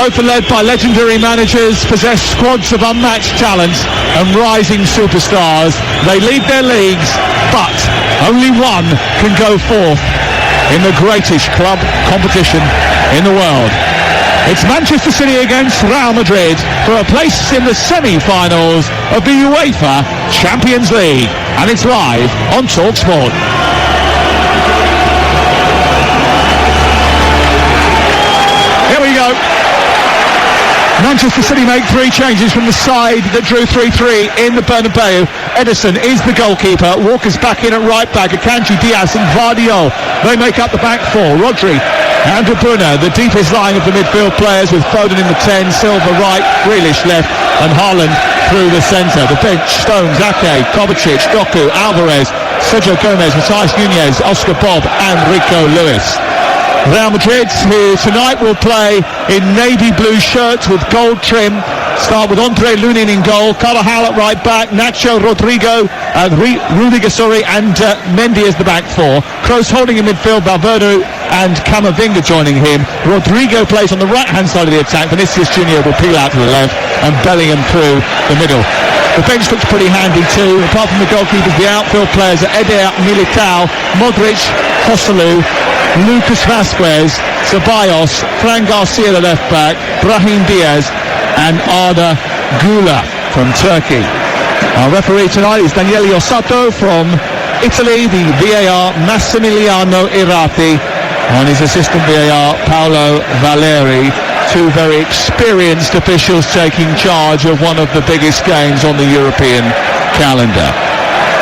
Both are led by legendary managers, possess squads of unmatched talent and rising superstars. They lead their leagues, but only one can go forth in the greatest club competition in the world. It's Manchester City against Real Madrid for a place in the semi-finals of the UEFA Champions League, and it's live on TalkSport. Here we go. Manchester City make 3 changes from the side that drew 3-3 in the Bernabeu. Ederson is the goalkeeper. Walker's back in at right back. Akanji, Diaz and Vardiol. They make up the back 4. Rodri and De Bruyne, the deepest line of the midfield players, with Foden in the 10, Silva right, Grealish left and Haaland through the centre. The bench: Stones, Ake, Kovacic, Doku, Alvarez, Sergio Gomez, Matthias Nunez, Oscar Bob and Rico Lewis. Real Madrid, who tonight will play in navy blue shirts with gold trim, start with Andre Lunin in goal, Carvajal at right back, Nacho, Rudiger, and Mendy as the back 4. Kroos holding in midfield, Valverde and Camavinga joining him. Rodrigo plays on the right hand side of the attack. Vinicius Junior will peel out to the left and Bellingham through the middle. The bench looks pretty handy too. Apart from the goalkeepers, the outfield players are Eder Militao, Modric, Joselu, Lucas Vazquez, Ceballos, Fran Garcia the left back, Brahim Diaz and Arda Güler from Turkey. Our referee tonight is Daniele Ossato from Italy, the VAR Massimiliano Irati, and his assistant VAR Paolo Valeri. 2 very experienced officials taking charge of one of the biggest games on the European calendar.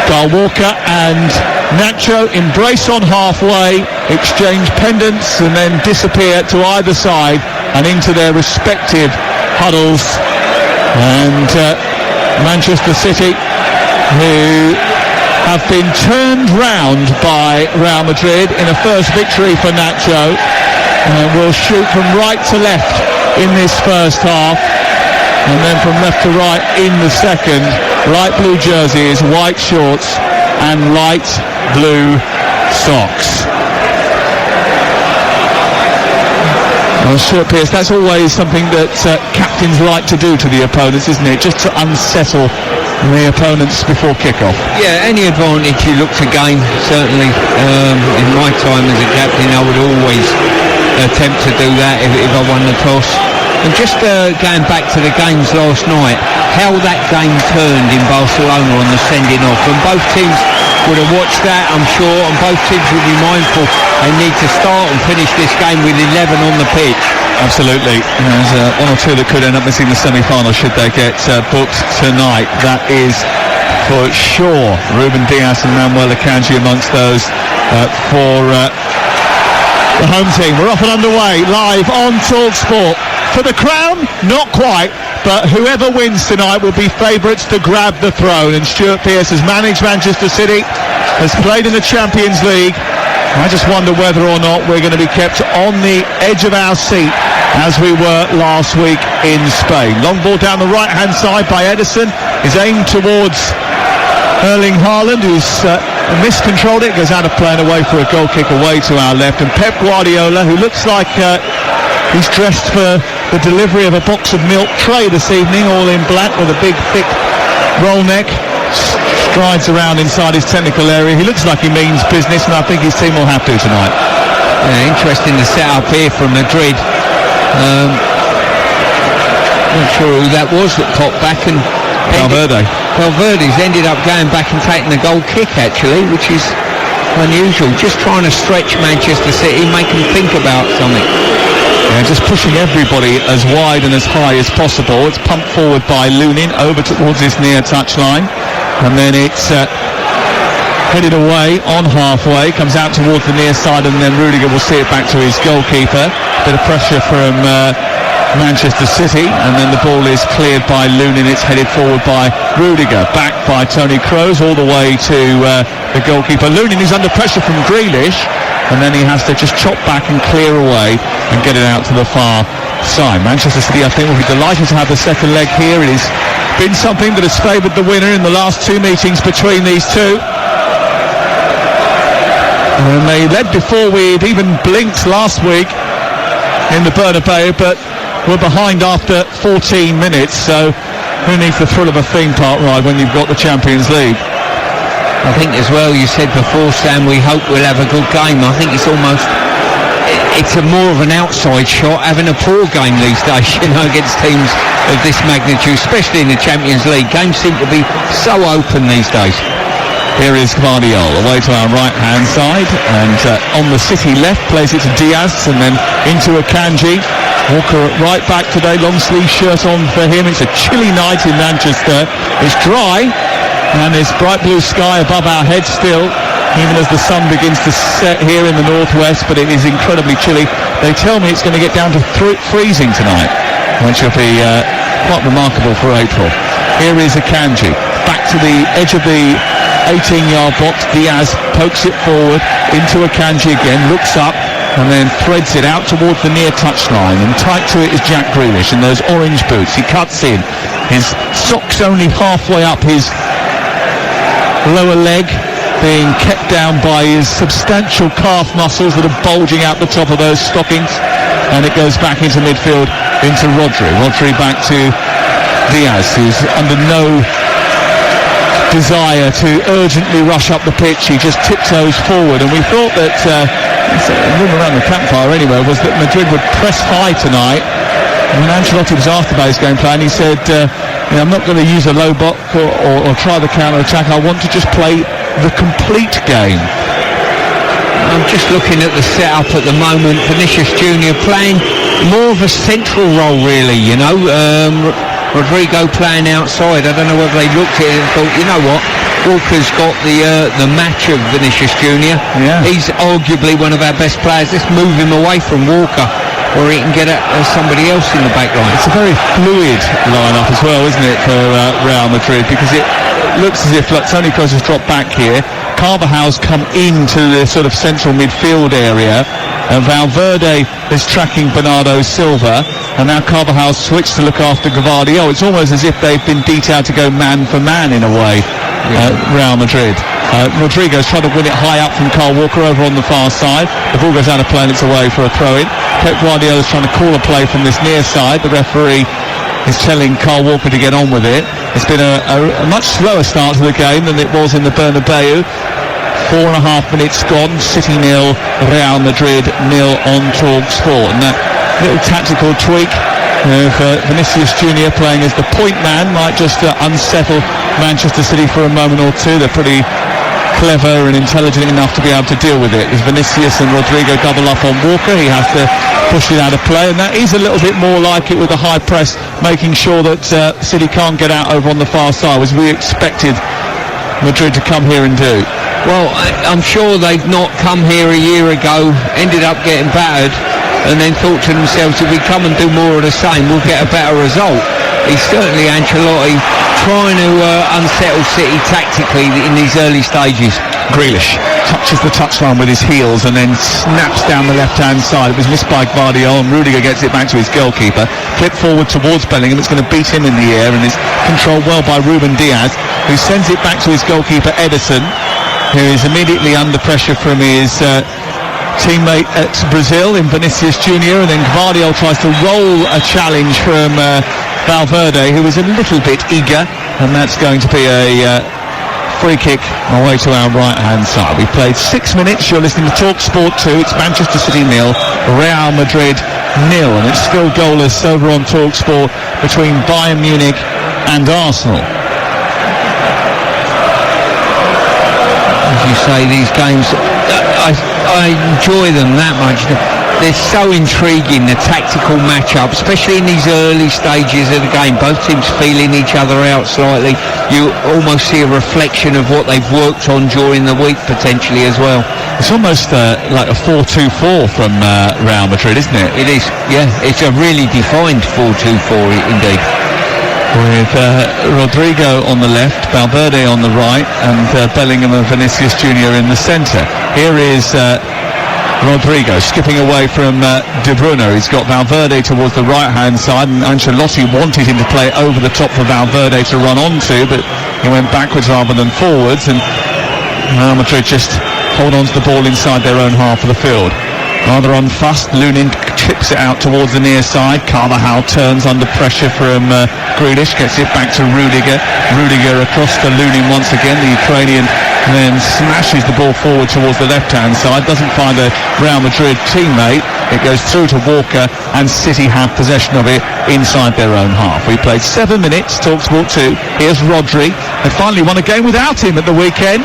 Kyle Walker and Nacho embrace on halfway, exchange pendants and then disappear to either side and into their respective huddles. And Manchester City, who have been turned round by Real Madrid in a first victory for Nacho, will shoot from right to left in this first half and then from left to right in the second. Light blue jerseys, white shorts and light blue socks. Well, Stuart Pearce, that's always something that captains like to do to the opponents, isn't it? Just to unsettle the opponents before kick-off. Yeah, any advantage you look to gain, certainly. In my time as a captain, I would always attempt to do that if I won the toss. And just going back to the games last night, how that game turned in Barcelona on the sending off, and both teams would have watched that, I'm sure, and both teams will be mindful they need to start and finish this game with 11 on the pitch. Absolutely. There's 1 or 2 that could end up missing the semi-final should they get booked tonight. That is for sure. Ruben Diaz and Manuel Akanji amongst those for the home team. We're off and underway live on TalkSport. For the crown, not quite, but whoever wins tonight will be favourites to grab the throne. And Stuart Pearce has managed Manchester City, has played in the Champions League. I just wonder whether or not we're going to be kept on the edge of our seat as we were last week in Spain. Long ball down the right-hand side by Ederson is aimed towards Erling Haaland, who's miscontrolled it, goes out of play and away for a goal kick away to our left. And Pep Guardiola, who looks like he's dressed for the delivery of a box of milk tray this evening, all in black with a big thick roll neck, strides around inside his technical area. He looks like he means business, and I think his team will have to tonight. Yeah, interesting the setup here from Madrid. Not sure who that was that popped back, and Valverde's ended up going back and taking the goal kick actually, which is unusual. Just trying to stretch Manchester City, make them think about something. Yeah, just pushing everybody as wide and as high as possible. It's pumped forward by Lunin over towards his near touchline, and then it's headed away on halfway, comes out towards the near side, and then Rudiger will see it back to his goalkeeper. Bit of pressure from Manchester City, and then the ball is cleared by Lunin. It's headed forward by Rudiger, back by Toni Kroos all the way to the goalkeeper. Lunin is under pressure from Grealish, and then he has to just chop back and clear away and get it out to the far side. Manchester City, I think, will be delighted to have the second leg here. It has been something that has favoured the winner in the last 2 meetings between these two. And they led before we'd even blinked last week in the Bernabeu, but were behind after 14 minutes, so who needs the thrill of a theme park ride when you've got the Champions League? I think as well, you said before, Sam, we hope we'll have a good game. I think it's a more of an outside shot having a poor game these days, against teams of this magnitude, especially in the Champions League. Games seem to be so open these days. Here is Guardiola away to our right hand side, and on the City left plays it to Diaz and then into Akanji. Walker right back today, long sleeve shirt on for him. It's a chilly night in Manchester. It's dry and it's bright blue sky above our heads still, even as the sun begins to set here in the northwest, but it is incredibly chilly. They tell me it's going to get down to freezing tonight, which will be quite remarkable for April. Here is Akanji back to the edge of the 18-yard box. Diaz pokes it forward into Akanji again, looks up and then threads it out towards the near touchline, and tight to it is Jack Grealish in those orange boots. He cuts in, his socks only halfway up his lower leg, being kept down by his substantial calf muscles that are bulging out the top of those stockings, and it goes back into midfield into Rodri back to Diaz, who's under no desire to urgently rush up the pitch. He just tiptoes forward, and we thought that the room around the campfire anyway was that Madrid would press high tonight. When Ancelotti was asked about his game plan, he said, I'm not going to use a low block or try the counter-attack. I want to just play the complete game. I'm just looking at the setup at the moment. Vinicius Junior playing more of a central role, really, Rodrigo playing outside. I don't know whether they looked at it and thought, you know what, Walker's got the match of Vinicius Junior. Yeah. He's arguably one of our best players. Let's move him away from Walker, or he can get at somebody else in the back line. It's a very fluid line-up as well, isn't it, for Real Madrid, because it looks as if Toni Kroos has dropped back here. Carvajal's come into the sort of central midfield area, and Valverde is tracking Bernardo Silva, and now Carvajal's switched to look after Gvardiol. It's almost as if they've been detailed to go man for man in a way, Real Madrid. Rodrigo's trying to win it high up from Kyle Walker over on the far side. The ball goes out of play and it's away for a throw-in. Pep Guardiola's trying to call a play from this near side. The referee is telling Kyle Walker to get on with it. It's been a much slower start to the game than it was in the Bernabeu. 4.5 minutes gone, City 0, Real Madrid 0 on TalkSport. And that little tactical tweak for Vinicius Junior playing as the point man might just unsettle Manchester City for a moment or two. They're pretty clever and intelligent enough to be able to deal with it. As Vinicius and Rodrigo double up on Walker, he has to push it out of play, and that is a little bit more like it with the high press, making sure that City can't get out over on the far side, as we expected Madrid to come here and do. Well, I'm sure they've not come here a year ago, ended up getting battered, and then thought to themselves, if we come and do more of the same, we'll get a better result. He's certainly, Ancelotti, trying to unsettle City tactically in these early stages. Grealish touches the touchline with his heels and then snaps down the left-hand side. It was missed by Gvardiol, and Rudiger gets it back to his goalkeeper. Flip forward towards Bellingham. It's going to beat him in the air, and is controlled well by Ruben Diaz, who sends it back to his goalkeeper Ederson, who is immediately under pressure from his teammate at Brazil in Vinicius Junior, and then Gvardiol tries to roll a challenge from Valverde, who is a little bit eager, and that's going to be a free kick away to our right hand side. We've played 6 minutes. You're listening to TalkSport 2. It's Manchester City 0, Real Madrid 0, and it's still goalless over on TalkSport between Bayern Munich and Arsenal. As you say, these games, I enjoy them that much. They're so intriguing, the tactical matchup, especially in these early stages of the game. Both teams feeling each other out slightly. You almost see a reflection of what they've worked on during the week, potentially as well. It's almost like a 4-2-4 from Real Madrid, isn't it? It is, yeah. It's a really defined 4-2-4 indeed. With Rodrigo on the left, Valverde on the right, and Bellingham and Vinicius Junior in the centre. Here is Rodrigo skipping away from De Bruyne. He's got Valverde towards the right-hand side, and Ancelotti wanted him to play over the top for Valverde to run onto, but he went backwards rather than forwards, and Real Madrid just hold on to the ball inside their own half of the field. Rather unfussed, Lunin chips it out towards the near side. Carvajal turns under pressure from Grealish, gets it back to Rudiger. Rudiger across to Lunin once again. The Ukrainian then smashes the ball forward towards the left-hand side. Doesn't find a Real Madrid teammate. It goes through to Walker, and City have possession of it inside their own half. We played 7 minutes, TalkSport 2. Here's Rodri. They finally won a game without him at the weekend.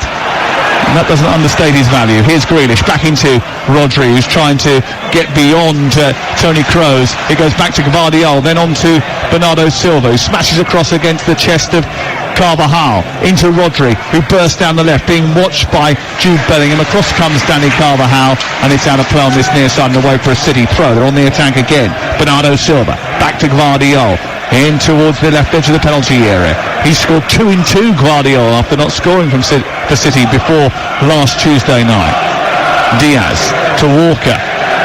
And that doesn't understate his value. Here's Grealish back into Rodri, who's trying to get beyond Toni Kroos. It goes back to Gvardiol, then on to Bernardo Silva, who smashes across against the chest of Carvajal into Rodri, who bursts down the left, being watched by Jude Bellingham. Across comes Dani Carvajal, and it's out of play on this near side and away for a City throw. They're on the attack again. Bernardo Silva back to Gvardiol, in towards the left edge of the penalty area. He scored 2 in 2, Gvardiol, after not scoring for City before last Tuesday night. Diaz to Walker,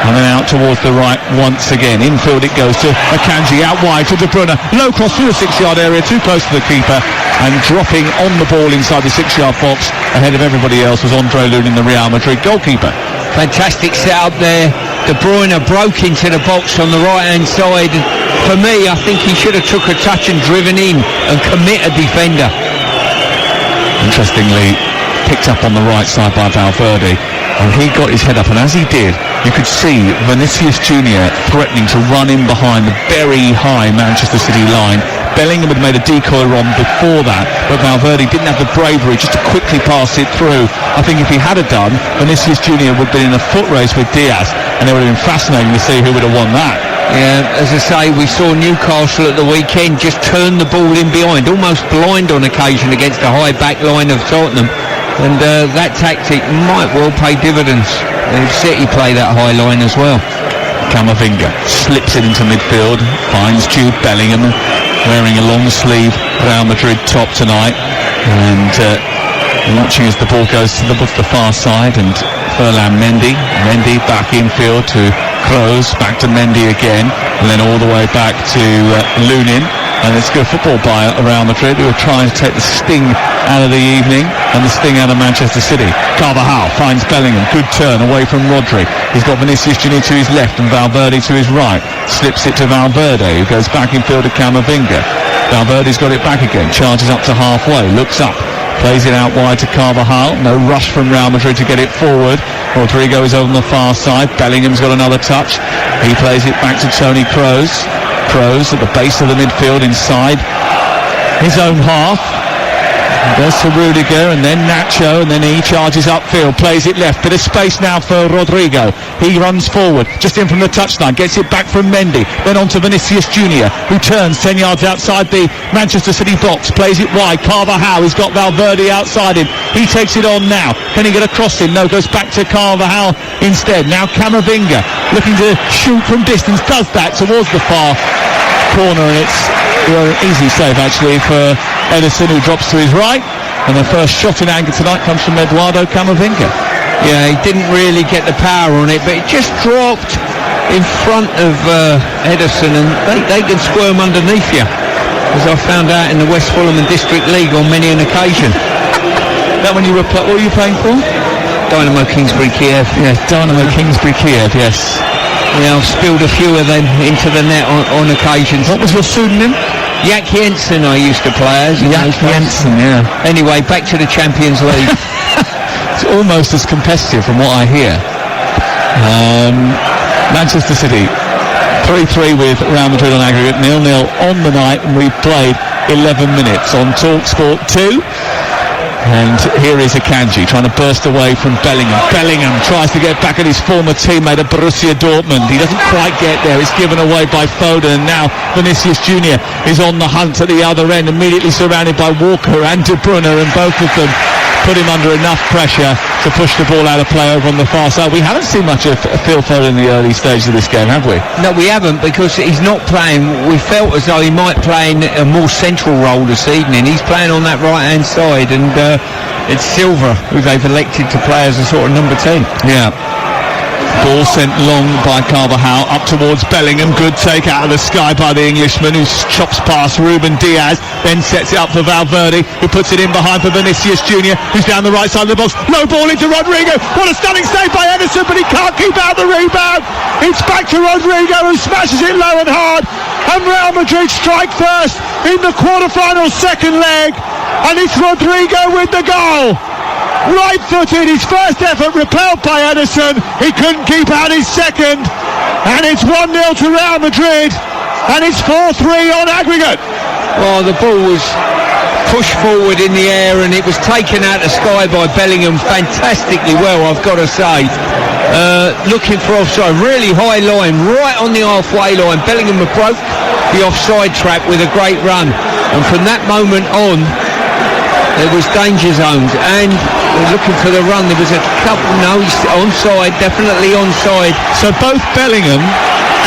and then out towards the right once again. Infield it goes to Akanji, out wide to De Bruyne. Low cross through the 6-yard area, too close to the keeper, and dropping on the ball inside the 6-yard box ahead of everybody else was Andre Lunin, the Real Madrid goalkeeper. Fantastic set up there. De Bruyne broke into the box on the right-hand side. For me, I think he should have took a touch and driven in and commit a defender. Interestingly, picked up on the right side by Valverde, and he got his head up, and as he did, you could see Vinicius Junior threatening to run in behind the very high Manchester City line. Bellingham had made a decoy run before that, but Valverde didn't have the bravery just to quickly pass it through. I think if he had done, Vinicius Junior would have been in a foot race with Diaz, and it would have been fascinating to see who would have won that. Yeah, as I say, we saw Newcastle at the weekend just turn the ball in behind, almost blind on occasion against the high back line of Tottenham, and that tactic might well pay dividends. City play that high line as well. Camavinga slips it into midfield, finds Jude Bellingham, wearing a long sleeve Real Madrid top tonight, and watching as the ball goes to the far side, and Ferland Mendy back infield to Kroos, back to Mendy again, and then all the way back to Lunin. And it's good football by Real Madrid, who are trying to take the sting out of the evening and the sting out of Manchester City. Carvajal finds Bellingham, good turn away from Rodri. He's got Vinicius Junior to his left and Valverde to his right. Slips it to Valverde, who goes back in field to Camavinga. Valverde's got it back again, charges up to halfway, looks up, plays it out wide to Carvajal. No rush from Real Madrid to get it forward. Rodrigo is over on the far side. Bellingham's got another touch. He plays it back to Toni Kroos. Kroos at the base of the midfield inside his own half. Goes to Rudiger, and then Nacho, and then he charges upfield, plays it left. Bit of space now for Rodrigo. He runs forward, just in from the touchline, gets it back from Mendy, then on to Vinicius Junior, who turns 10 yards outside the Manchester City box, plays it wide. Carvajal, he's got Valverde outside him. He takes it on now. Can he get across him? No, goes back to Carvajal instead. Now Camavinga, looking to shoot from distance, does that towards the far corner, and it's an easy save actually for Ederson, who drops to his right, and the first shot in anger tonight comes from Eduardo Camavinga. Yeah, he didn't really get the power on it, but it just dropped in front of Ederson, and they can squirm underneath you, as I found out in the West Fulham and District League on many an occasion. That when you were what were you playing for? Dynamo Kingsbury Kiev. Yeah, Dynamo Kingsbury Kiev, yes. Yeah, I've spilled a few of them into the net on occasions. What was your pseudonym? Jack Jensen I used to play as. Jack Jensen, yeah. Anyway, back to the Champions League. It's almost as competitive from what I hear. Manchester City 3-3 with Real Madrid on aggregate, 0-0 on the night, and we've played 11 minutes on TalkSport 2. And here is Akanji trying to burst away from Bellingham. Bellingham tries to get back at his former teammate at Borussia Dortmund. He doesn't quite get there. It's given away by Foden. And now Vinicius Junior is on the hunt at the other end, immediately surrounded by Walker and De Bruyne, and both of them put him under enough pressure to push the ball out of play over on the far side. We haven't seen much of Phil Foden in the early stages of this game, have we? No, we haven't, because he's not playing. We felt as though he might play in a more central role this evening. He's playing on that right-hand side, and it's Silva who they've elected to play as a sort of number 10. Yeah. ball sent long by Carvajal up towards Bellingham. Good take out of the sky by the Englishman, who chops past Ruben Diaz, then sets it up for Valverde, who puts it in behind for Vinicius Junior, who's down the right side of the box. Low ball into Rodrigo. What a stunning save by Ederson, but he can't keep out the rebound. It's back to Rodrigo, who smashes it low and hard. And Real Madrid strike first in the quarter-final second leg. And it's Rodrigo with the goal. Right-footed, his first effort repelled by Ederson. He couldn't keep out his second. And it's 1-0 to Real Madrid. And it's 4-3 on aggregate. Well, the ball was pushed forward in the air and it was taken out of the sky by Bellingham fantastically well, I've got to say. Looking for offside, really high line, right on the halfway line. Bellingham broke the offside trap with a great run. And from that moment on, there was danger zones, and looking for the run, there was a couple, no, he's onside, definitely onside. So both Bellingham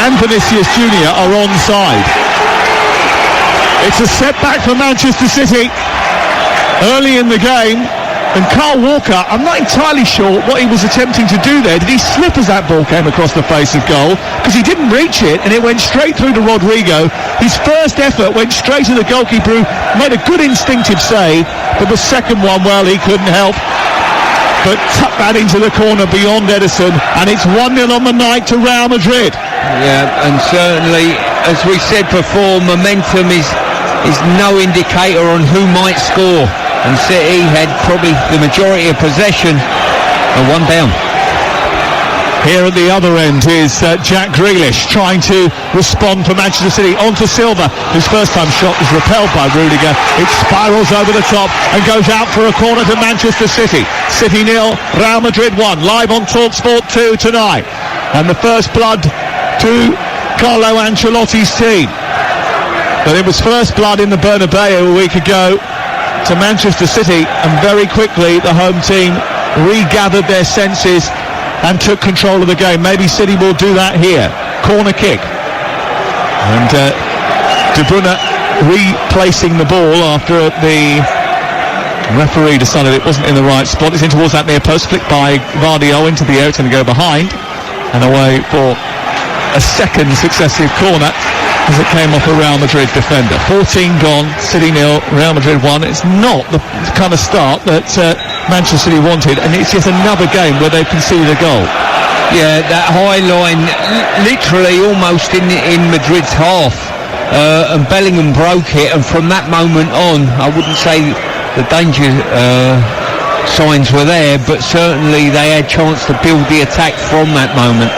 and Vinicius Junior are onside. It's a setback for Manchester City early in the game, and Carl Walker, I'm not entirely sure what he was attempting to do there. Did he slip as that ball came across the face of goal? Because he didn't reach it, and it went straight through to Rodrigo. His first effort went straight to the goalkeeper, who made a good instinctive save, but the second one, well, he couldn't help but tuck that into the corner beyond Ederson, and it's 1-0 on the night to Real Madrid. Yeah, and certainly, as we said before, momentum is no indicator on who might score. And City had probably the majority of possession, and one down. Here at the other end is Jack Grealish trying to respond for Manchester City onto Silva, whose first time shot was repelled by Rudiger. It spirals over the top and goes out for a corner to Manchester City. City 0, Real Madrid 1, live on TalkSport 2 tonight. And the first blood to Carlo Ancelotti's team. But it was first blood in the Bernabeu a week ago to Manchester City, and very quickly the home team regathered their senses and took control of the game. Maybe City will do that here. Corner kick, and De Bruyne replacing the ball after the referee decided it wasn't in the right spot. It's in towards that near post, flicked by Vardio into the air. It's going to go behind and away for a second successive corner as it came off a Real Madrid defender. 14 gone, City 0, Real Madrid 1. It's not the kind of start that Manchester City wanted, and it's just another game where they've conceded a goal. Yeah, that high line, literally almost in Madrid's half, and Bellingham broke it, and from that moment on, I wouldn't say the danger signs were there, but certainly they had chance to build the attack from that moment.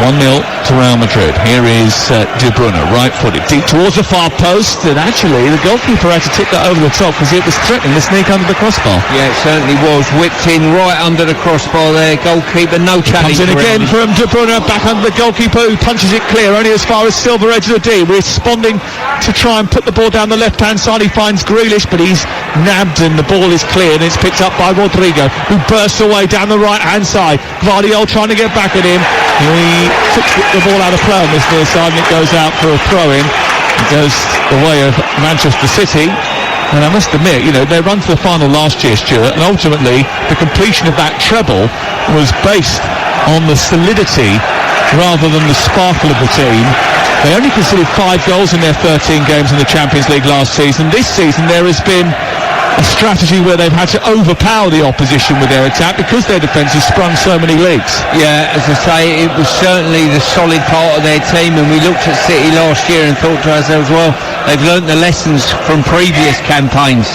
1-0 to Real Madrid. Here is De Bruyne, right-footed, deep towards the far post, and actually the goalkeeper had to tip that over the top because it was threatening to sneak under the crossbar. Yeah, it certainly was. Whipped in right under the crossbar there. Goalkeeper, no challenge. Comes in again from De Bruyne, back under the goalkeeper, who punches it clear, only as far as Silva edge of the D, responding to try and put the ball down the left-hand side. He finds Grealish, but he's nabbed and the ball is clear, and it's picked up by Rodrigo, who bursts away down the right-hand side. Vardio trying to get back at him. He took the ball out of play on this near side, and it goes out for a throw-in. It goes the way of Manchester City. And I must admit, they run to the final last year, Stuart, and ultimately the completion of that treble was based on the solidity rather than the sparkle of the team. They only conceded 5 goals in their 13 games in the Champions League last season. This season there has been a strategy where they've had to overpower the opposition with their attack because their defence has sprung so many leaks. Yeah, as I say, it was certainly the solid part of their team, and we looked at City last year and thought to ourselves, well, they've learnt the lessons from previous campaigns.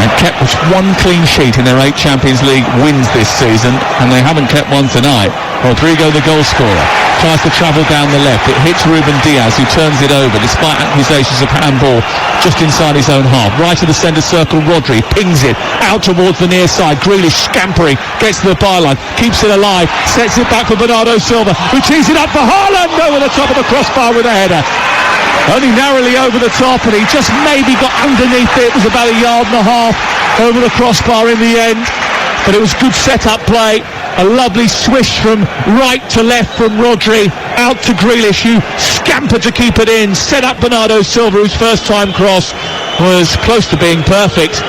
They've kept one clean sheet in their 8 Champions League wins this season, and they haven't kept one tonight. Rodrigo, the goal scorer, tries to travel down the left. It hits Ruben Diaz, who turns it over despite accusations of handball just inside his own half. Right of the centre circle, Rodri pings it out towards the near side. Grealish scampering, gets to the byline, keeps it alive, sets it back for Bernardo Silva, who tees it up for Haaland over the top of the crossbar with a header. Only narrowly over the top, and he just maybe got underneath it. It was about 1.5 yards over the crossbar in the end, but it was good set-up play. A lovely swish from right to left from Rodri out to Grealish, who scampered to keep it in, set up Bernardo Silva, whose first time cross was close to being perfect,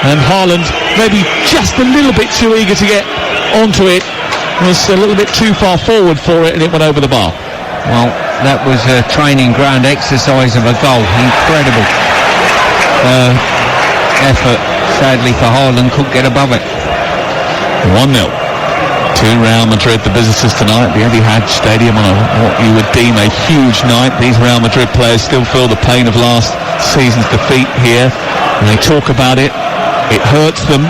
and Haaland maybe just a little bit too eager to get onto it, was a little bit too far forward for it, and it went over the bar. Well, that was a training ground exercise of a goal. Incredible effort. Sadly for Haaland, couldn't get above it. 1-0 to Real Madrid, the visitors tonight, the Etihad Stadium, on what you would deem a huge night. These Real Madrid players still feel the pain of last season's defeat here, and they talk about it. It hurts them.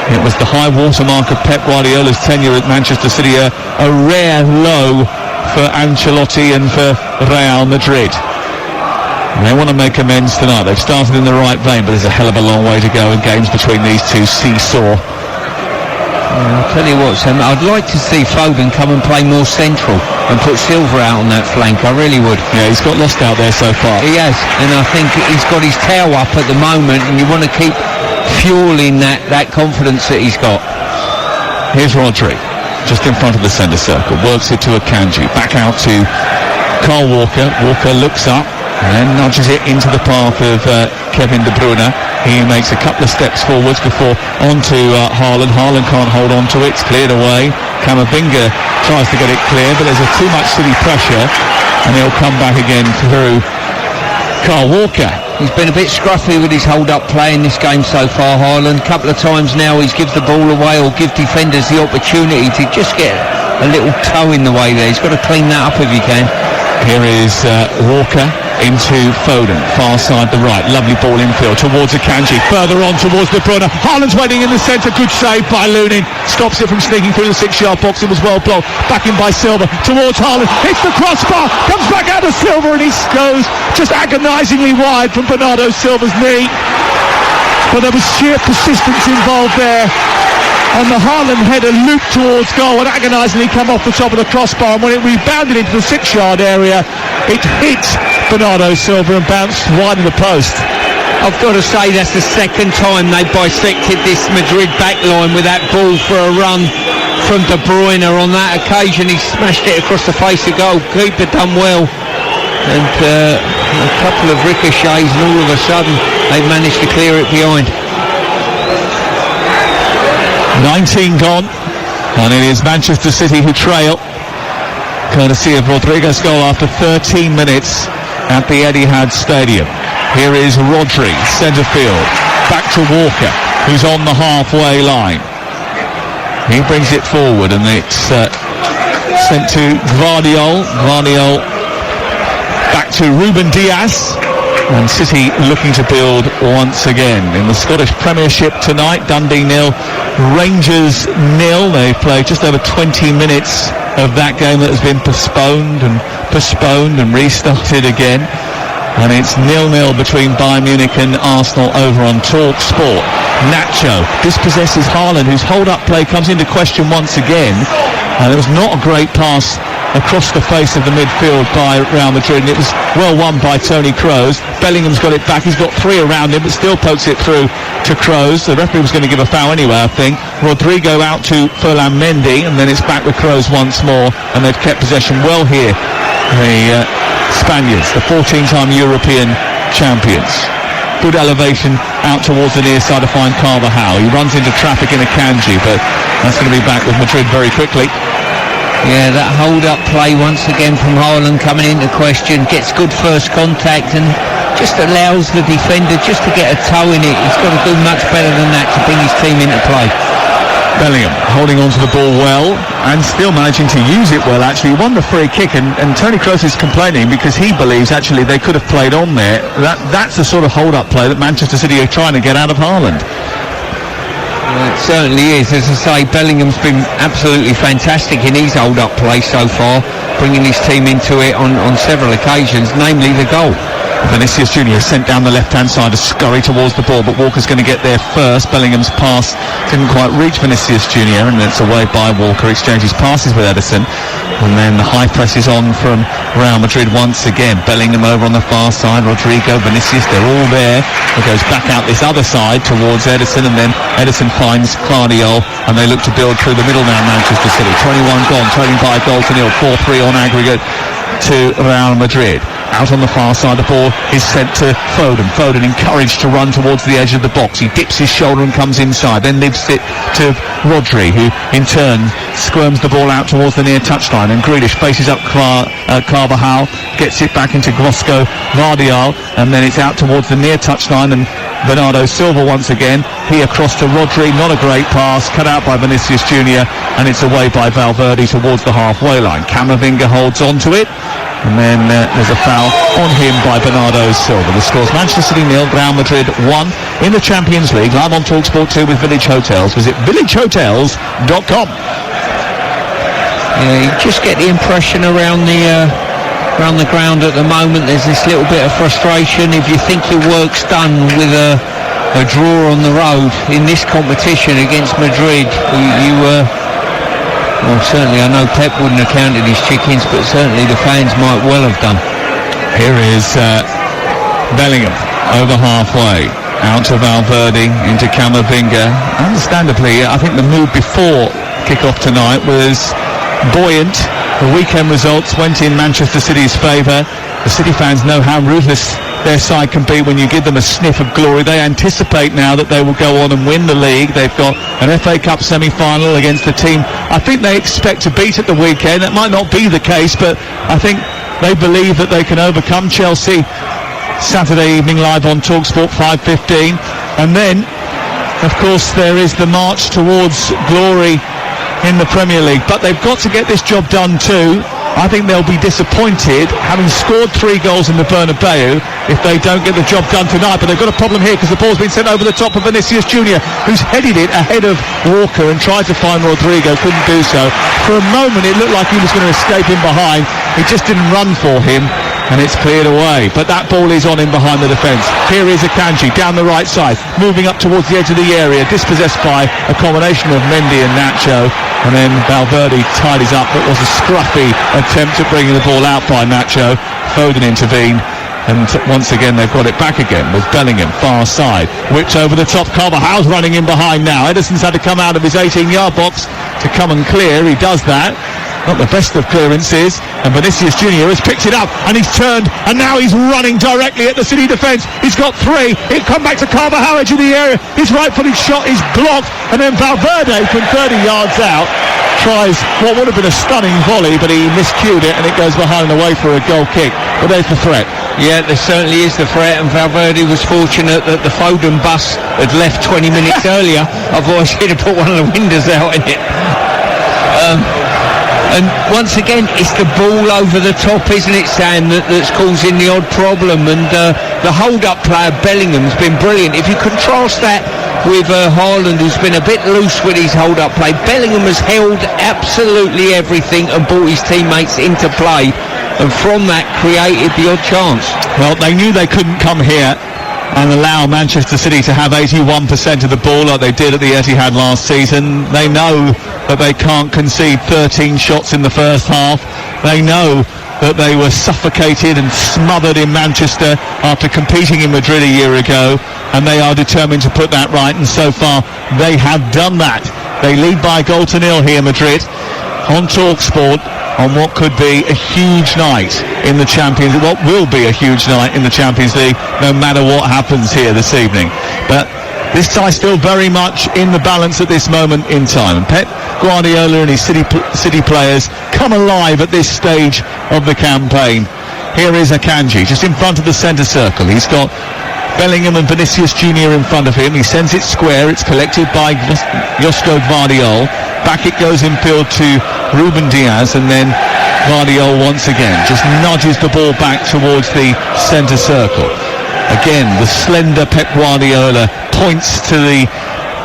It was the high watermark of Pep Guardiola's tenure at Manchester City, a rare low for Ancelotti and for Real Madrid. And they want to make amends tonight. They've started in the right vein, but there's a hell of a long way to go, and games between these two seesaw. I'll tell you what, Sam, I'd like to see Foden come and play more central and put Silva out on that flank. I really would. Yeah, he's got lost out there so far. He has, and I think he's got his tail up at the moment, and you want to keep fueling that confidence that he's got. Here's Rodri, just in front of the centre circle, works it to Akanji, back out to Kyle Walker. Walker looks up and then nudges it into the path of Kevin De Bruyne. He makes a couple of steps forwards before onto Haaland. Haaland can't hold on to it. It's cleared away. Camavinga tries to get it clear, but there's too much City pressure, and he'll come back again through Kyle Walker. He's been a bit scruffy with his hold-up play in this game so far, Haaland. A couple of times now he's given the ball away or give defenders the opportunity to just get a little toe in the way there. He's got to clean that up if he can. Here is Walker into Foden, far side the right, lovely ball infield towards Akanji, further on towards De Bruyne. Haaland's waiting in the centre, good save by Lunin, stops it from sneaking through the 6-yard box. It was well blocked, back in by Silva towards Haaland, hits the crossbar, comes back out of Silva, and he goes just agonisingly wide from Bernardo Silva's knee. But there was sheer persistence involved there, and the Haaland header looped towards goal and agonisingly come off the top of the crossbar, and when it rebounded into the 6-yard area, it hit Bernardo Silva and bounced wide of the post. I've got to say that's the second time they bisected this Madrid back line with that ball for a run from De Bruyne. On that occasion he smashed it across the face of goal. Keeper done well, and a couple of ricochets, and all of a sudden they've managed to clear it behind. 19 gone, and it is Manchester City who trail, courtesy of Rodrigo's goal after 13 minutes at the Etihad Stadium. Here is Rodri, centre field, back to Walker, who's on the halfway line. He brings it forward, and it's sent to Gvardiol. Gvardiol back to Ruben Diaz. And City looking to build once again. In the Scottish Premiership tonight, Dundee 0, Rangers 0. They've played just over 20 minutes of that game that has been postponed and restarted again. And it's 0-0 between Bayern Munich and Arsenal over on Talk Sport. Nacho dispossesses Haaland, whose hold-up play comes into question once again. And it was not a great pass across the face of the midfield by Real Madrid, and it was well won by Toni Kroos. Bellingham's got it back, he's got 3 around him, but still pokes it through to Kroos. The referee was going to give a foul anyway, I think. Rodrigo out to Ferland Mendy, and then it's back with Kroos once more, and they've kept possession well here, the Spaniards, the 14-time European champions. Good elevation out towards the near side to find Carvajal. He runs into traffic in Akanji, but that's going to be back with Madrid very quickly. Yeah, that hold-up play once again from Haaland coming into question, gets good first contact and just allows the defender just to get a toe in it. He's got to do much better than that to bring his team into play. Bellingham holding on to the ball well and still managing to use it well, actually. He won the free kick, and Toni Kroos is complaining because he believes actually they could have played on there. That's the sort of hold-up play that Manchester City are trying to get out of Haaland. It certainly is. As I say, Bellingham's been absolutely fantastic in his hold-up play so far, bringing his team into it on several occasions, namely the goal. Vinicius Junior sent down the left-hand side to scurry towards the ball, but Walker's going to get there first. Bellingham's pass didn't quite reach Vinicius Junior, and it's away by Walker. Exchanges passes with Ederson, and then the high press is on from Real Madrid once again. Bellingham over on the far side, Rodrigo, Vinicius, they're all there. It goes back out this other side towards Ederson, and then Ederson finds Gvardiol, and they look to build through the middle now, Manchester City. 21 gone, trailing by a goal to nil, 4-3 on aggregate to Real Madrid. Out on the far side, the ball is sent to Foden. Foden encouraged to run towards the edge of the box. He dips his shoulder and comes inside, then lifts it to Rodri, who in turn squirms the ball out towards the near touchline, and Grealish faces up Carvajal, gets it back into Grosco Vardial, and then it's out towards the near touchline, and Bernardo Silva once again. He across to Rodri, not a great pass, cut out by Vinicius Junior, and it's away by Valverde towards the halfway line. Camavinga holds on to it, and then there's a foul on him by Bernardo Silva. The score's Manchester City 0, Real Madrid 1 in the Champions League. Live on TalkSport 2 with Village Hotels. Visit villagehotels.com. Yeah, you just get the impression around the ground at the moment there's this little bit of frustration. If you think your work's done with a draw on the road in this competition against Madrid, well, certainly I know Pep wouldn't have counted his chickens, but certainly the fans might well have done. Here is Bellingham over halfway, out to Valverde, into Camavinga. Understandably, I think the mood before kick-off tonight was buoyant. The weekend results went in Manchester City's favour. The City fans know how ruthless their side can be when you give them a sniff of glory. They anticipate now that they will go on and win the league. They've got an FA Cup semi-final against a team I think they expect to beat at the weekend. That might not be the case, but I think they believe that they can overcome Chelsea. Saturday evening live on TalkSport 5:15, and then of course there is the march towards glory in the Premier League, but they've got to get this job done too. I think they'll be disappointed, having scored 3 goals in the Bernabeu, if they don't get the job done tonight. But they've got a problem here because the ball's been sent over the top of Vinicius Junior, who's headed it ahead of Walker and tried to find Rodrigo, couldn't do so. For a moment it looked like he was going to escape him behind. He just didn't run for him, and it's cleared away. But that ball is on him behind the defence. Here is Akanji down the right side, moving up towards the edge of the area, dispossessed by a combination of Mendy and Nacho, and then Valverde tidies up. It was a scruffy attempt at bringing the ball out by Nacho. Foden intervened, and once again they've got it back again with Bellingham far side, whipped over the top. Carvajal's running in behind now. Ederson's had to come out of his 18-yard box to come and clear. He does that. Not the best of clearances, and Vinicius Junior has picked it up, and he's turned, and now he's running directly at the City defence. He's got 3. He'll come back to Carvajal, edge of the area. His right-footed shot is blocked, and then Valverde from 30 yards out tries what would have been a stunning volley, but he miscued it, and it goes behind the way for a goal kick. But there's the threat. Yeah, there certainly is the threat, and Valverde was fortunate that the Foden bus had left 20 minutes earlier. Otherwise he'd have put one of the windows out in it. And once again, it's the ball over the top, isn't it, Sam, that's causing the odd problem. And the hold-up player, Bellingham's been brilliant. If you contrast that with Haaland, who's been a bit loose with his hold-up play, Bellingham has held absolutely everything and brought his teammates into play, and from that created the odd chance. Well, they knew they couldn't come here and allow Manchester City to have 81% of the ball like they did at the Etihad last season. They know that they can't concede 13 shots in the first half. They know that they were suffocated and smothered in Manchester after competing in Madrid a year ago, and they are determined to put that right, and so far they have done that. They lead by a goal to nil here, Madrid, on TalkSport, on what could be a huge night in the Champions League, what will be a huge night in the Champions League, no matter what happens here this evening. But this side still very much in the balance at this moment in time. And Pep Guardiola and his City players come alive at this stage of the campaign. Here is Akanji, just in front of the centre circle. He's got Bellingham and Vinicius Junior in front of him. He sends it square. It's collected by Josko Gvardiol. Back it goes in field to Ruben Diaz, and then Gvardiol once again just nudges the ball back towards the centre circle. Again, the slender Pep Guardiola points to the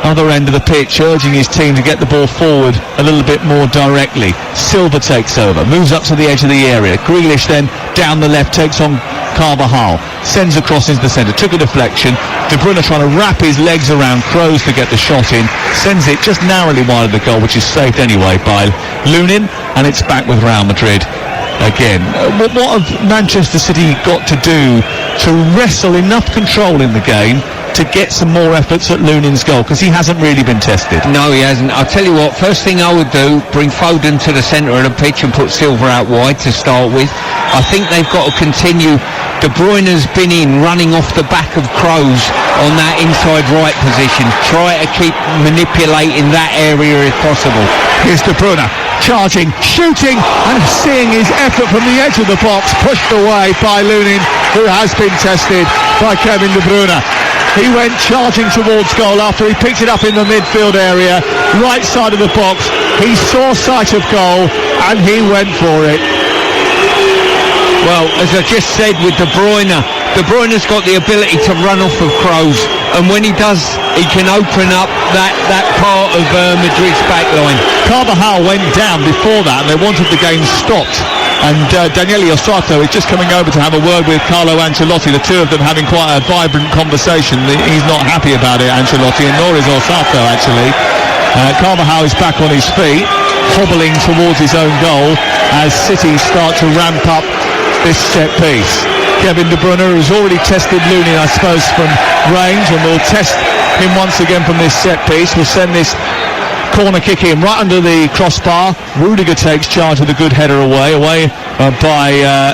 other end of the pitch, urging his team to get the ball forward a little bit more directly. Silva takes over, moves up to the edge of the area. Grealish then down the left takes on Carvajal, sends across into the centre, took a deflection. De Bruyne trying to wrap his legs around Kroos to get the shot in, sends it just narrowly wide of the goal, which is saved anyway by Lunin, and it's back with Real Madrid again. What have Manchester City got to do to wrestle enough control in the game to get some more efforts at Lunin's goal, because he hasn't really been tested. No, he hasn't. I'll tell you what, first thing I would do, bring Foden to the centre of the pitch and put Silva out wide to start with. I think they've got to continue. De Bruyne's been in, running off the back of Kroos on that inside right position. Try to keep manipulating that area if possible. Here's De Bruyne, charging, shooting, and seeing his effort from the edge of the box pushed away by Lunin, who has been tested by Kevin De Bruyne. He went charging towards goal after he picked it up in the midfield area, right side of the box. He saw sight of goal and he went for it. Well, as I just said with De Bruyne's got the ability to run off of Kroos, and when he does, he can open up that part of Madrid's back line. Carvajal went down before that and they wanted the game stopped. And Daniele Ossato is just coming over to have a word with Carlo Ancelotti, the two of them having quite a vibrant conversation. He's not happy about it, Ancelotti, and nor is Ossato, actually. Carvajal is back on his feet, hobbling towards his own goal as City start to ramp up this set piece. Kevin De Bruyne has already tested Lunin, I suppose, from range, and will test him once again from this set piece. We'll send this corner kick in right under the crossbar. Rudiger takes charge with a good header away by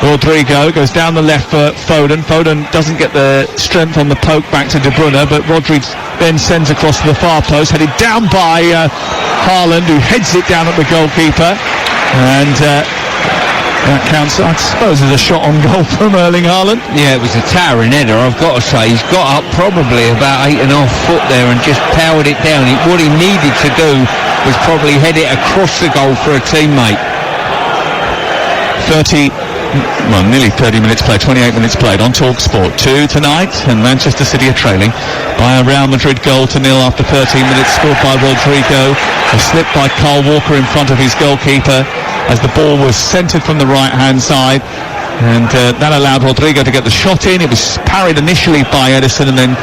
Rodrigo. Goes down the left for Foden. Foden doesn't get the strength on the poke back to De Bruyne, but Rodri then sends across to the far post, headed down by Haaland, who heads it down at the goalkeeper, and that counts, I suppose, as a shot on goal from Erling Haaland. Yeah, it was a towering header, I've got to say. He's got up probably about 8.5 foot there and just powered it down. What he needed to do was probably head it across the goal for a teammate. Nearly 30 minutes played, 28 minutes played on TalkSport 2 tonight, and Manchester City are trailing by a Real Madrid goal to nil after 13 minutes, scored by Rodrigo. A slip by Kyle Walker in front of his goalkeeper as the ball was centred from the right-hand side, and that allowed Rodrigo to get the shot in. It was parried initially by Edison and then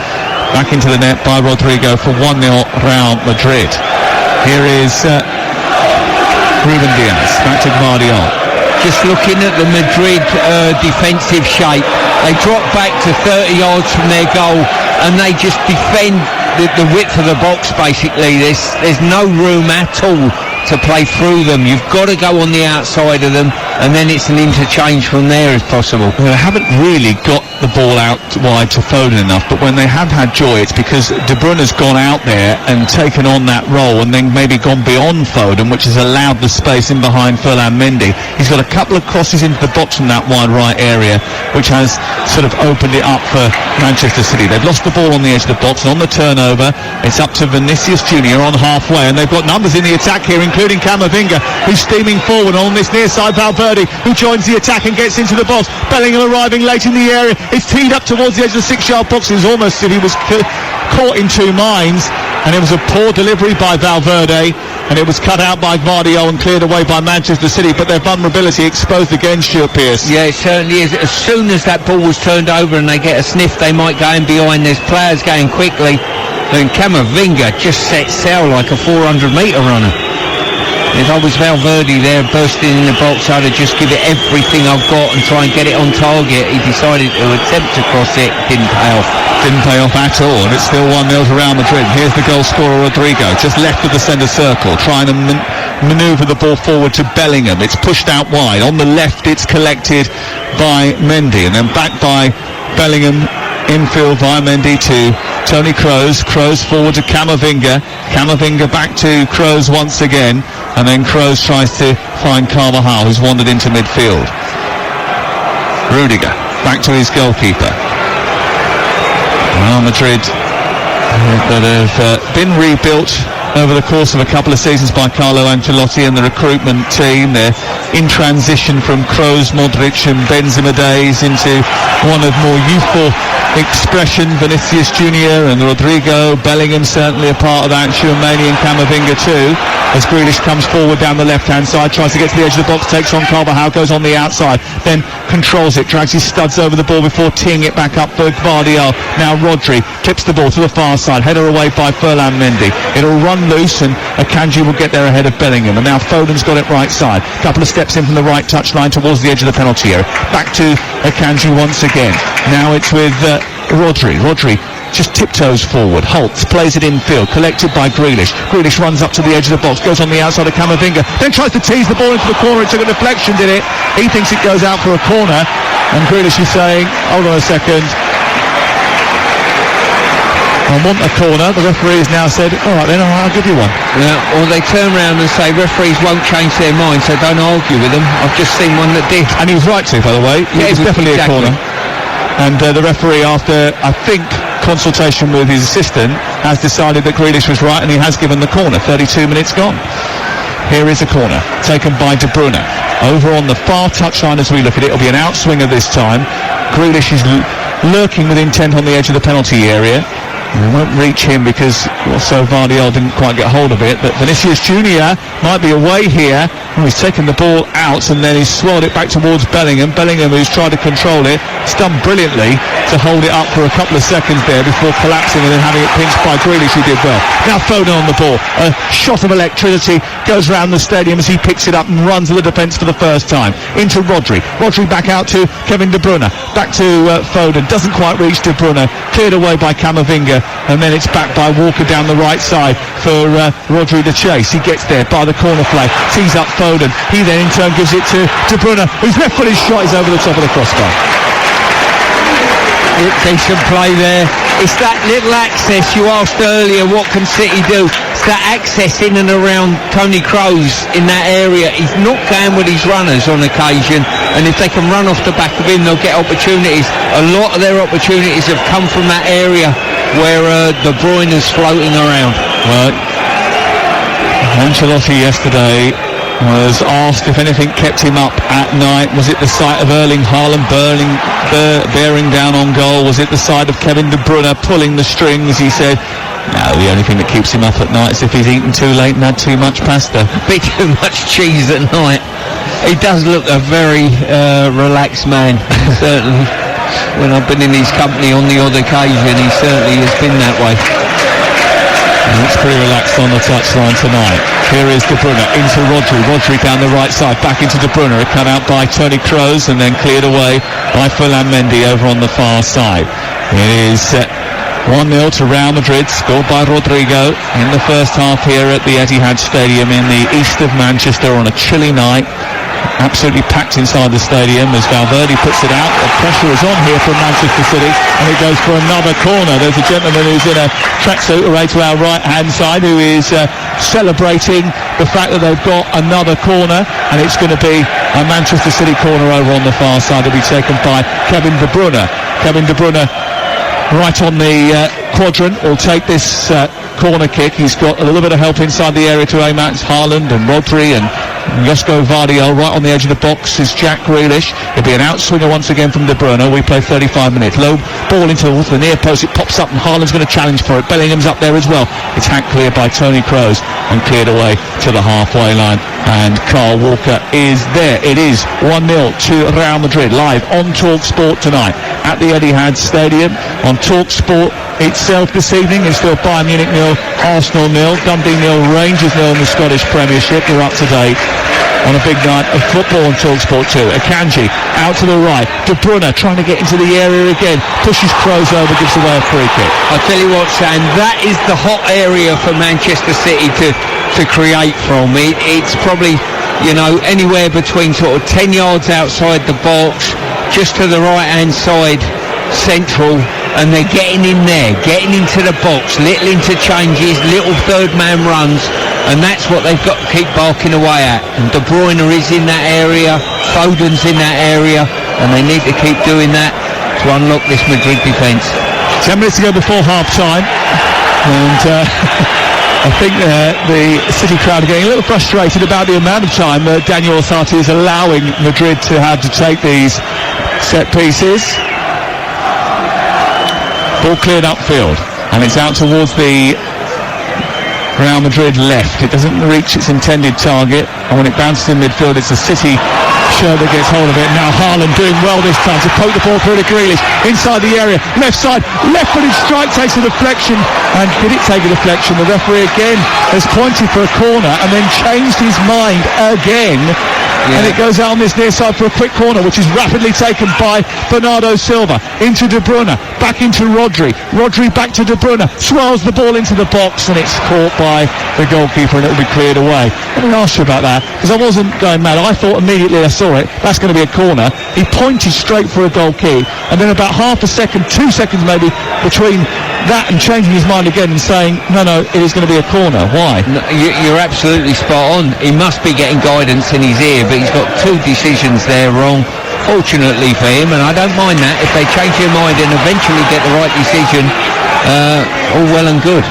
back into the net by Rodrigo for 1-0 Real Madrid. Here is Ruben Diaz, back to Guardiola. Just looking at the Madrid defensive shape, they drop back to 30 yards from their goal and they just defend the width of the box, basically. There's no room at all to play through them. You've got to go on the outside of them, and then it's an interchange from there if possible. Well, they haven't really got the ball out wide to Foden enough, but when they have had joy, it's because De Bruyne's gone out there and taken on that role and then maybe gone beyond Foden, which has allowed the space in behind Ferland Mendy. He's got a couple of crosses into the box from that wide right area, which has sort of opened it up for Manchester City. They've lost the ball on the edge of the box, and on the turnover, it's up to Vinicius Junior on halfway, and they've got numbers in the attack here, including Camavinga, who's steaming forward on this near side. Valverde, who joins the attack and gets into the box. Bellingham arriving late in the area. It's teed up towards the edge of the 6-yard box. It was almost as if he was caught in two minds, and it was a poor delivery by Valverde, and it was cut out by Guardiola and cleared away by Manchester City, but their vulnerability exposed again, Stuart Pearce. Yeah, it certainly is. As soon as that ball was turned over and they get a sniff, they might go in behind. There's players going quickly, and Camavinga just sets sail like a 400-metre runner. If I was Valverde there bursting in the box, I'd have just give it everything I've got and try and get it on target. He decided to attempt to cross it, didn't pay off. Didn't pay off at all, and it's still 1-0 to Real Madrid. Here's the goal scorer, Rodrigo, just left of the centre circle, trying to manoeuvre the ball forward to Bellingham. It's pushed out wide. On the left, it's collected by Mendy, and then back by Bellingham. Infield by Mendy to Toni Kroos. Kroos forward to Camavinga. Camavinga back to Kroos once again, and then Kroos tries to find Carvajal, who's wandered into midfield. Rudiger back to his goalkeeper. Real Madrid that have been rebuilt over the course of a couple of seasons by Carlo Ancelotti and the recruitment team. They're in transition from Kroos, Modric and Benzema days into one of more youthful expression. Vinicius Junior and Rodrigo. Bellingham certainly a part of that. Tchouameni and Camavinga too. As Grealish comes forward down the left-hand side, tries to get to the edge of the box, takes on Carvajal, goes on the outside, then controls it, drags his studs over the ball before teeing it back up for Guardiola. Now Rodri tips the ball to the far side, header away by Ferland Mendy. It'll run loose and Akanji will get there ahead of Bellingham, and now Foden's got it right side. Couple of steps in from the right touchline towards the edge of the penalty area. Back to Akanji once again. Now it's with Rodri just tiptoes forward, halts, plays it infield, collected by Grealish. Grealish runs up to the edge of the box, goes on the outside of Camavinga, then tries to tease the ball into the corner. It took a deflection, did it? He thinks it goes out for a corner, and Grealish is saying, hold on a second, I want a corner. The referee has now said, all right then, I'll give you one. Yeah, or they turn around and say referees won't change their mind, so don't argue with them. I've just seen one that did. And he was right to, by the way. Yeah, it was definitely exactly a corner. And the referee, after, I think, consultation with his assistant, has decided that Grealish was right, and he has given the corner. 32 minutes gone. Here is a corner, taken by De Bruyne. Over on the far touchline as we look at it, it'll be an outswinger this time. Grealish is lurking with intent on the edge of the penalty area. We won't reach him because also Vardiol didn't quite get hold of it, but Vinicius Junior might be away here. He's taken the ball out and then he's swirled it back towards Bellingham, who's tried to control it. It's done brilliantly to hold it up for a couple of seconds there before collapsing and then having it pinched by Grealish, who did well. Now Foden on the ball, a shot of electricity goes around the stadium as he picks it up and runs to the defence for the first time. Into Rodri back out to Kevin De Bruyne, back to Foden, doesn't quite reach De Bruyne, cleared away by Camavinga, and then it's back by Walker down the right side for Rodri to chase. He gets there by the corner flag, tees up Foden, he then in turn gives it to De Bruyne, whose left footed shot is over the top of the crossbar. Decent play there. It's that little access you asked earlier, what can City do? It's that access in and around Toni Kroos in that area. He's not going with his runners on occasion, and if they can run off the back of him, they'll get opportunities. A lot of their opportunities have come from that area where De Bruyne is floating around. Well, Ancelotti yesterday was asked if anything kept him up at night. Was it the sight of Erling Haaland bearing down on goal? Was it the sight of Kevin De Bruyne pulling the strings? He said, no, the only thing that keeps him up at night is if he's eaten too late and had too much pasta. A bit too much cheese at night. He does look a very relaxed man, certainly. When I've been in his company on the odd occasion, he certainly has been that way. And it's pretty relaxed on the touchline tonight. Here is De Bruyne into Rodri down the right side, back into De Bruyne, cut out by Toni Kroos and then cleared away by Ferland Mendy over on the far side. It is 1-0 to Real Madrid, scored by Rodrigo in the first half here at the Etihad Stadium in the east of Manchester on a chilly night. Absolutely packed inside the stadium as Valverde puts it out. The pressure is on here from Manchester City, and it goes for another corner. There's a gentleman who's in a tracksuit array to our right hand side who is celebrating the fact that they've got another corner, and it's going to be a Manchester City corner over on the far side. It'll be taken by Kevin De Bruyne. Kevin De Bruyne right on the quadrant will take this corner kick. He's got a little bit of help inside the area to aim at. It's Haaland and Rodri and Josko Vardiol. Right on the edge of the box is Jack Grealish. It'll be an outswinger once again from De Bruyne. We play 35 minutes. Low ball into the near post. It pops up and Haaland's going to challenge for it. Bellingham's up there as well. It's hacked clear by Toni Kroos and cleared away to the halfway line. And Kyle Walker is there. It is 1-0 to Real Madrid, live on TalkSport tonight at the Etihad Stadium. On TalkSport itself this evening is still Bayern Munich 0, Arsenal 0, Dundee 0, Rangers 0 in the Scottish Premiership. We're up to date on a big night of football on TalkSport 2. Akanji out to the right. De Bruyne trying to get into the area again. Pushes Kroos over, gives away a free kick. I'll tell you what, Sam, that is the hot area for Manchester City to create from. It's probably, anywhere between sort of 10 yards outside the box, just to the right-hand side, central, and they're getting in there, getting into the box, little interchanges, little third-man runs, and that's what they've got to keep barking away at. And De Bruyne is in that area, Foden's in that area, and they need to keep doing that to unlock this Madrid defence. 10 minutes to go before half-time, and I think the City crowd are getting a little frustrated about the amount of time Daniel Othati is allowing Madrid to have to take these set pieces. Ball cleared upfield, and it's out towards the Real Madrid left. It doesn't reach its intended target, and when it bounces in midfield, it's a City shirt that gets hold of it. Now Haaland doing well this time to poke the ball through to Grealish inside the area, left side, left-footed strike, takes a deflection, and did it take a deflection? The referee again has pointed for a corner and then changed his mind again and it goes out on this near side for a quick corner, which is rapidly taken by Bernardo Silva. Into De Bruyne, back into Rodri back to De Bruyne, swirls the ball into the box, and it's caught by the goalkeeper, and it will be cleared away. Let me ask you about that, because I wasn't going mad. I thought immediately I saw it, that's going to be a corner. He pointed straight for a goal kick, and then about half a second, 2 seconds maybe, between that and changing his mind again and saying, no, it is going to be a corner. Why? No, you're absolutely spot on. He must be getting guidance in his ear, but he's got 2 decisions there wrong, fortunately for him, and I don't mind that. If they change their mind and eventually get the right decision, all well and good.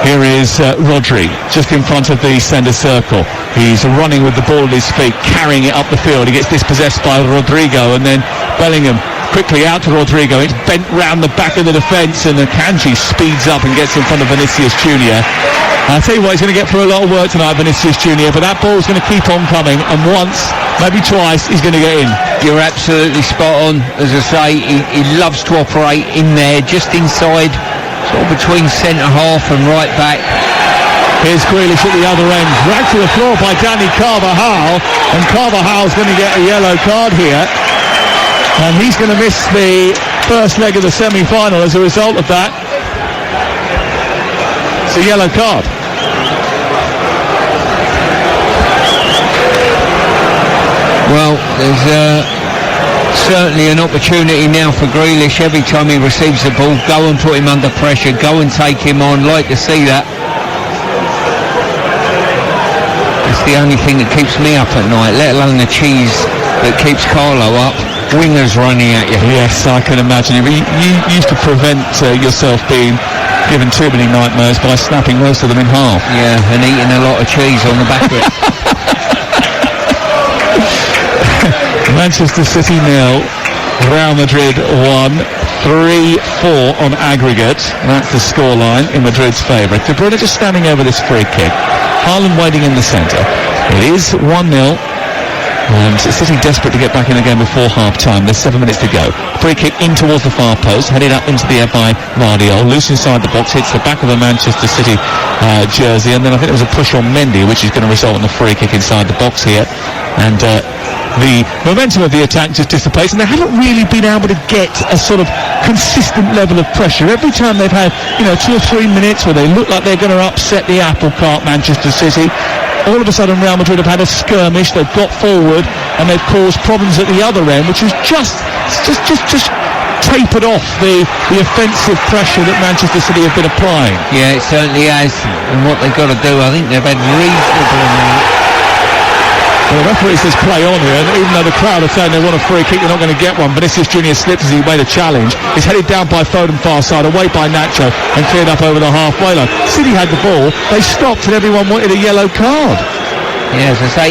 Here is Rodri, just in front of the centre circle. He's running with the ball at his feet, carrying it up the field. He gets dispossessed by Rodrigo, and then Bellingham quickly out to Rodrigo. It's bent round the back of the defence, and Akanji speeds up and gets in front of Vinicius Junior. I'll tell you what, he's going to get through a lot of work tonight, Vinicius Junior, but that ball's going to keep on coming, and once, maybe twice, he's going to get in. You're absolutely spot on. As I say, he loves to operate in there, just inside, sort of between centre-half and right back. Here's Grealish at the other end, dragged to the floor by Dani Carvajal, and Carvajal's going to get a yellow card here, and he's going to miss the first leg of the semi-final as a result of that. It's a yellow card. Well, there's certainly an opportunity now for Grealish. Every time he receives the ball, go and put him under pressure, go and take him on. Like to see that. It's the only thing that keeps me up at night, let alone the cheese that keeps Carlo up. Wingers running at you. Yes, I can imagine. You used to prevent yourself being given too many nightmares by snapping most of them in half. Yeah, and eating a lot of cheese on the back of it. Manchester City 0, Real Madrid 1, 3-4 on aggregate. That's the scoreline in Madrid's favour. De Bruyne just standing over this free kick. Haaland waiting in the centre. It is 1-0. And City desperate to get back in again before half-time. There's 7 minutes to go. Free kick in towards the far post, headed up into the air by Vardiol. Loose inside the box, hits the back of a Manchester City jersey, and then I think there was a push on Mendy, which is going to result in a free kick inside the box here. And the momentum of the attack just dissipates, and they haven't really been able to get a sort of consistent level of pressure. Every time they've had, 2 or 3 minutes where they look like they're going to upset the apple cart, Manchester City, all of a sudden Real Madrid have had a skirmish, they've got forward, and they've caused problems at the other end, which has just tapered off the offensive pressure that Manchester City have been applying. Yeah, it certainly has, and what they've got to do, I think they've had reasonable amount. Well, the referee says play on here, and even though the crowd are saying they want a free kick, they're not going to get one. Vinicius Junior slips as he made a challenge. He's headed down by Foden far side, away by Nacho, and cleared up over the halfway line. City had the ball, they stopped, and everyone wanted a yellow card. Yeah, as I say,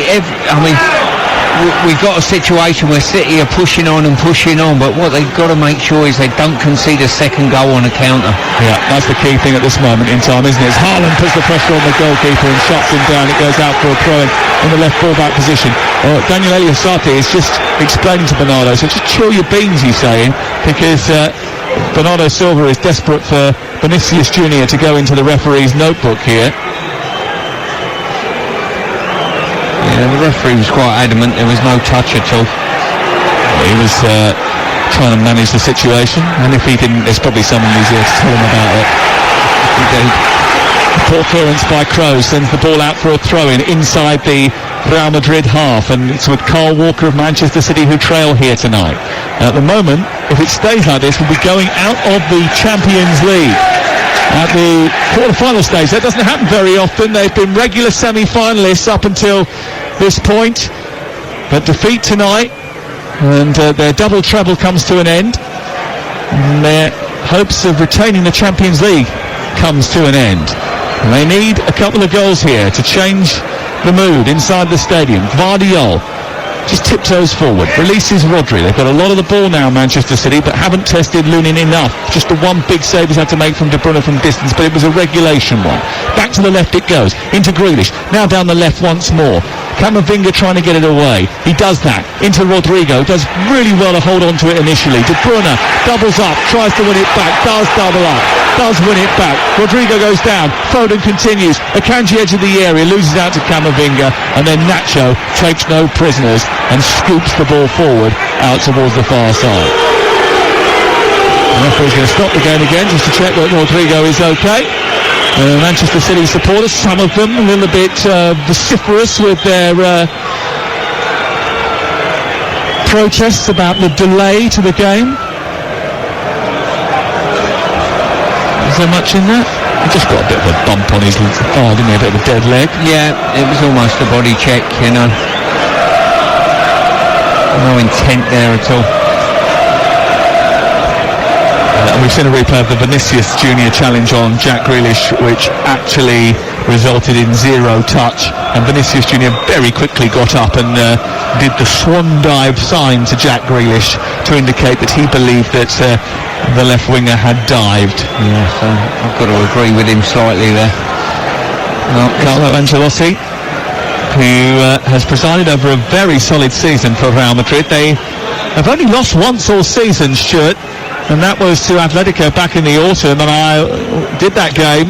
we've got a situation where City are pushing on, but what they've got to make sure is they don't concede a second goal on a counter. Yeah, that's the key thing at this moment in time, isn't it? As Haaland puts the pressure on the goalkeeper and shuts him down, it goes out for a throw in the left full-back position. Daniel Eliasati is just explaining to Bernardo, so just chill your beans, he's saying, because Bernardo Silva is desperate for Vinicius Junior to go into the referee's notebook here. Yeah, the referee was quite adamant there was no touch at all. He was trying to manage the situation, and if he didn't, there's probably someone who's here to tell him about it. Indeed. Poor clearance by Kroos, sends the ball out for a throw-in inside the Real Madrid half, and it's with Kyle Walker of Manchester City who trail here tonight. At the moment, if it stays like this, we'll be going out of the Champions League. At the quarter-final stage, that doesn't happen very often. They've been regular semi-finalists up until this point, but defeat tonight, and their double treble comes to an end, and their hopes of retaining the Champions League comes to an end. And they need a couple of goals here to change the mood inside the stadium. Vardiol just tiptoes forward, releases Rodri. They've got a lot of the ball now, Manchester City, but haven't tested Lunin enough. Just the one big save he's had to make from De Bruyne from distance, but it was a regulation one. Back to the left it goes, into Grealish, now down the left once more. Camavinga trying to get it away. He does that, into Rodrigo, does really well to hold on to it initially. De Bruyne doubles up, tries to win it back, does double up. does win it back. Rodrigo goes down. Foden continues. Akanji edge of the area, loses out to Camavinga, and then Nacho takes no prisoners and scoops the ball forward out towards the far side. The referee's going to stop the game again just to check that Rodrigo is okay. Manchester City supporters, some of them a little bit vociferous with their protests about the delay to the game. Is there much in that? He just got a bit of a bump on his thigh, didn't he? A bit of a dead leg. Yeah, it was almost a body check, you know. No intent there at all. And we've seen a replay of the Vinicius Junior challenge on Jack Grealish, which actually resulted in 0 touch. And Vinicius Junior very quickly got up and did the swan dive sign to Jack Grealish to indicate that he believed that the left winger had dived. Yeah, so I've got to agree with him slightly there. Well, Carlo Ancelotti, who has presided over a very solid season for Real Madrid. They have only lost once all season, Stuart, and that was to Atletico back in the autumn, and I did that game,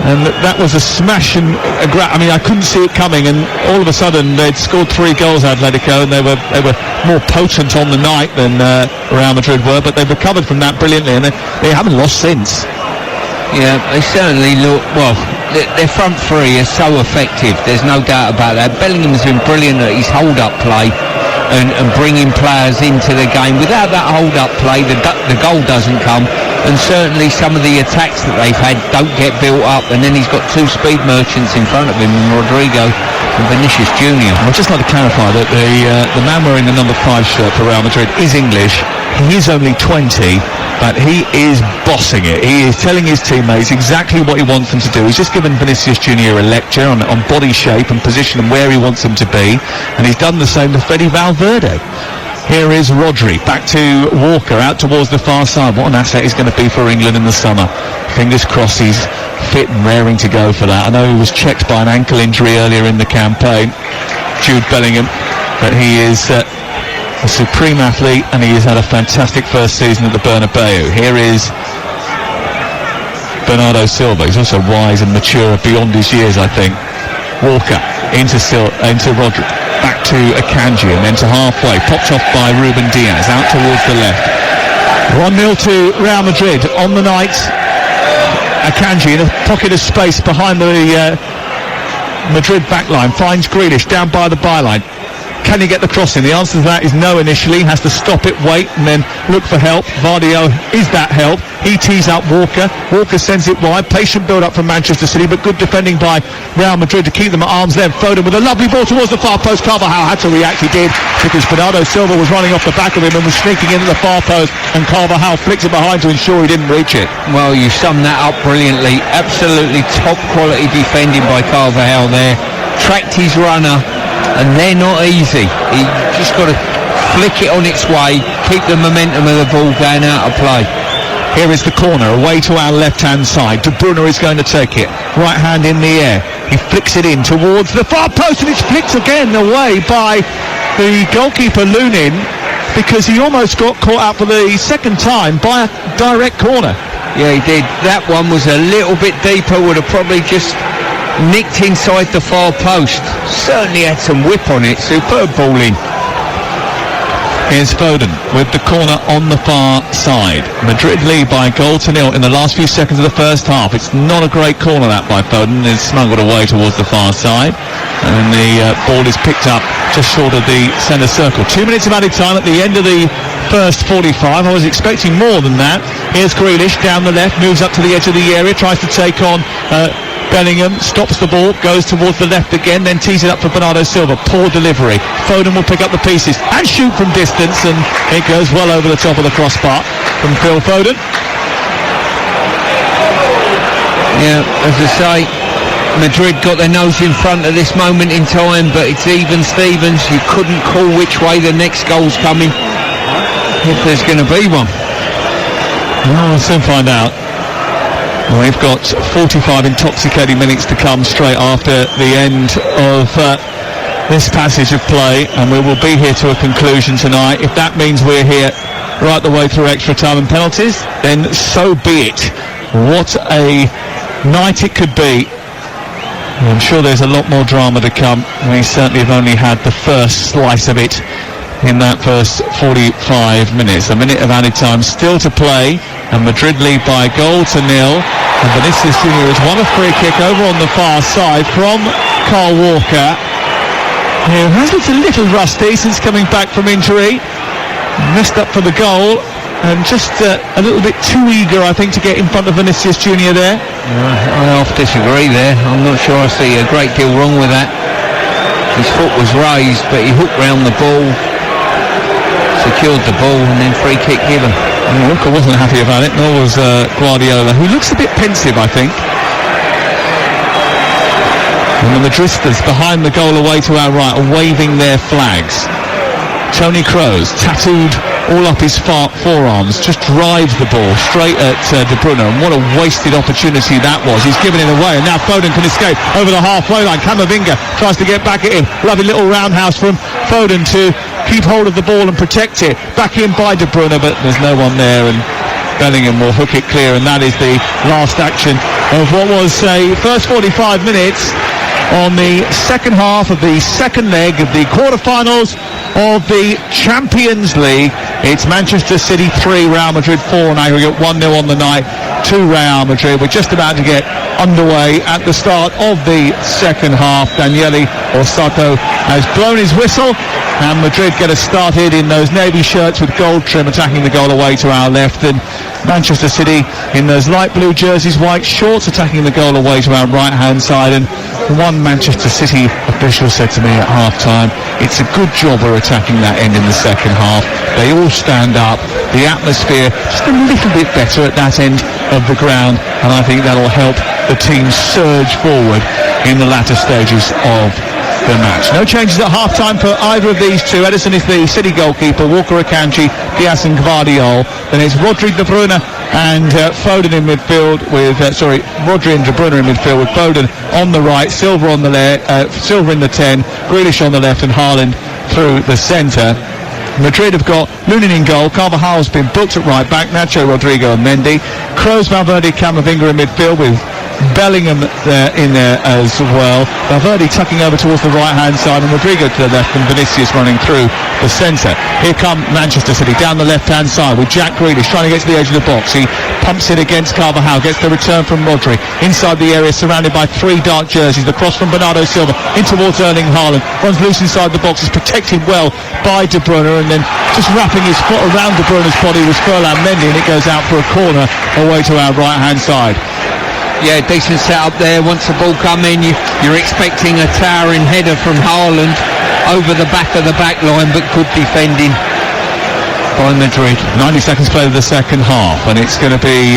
and that was a smash and I mean, I couldn't see it coming, and all of a sudden they'd scored 3 goals, Atletico, and they were more potent on the night than Real Madrid were, but they've recovered from that brilliantly, and they haven't lost since. Yeah, they certainly look, well, their front three is so effective, there's no doubt about that. Bellingham's been brilliant at his hold-up play and bringing players into the game. Without that hold-up play, the goal doesn't come, and certainly some of the attacks that they've had don't get built up, and then he's got 2 speed merchants in front of him, Rodrigo and Vinicius Junior. I'd just like to clarify that the man wearing the number 5 shirt for Real Madrid is English. He is only 20, but he is bossing it. He is telling his teammates exactly what he wants them to do. He's just given Vinicius Junior a lecture on body shape and position and where he wants them to be, and he's done the same to Fede Valverde. Here is Rodri, back to Walker, out towards the far side. What an asset he's going to be for England in the summer. Fingers crossed he's fit and raring to go for that. I know he was checked by an ankle injury earlier in the campaign, Jude Bellingham, but he is a supreme athlete, and he has had a fantastic first season at the Bernabeu. Here is Bernardo Silva. He's also wise and mature beyond his years, I think. Walker into Rodri, back to Akanji, and then to halfway, popped off by Ruben Diaz, out towards the left. 1-0 to Real Madrid on the night. Akanji in a pocket of space behind the Madrid backline, finds Grealish down by the byline. Can he get the cross in? The answer to that is no initially. Has to stop it, wait, and then look for help. Vardio is that help. He tees up Walker. Walker sends it wide. Patient build-up from Manchester City, but good defending by Real Madrid to keep them at arm's length. Foden with a lovely ball towards the far post. Carvajal had to react. He did, because Bernardo Silva was running off the back of him and was sneaking into the far post, and Carvajal flicks it behind to ensure he didn't reach it. Well, you summed that up brilliantly. Absolutely top-quality defending by Carvajal there. Tracked his runner, and they're not easy. He just got to flick it on its way, keep the momentum of the ball going out of play. Here is the corner, away to our left-hand side. De Bruyne is going to take it. Right hand in the air. He flicks it in towards the far post, and it's flicked again away by the goalkeeper Lunin, because he almost got caught out for the second time by a direct corner. Yeah, he did. That one was a little bit deeper, would have probably just nicked inside the far post. Certainly had some whip on it. Superb ball in. Here's Foden with the corner on the far side. Madrid lead by 1-0 in the last few seconds of the first half. It's not a great corner, that, by Foden. It's smuggled away towards the far side, and the ball is picked up just short of the centre circle. 2 minutes of added time at the end of the first 45. I was expecting more than that. Here's Grealish down the left, moves up to the edge of the area, tries to take on Bellingham, stops the ball, goes towards the left again, then tees it up for Bernardo Silva. Poor delivery. Foden will pick up the pieces and shoot from distance, and it goes well over the top of the crossbar from Phil Foden. Yeah, as I say, Madrid got their nose in front at this moment in time, but it's even Stevens. You couldn't call which way the next goal's coming, if there's going to be one. Well, we'll soon find out. We've got 45 intoxicating minutes to come straight after the end of this passage of play, and we will be here to a conclusion tonight. If that means we're here right the way through extra time and penalties, then so be it. What a night it could be. I'm sure there's a lot more drama to come. We certainly have only had the first slice of it in that first 45 minutes. A minute of added time still to play, and Madrid lead by a goal to nil. And Vinicius Junior has won a free kick over on the far side from Carl Walker, who has looked a little rusty since coming back from injury. Messed up for the goal, and just a little bit too eager, I think, to get in front of Vinicius Junior there. I half disagree there. I'm not sure I see a great deal wrong with that. His foot was raised, but he hooked round the ball, secured the ball, and then free kick given. Walker wasn't happy about it, nor was Guardiola, who looks a bit pensive, I think. And the Madristas behind the goal away to our right are waving their flags. Toni Kroos, tattooed all up his forearms, just drives the ball straight at De Bruyne, and what a wasted opportunity that was. He's given it away, and now Foden can escape over the halfway line. Camavinga tries to get back at him. Lovely little roundhouse from Foden to keep hold of the ball and protect it. Back in by De Bruyne, but there's no one there, and Bellingham will hook it clear, and that is the last action of what was a first 45 minutes on the second half of the second leg of the quarterfinals of the Champions League. It's Manchester City 3, Real Madrid 4 on aggregate, 1-0 on the night to Real Madrid. We're just about to get underway at the start of the second half. Daniele Orsato has blown his whistle, and Madrid get us started in those navy shirts with gold trim, attacking the goal away to our left, and Manchester City in those light blue jerseys, white shorts, attacking the goal away to our right hand side. And one Manchester City official said to me at half time, it's a good job we're attacking that end in the second half. They all stand up, the atmosphere just a little bit better at that end of the ground, and I think that'll help the team surge forward in the latter stages of the match. No changes at half-time for either of these two. Edison is the City goalkeeper, Walker Akanji, Diaz and Gvardiol. Then it's Rodri, De Bruyne and Foden in midfield with, Rodri and De Bruyne in midfield with Foden on the right, Silva on the left, Silva in the 10, Grealish on the left and Haaland through the centre. Madrid have got Lunin in goal, Carvajal's been booked at right back, Nacho, Rodrigo and Mendy, Kroos, Valverde, Camavinga in midfield with Bellingham in there as well. Valverde tucking over towards the right hand side and Rodrigo to the left, and Vinicius running through the centre. Here come Manchester City down the left hand side with Jack Grealish trying to get to the edge of the box. He pumps it against Carvajal, gets the return from Rodri inside the area, surrounded by three dark jerseys. The cross from Bernardo Silva in towards Erling Haaland, runs loose inside the box, is protected well by De Bruyne, and then just wrapping his foot around De Bruyne's body was Ferland Mendy, and it goes out for a corner away to our right hand side. Yeah, decent setup there. Once the ball come in, you're expecting a towering header from Haaland over the back of the back line, but good defending by Madrid. 90 seconds played of the second half, and it's going to be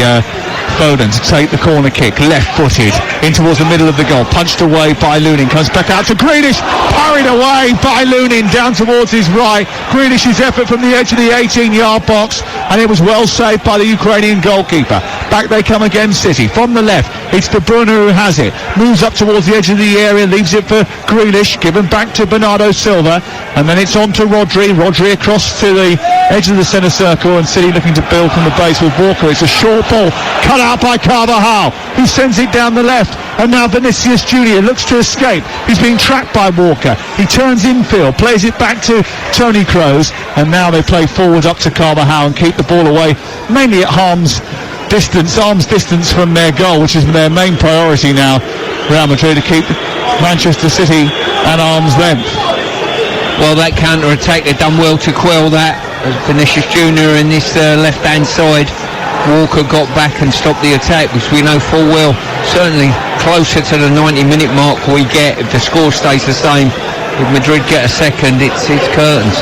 Foden to take the corner kick, left-footed, in towards the middle of the goal, punched away by Lunin, comes back out to Grealish, parried away by Lunin, down towards his right. Grealish's effort from the edge of the 18-yard box, and it was well saved by the Ukrainian goalkeeper. Back they come again, City. From the left, it's De Bruyne who has it, moves up towards the edge of the area, leaves it for Grealish, given back to Bernardo Silva, and then it's on to Rodri across to the edge of the centre circle, and City looking to build from the base with Walker. It's a short ball, cut out by Carvajal, who sends it down the left, and now Vinicius Junior looks to escape. He's being tracked by Walker. He turns infield, plays it back to Toni Kroos, and now they play forward up to Carvajal and keep the ball away, mainly at arm's distance from their goal, which is their main priority now, Real Madrid, to keep Manchester City at arm's length. Well, that counter-attack, they've done well to quell that. Vinicius Junior in this left-hand side. Walker got back and stopped the attack, which we know full well. Certainly closer to the 90-minute mark we get, if the score stays the same. If Madrid get a second, it's curtains.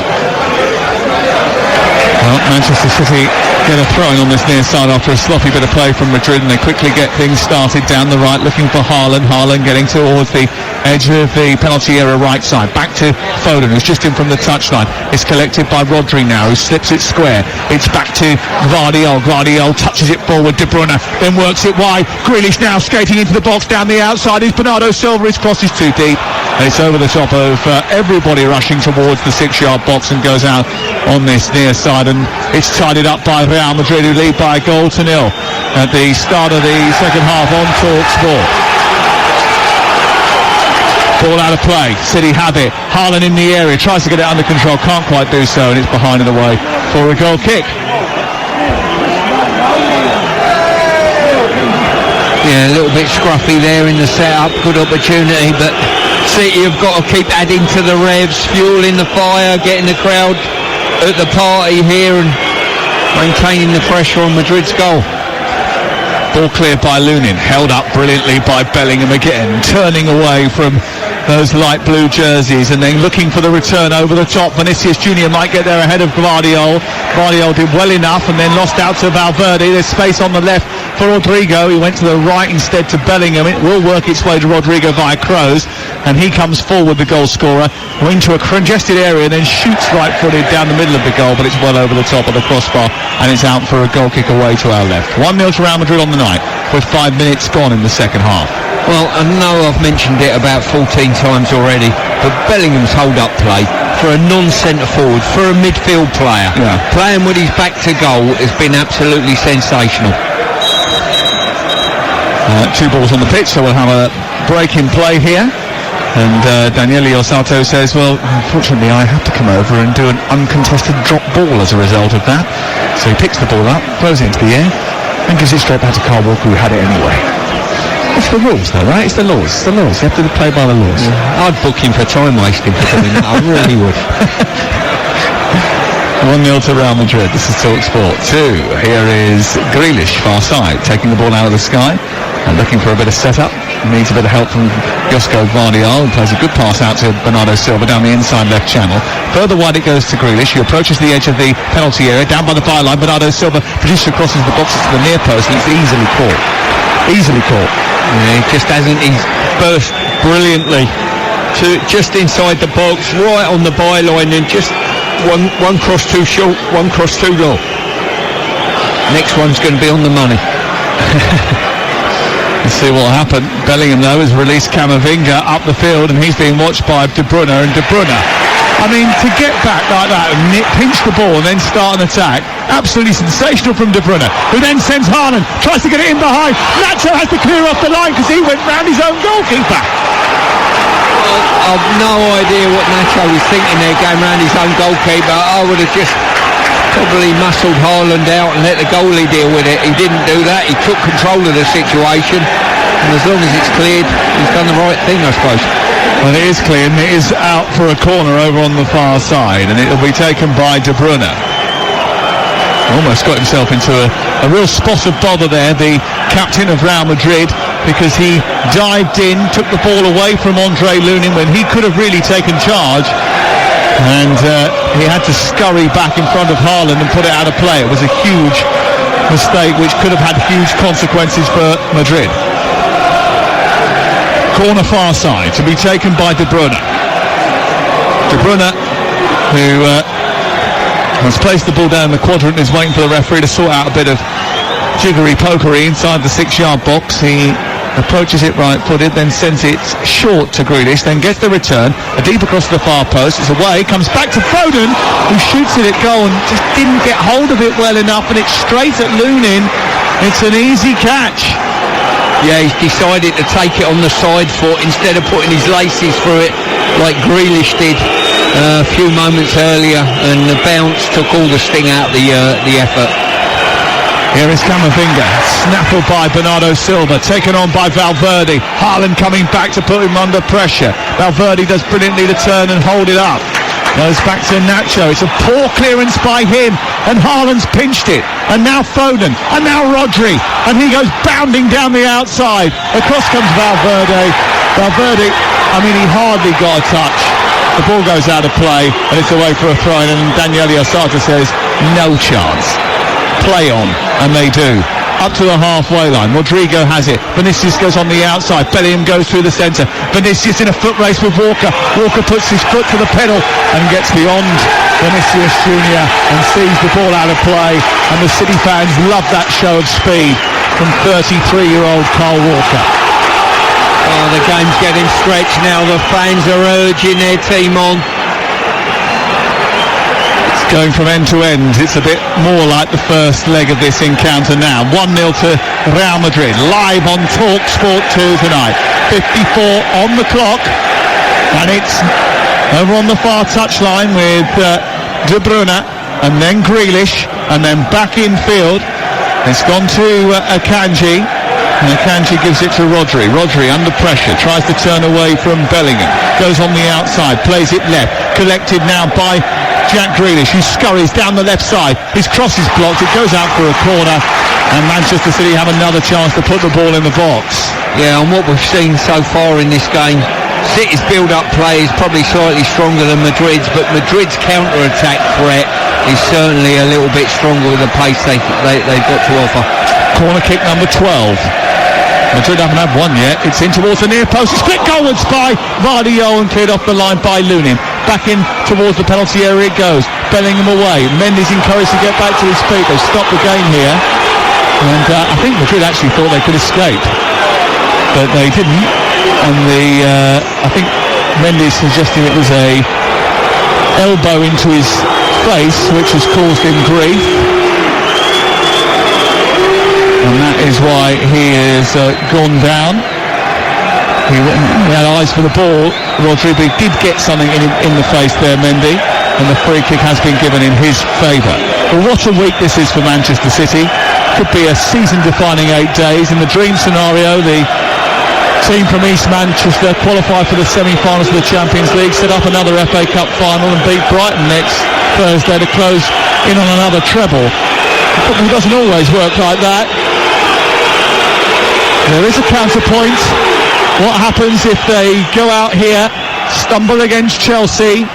Well, Manchester City get a throwing on this near side after a sloppy bit of play from Madrid, and they quickly get things started down the right, looking for Haaland getting towards the edge of the penalty area right side, back to Foden, who's just in from the touchline. It's collected by Rodri now, who slips it square. It's back to Gvardiol touches it forward, De Bruyne then works it wide. Grealish now skating into the box down the outside. His Bernardo Silva, his cross is too deep, It's over the top of everybody rushing towards the 6-yard box and goes out on this near side, and it's tidied up by Real Madrid, who lead by 1-0 at the start of the second half on TalkSport. Ball out of play, City have it. Haaland in the area, tries to get it under control, can't quite do so, and it's behind and away for a goal kick. Yeah, a little bit scruffy there in the setup, good opportunity, but City have got to keep adding to the revs, fueling the fire, getting the crowd at the party here and maintaining the pressure on Madrid's goal. Ball cleared by Lunin, held up brilliantly by Bellingham again, turning away from those light blue jerseys and then looking for the return over the top. Vinicius Junior might get there ahead of Guardiola. Guardiola did well enough and then lost out to Valverde. There's space on the left for Rodrigo. He went to the right instead to Bellingham. It will work its way to Rodrigo via Kroos, and he comes forward, the goal scorer, into a congested area and then shoots right-footed down the middle of the goal, but it's well over the top of the crossbar and it's out for a goal kick away to our left. 1-0 to Real Madrid on the night with 5 minutes gone in the second half. Well, I know I've mentioned it about 14 times already, but Bellingham's hold-up play for a non-centre forward, for a midfield player, playing with his back to goal has been absolutely sensational. 2 balls on the pitch, so we'll have a break in play here. And Daniele Osato says, well, unfortunately I have to come over and do an uncontested drop ball as a result of that. So he picks the ball up, throws it into the air, and gives it straight back to Carl Walker, who had it anyway. It's the rules though, right? It's the laws. It's the laws. You have to play by the laws. Yeah. I'd book him for time wasting for doing that. I really would. 1-0 to Real Madrid. This is TalkSport 2. Here is Grealish, far side, taking the ball out of the sky and looking for a bit of setup. Needs a bit of help from Josko Gvardiol, who plays a good pass out to Bernardo Silva down the inside left channel. Further wide it goes to Grealish, who approaches the edge of the penalty area, down by the byline. Bernardo Silva produces crosses the boxes to the near post, and it's easily caught. Easily caught. Yeah, he just hasn't. He's burst brilliantly to just inside the box, right on the byline, and just one cross too short, one cross too long. Next one's going to be on the money. Let's see what will happen. Bellingham, though, has released Camavinga up the field, and he's being watched by De Bruyne. And De Bruyne, I mean, to get back like that and pinch the ball and then start an attack, absolutely sensational from De Bruyne, who then sends Haaland, tries to get it in behind. Nacho has to clear off the line because he went round his own goalkeeper. I've no idea what Nacho was thinking there, going round his own goalkeeper. I would have just probably muscled Haaland out and let the goalie deal with it. He didn't do that. He took control of the situation, and as long as it's cleared, he's done the right thing, I suppose. Well, it is clear, and it is out for a corner over on the far side, and it'll be taken by De Bruyne. Almost got himself into a real spot of bother there, the captain of Real Madrid, because he dived in, took the ball away from Andre Lunin when he could have really taken charge, and he had to scurry back in front of Haaland and put it out of play. It was a huge mistake which could have had huge consequences for Madrid. Corner far side to be taken by De Bruyne. De Bruyne, who has placed the ball down in the quadrant, is waiting for the referee to sort out a bit of jiggery-pokery inside the 6-yard box. He approaches it right-footed, then sends it short to Grealish, then gets the return, a deep across the far post, it's away, comes back to Foden, who shoots it at goal and just didn't get hold of it well enough, and it's straight at Lunin. It's an easy catch. Yeah, he's decided to take it on the side foot instead of putting his laces through it like Grealish did a few moments earlier, and the bounce took all the sting out the effort. Here is Camavinga, snaffled by Bernardo Silva, taken on by Valverde. Haaland coming back to put him under pressure. Valverde does brilliantly to turn and hold it up. Goes back to Nacho. It's a poor clearance by him, and Haaland's pinched it. And now Foden, and now Rodri, and he goes bounding down the outside. Across comes Valverde. Valverde, I mean, he hardly got a touch. The ball goes out of play, and it's away for a throw-in, and Daniele Osato says, no chance. Play on, and they do. Up to the halfway line, Rodrigo has it. Vinicius goes on the outside, Bellingham goes through the centre. Vinicius in a foot race with Walker. Walker puts his foot to the pedal and gets beyond Vinicius Junior and sees the ball out of play, and the City fans love that show of speed from 33-year-old Carl Walker. Oh, the game's getting stretched now. The fans are urging their team on. It's going from end to end. It's a bit more like the first leg of this encounter now. 1-0 to Real Madrid. Live on Talk Sport 2 tonight. 54 on the clock. And it's over on the far touchline with De Bruyne and then Grealish and then back in field. It's gone to Akanji. And Akanji gives it to Rodri. Rodri under pressure, tries to turn away from Bellingham. Goes on the outside, plays it left. Collected now by Jack Grealish, who scurries down the left side. His cross is blocked, it goes out for a corner. And Manchester City have another chance to put the ball in the box. Yeah, and what we've seen so far in this game, City's build-up play is probably slightly stronger than Madrid's, but Madrid's counter-attack threat is certainly a little bit stronger with the pace they've got to offer. Corner kick number 12. Madrid haven't had one yet. It's in towards the near post. It's split goalwards by Vardio and cleared off the line by Lunin. Back in towards the penalty area it goes. Bellingham away. Mendy's encouraged to get back to his feet. They've stopped the game here. And I think Madrid actually thought they could escape. But they didn't. And I think Mendy's suggesting it was a elbow into his face which has caused him grief. And that is why he has gone down. He had eyes for the ball, Rodri, but he did get something in the face there, Mendy, and the free kick has been given in his favour. But what a week this is for Manchester City. Could be a season-defining 8 days. In the dream scenario, the team from East Manchester qualify for the semi-finals of the Champions League, set up another FA Cup final and beat Brighton next Thursday to close in on another treble. Football doesn't always work like that. There is a counterpoint. What happens if they go out here, stumble against Chelsea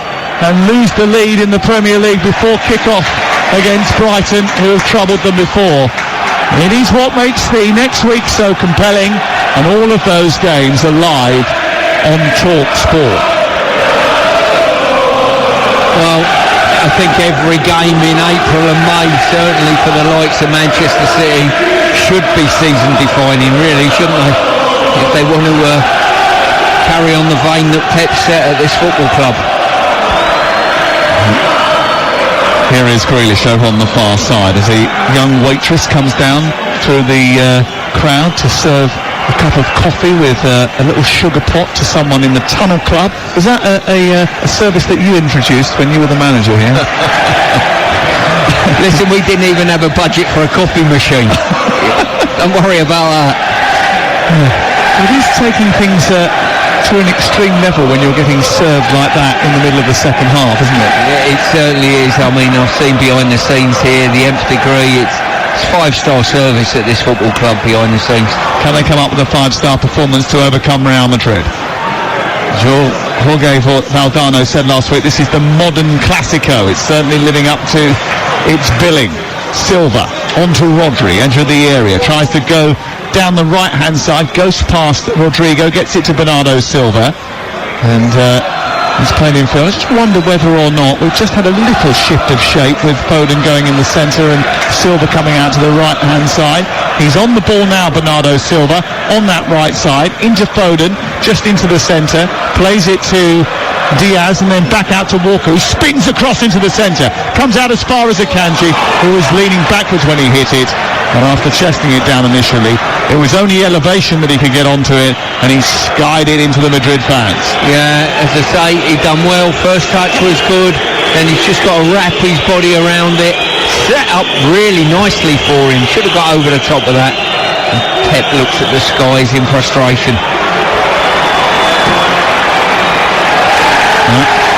and lose the lead in the Premier League before kick-off against Brighton, who have troubled them before? It is what makes the next week so compelling, and all of those games are live on Talk Sport. Well, I think every game in April and May, certainly for the likes of Manchester City, should be season-defining, really, shouldn't they? If they want to carry on the vein that Pep set at this football club. Here is Grealish over on the far side as a young waitress comes down through the crowd to serve a cup of coffee with a little sugar pot to someone in the Tunnel Club. Was that a service that you introduced when you were the manager here? Listen, we didn't even have a budget for a coffee machine. Don't worry about that. It is taking things to an extreme level when you're getting served like that in the middle of the second half, isn't it? Yeah, it certainly is. I mean, I've seen behind the scenes here, the Nth degree. It's 5-star service at this football club behind the scenes. Can they come up with a 5-star performance to overcome Real Madrid? Jorge Valdano said last week, this is the modern Clasico. It's certainly living up to its billing. Silva onto Rodri, enter the area, tries to go down the right hand side, goes past Rodrigo, gets it to Bernardo Silva, and he's playing in field. I just wonder whether or not we've just had a little shift of shape with Foden going in the centre and Silva coming out to the right hand side. He's on the ball now, Bernardo Silva, on that right side, into Foden, just into the centre, plays it to Diaz and then back out to Walker, who spins across into the centre, comes out as far as Akanji, who was leaning backwards when he hit it, and after chesting it down initially, it was only elevation that he could get onto it, and he skied it into the Madrid fans. Yeah, as I say, he done well. First touch was good, then he's just got to wrap his body around it, set up really nicely for him, should have got over the top of that. And Pep looks at the skies in frustration.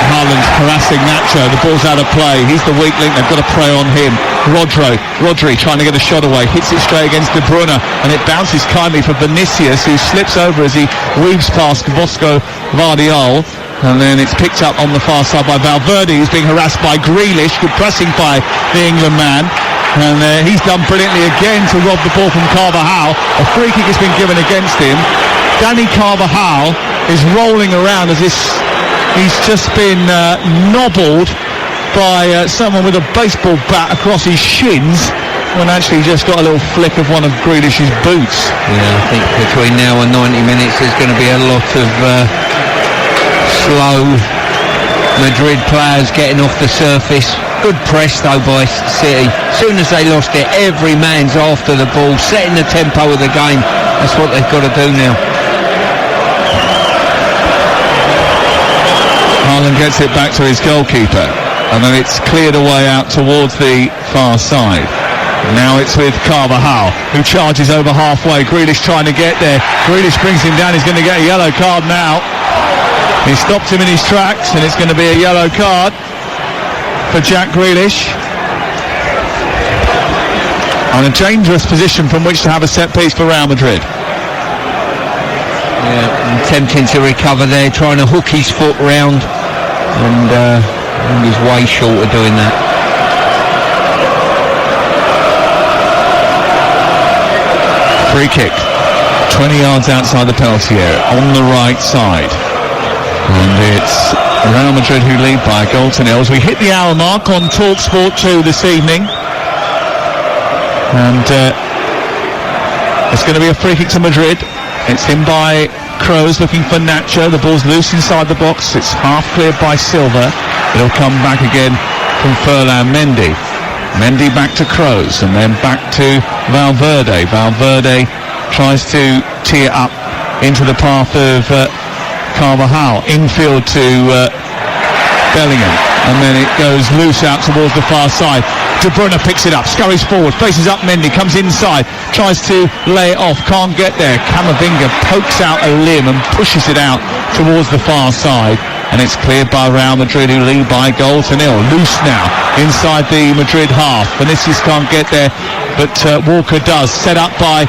Haaland harassing Nacho, the ball's out of play, he's the weak link, they've got to prey on him. Rodri trying to get a shot away, hits it straight against De Bruyne, and it bounces kindly for Vinicius, who slips over as he weaves past Bosco Vardiol, and then it's picked up on the far side by Valverde, who's being harassed by Grealish, good pressing by the England man, and he's done brilliantly again to rob the ball from Carvajal. A free kick has been given against him. Danny Carvajal is rolling around as this. He's just been nobbled by someone with a baseball bat across his shins, when actually he just got a little flick of one of Grealish's boots. Yeah, I think between now and 90 minutes there's going to be a lot of slow Madrid players getting off the surface. Good press though by City. As soon as they lost it, every man's after the ball, setting the tempo of the game. That's what they've got to do now. Haaland gets it back to his goalkeeper, and then it's cleared away out towards the far side. Now it's with Carvajal, who charges over halfway. Grealish trying to get there. Grealish brings him down. He's going to get a yellow card now. He stopped him in his tracks, and it's going to be a yellow card for Jack Grealish. And a dangerous position from which to have a set piece for Real Madrid. Yeah, attempting to recover there, trying to hook his foot round, and he was way short of doing that. Free kick, 20 yards outside the penalty area, on the right side. And it's Real Madrid who lead by a goal to nil. As we hit the hour mark on TalkSport 2 this evening. And it's going to be a free kick to Madrid. It's in by Kroos looking for Nacho. The ball's loose inside the box. It's half cleared by Silva. It'll come back again from Ferland Mendy. Mendy back to Kroos and then back to Valverde. Valverde tries to tee it up into the path of Carvajal. Infield to Bellingham. And then it goes loose out towards the far side. De Bruyne picks it up, scurries forward, faces up Mendy, comes inside, tries to lay it off, can't get there. Camavinga pokes out a limb and pushes it out towards the far side. And it's cleared by Real Madrid, who lead by a goal to nil. Loose now inside the Madrid half. Vinicius can't get there, but Walker does. Set up by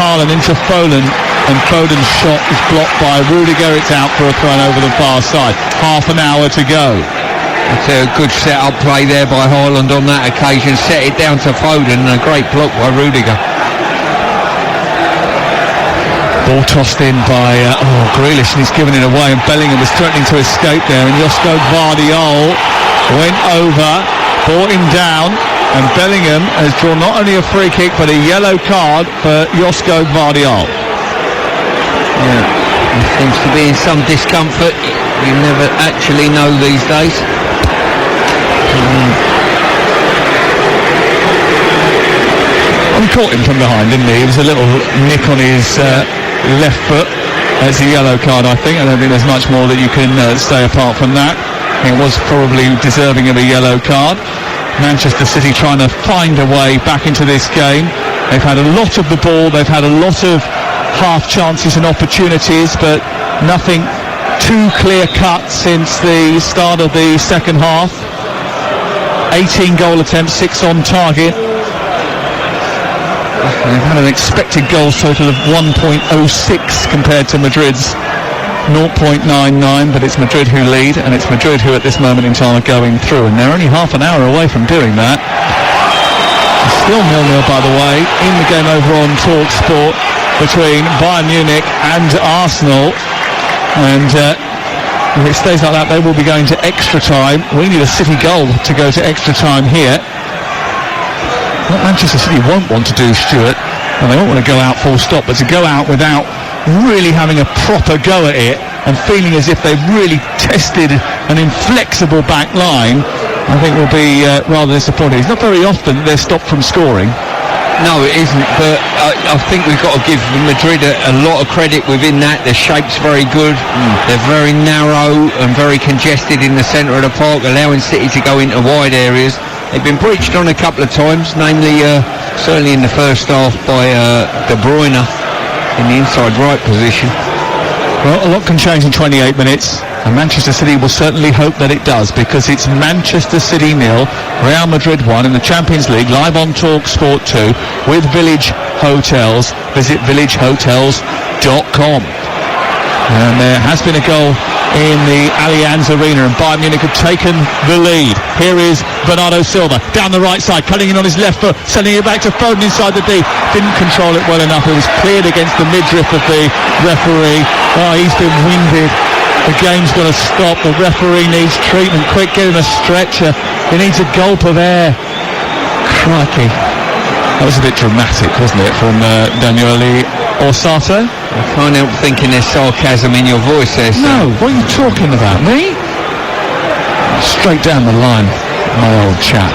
Haaland into Foden, and Foden's shot is blocked by Rudiger. It's out for a throw over the far side. Half an hour to go. It's a good set-up play there by Haaland on that occasion. Set it down to Foden, and a great block by Rudiger. Ball tossed in by Grealish, and he's given it away, and Bellingham was threatening to escape there, and Josko Gvardiol went over, brought him down, and Bellingham has drawn not only a free kick but a yellow card for Josko Gvardiol. Yeah, he seems to be in some discomfort. You never actually know these days. He caught him from behind, didn't he? It was a little nick on his left foot. It's a yellow card, I think. I don't think there's much more that you can say apart from that. It was probably deserving of a yellow card. Manchester City trying to find a way back into this game. They've had a lot of the ball. They've had a lot of half chances and opportunities, but nothing too clear cut since the start of the second half. 18 goal attempts, 6 on target. They've had an expected goals total of 1.06 compared to Madrid's 0.99, but it's Madrid who lead, and it's Madrid who at this moment in time are going through, and they're only half an hour away from doing that. It's still 0-0, by the way, in the game over on TalkSport between Bayern Munich and Arsenal. And if it stays like that, they will be going to extra time. We need a City goal to go to extra time here. What Manchester City won't want to do, Stuart, and they won't want to go out full stop, but to go out without really having a proper go at it and feeling as if they've really tested an inflexible back line, I think will be rather disappointing. It's not very often that they're stopped from scoring. No, it isn't, but I think we've got to give Madrid a lot of credit within that. The shape's very good. They're very narrow and very congested in the centre of the park, allowing City to go into wide areas. They've been breached on a couple of times, namely certainly in the first half by De Bruyne in the inside right position. Well, a lot can change in 28 minutes, and Manchester City will certainly hope that it does, because it's Manchester City 0, Real Madrid 1 in the Champions League, live on TalkSport 2 with Village Hotels. Visit villagehotels.com. And there has been a goal in the Allianz Arena, and Bayern Munich have taken the lead. Here is Bernardo Silva down the right side, cutting in on his left foot, sending it back to Foden inside the D. Didn't control it well enough. It was cleared against the midriff of the referee. Oh, he's been winded. The game's got to stop. The referee needs treatment. Quick, get him a stretcher. He needs a gulp of air. Crikey. That was a bit dramatic, wasn't it, from Daniele Orsato? I can't help thinking there's sarcasm in your voice there, sir. No, what are you talking about? Me? Straight down the line, my old chap.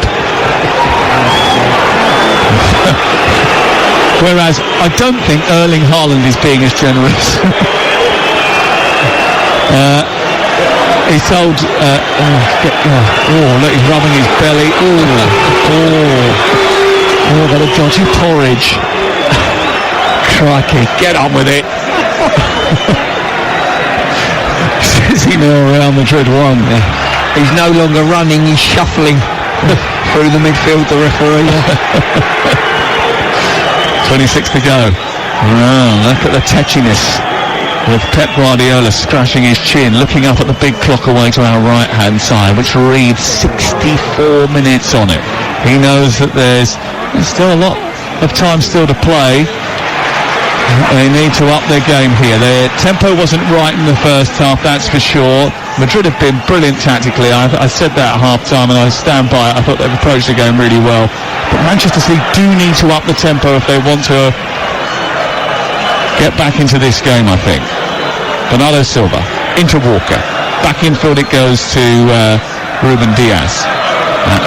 Whereas I don't think Erling Haaland is being as generous. He's told, look, he's rubbing his belly. What a dodgy porridge. Crikey, get on with it. Says he now Real Madrid won. He's no longer running, he's shuffling through the midfield, the referee. 26 to go. Wow, look at the tetchiness with Pep Guardiola scratching his chin, looking up at the big clock away to our right-hand side, which reads 64 minutes on it. He knows that there's still a lot of time still to play. They need to up their game here. Their tempo wasn't right in the first half, that's for sure. Madrid have been brilliant tactically. I said that at half-time and I stand by it. I thought they've approached the game really well. But Manchester City do need to up the tempo if they want to get back into this game, I think. Bernardo Silva into Walker. Back in field it goes to Ruben Diaz.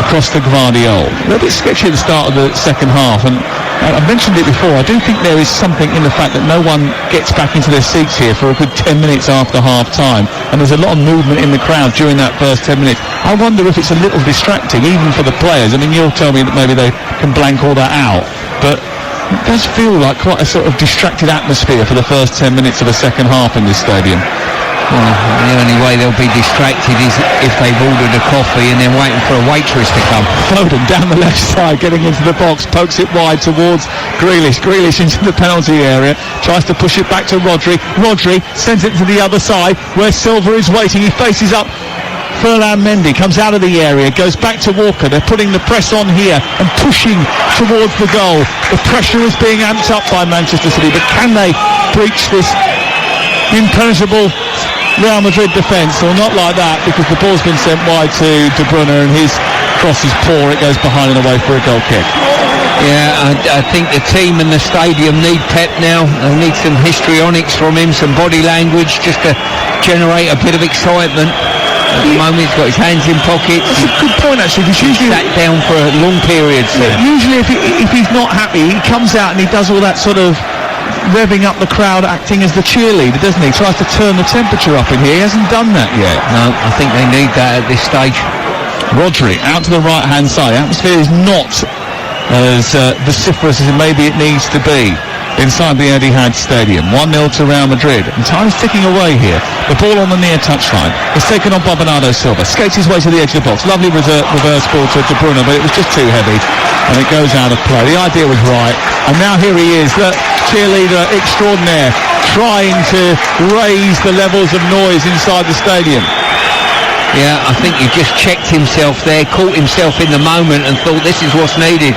Across to Gvardiol. A little bit sketchy at the start of the second half, and I've mentioned it before, I do think there is something in the fact that no one gets back into their seats here for a good 10 minutes after half-time, and there's a lot of movement in the crowd during that first 10 minutes. I wonder if it's a little distracting, even for the players. I mean, you'll tell me that maybe they can blank all that out, but it does feel like quite a sort of distracted atmosphere for the first 10 minutes of the second half in this stadium. Well, the only way they'll be distracted is if they've ordered a coffee and they're waiting for a waitress to come. Foden down the left side, getting into the box, pokes it wide towards Grealish. Grealish into the penalty area, tries to push it back to Rodri. Rodri sends it to the other side where Silva is waiting. He faces up Ferland Mendy, comes out of the area, goes back to Walker. They're putting the press on here and pushing towards the goal. The pressure is being amped up by Manchester City, but can they breach this impenetrable Real Madrid defence? Or not like that, because the ball's been sent wide to De Bruyne and his cross is poor. It goes behind and away for a goal kick. Yeah, I think the team and the stadium need Pep now. They need some histrionics from him, some body language, just to generate a bit of excitement. At the moment he's got his hands in pockets. That's a good point actually, because usually sat down for a long period. Usually if he's not happy, he comes out and he does all that sort of revving up the crowd, acting as the cheerleader, doesn't he? Tries to turn the temperature up in here. He hasn't done that yet. No, I think they need that at this stage. Rodri out to the right hand side. The atmosphere is not as vociferous as maybe it needs to be inside the Etihad Stadium. 1-0 to Real Madrid, and time's ticking away here. The ball on the near touchline. It's taken on by Bernardo Silva. Skates his way to the edge of the box. Lovely reverse ball to De Bruyne, but it was just too heavy and it goes out of play. The idea was right, and now here he is, the cheerleader extraordinaire, trying to raise the levels of noise inside the stadium. Yeah, I think he just checked himself there, caught himself in the moment and thought, this is what's needed.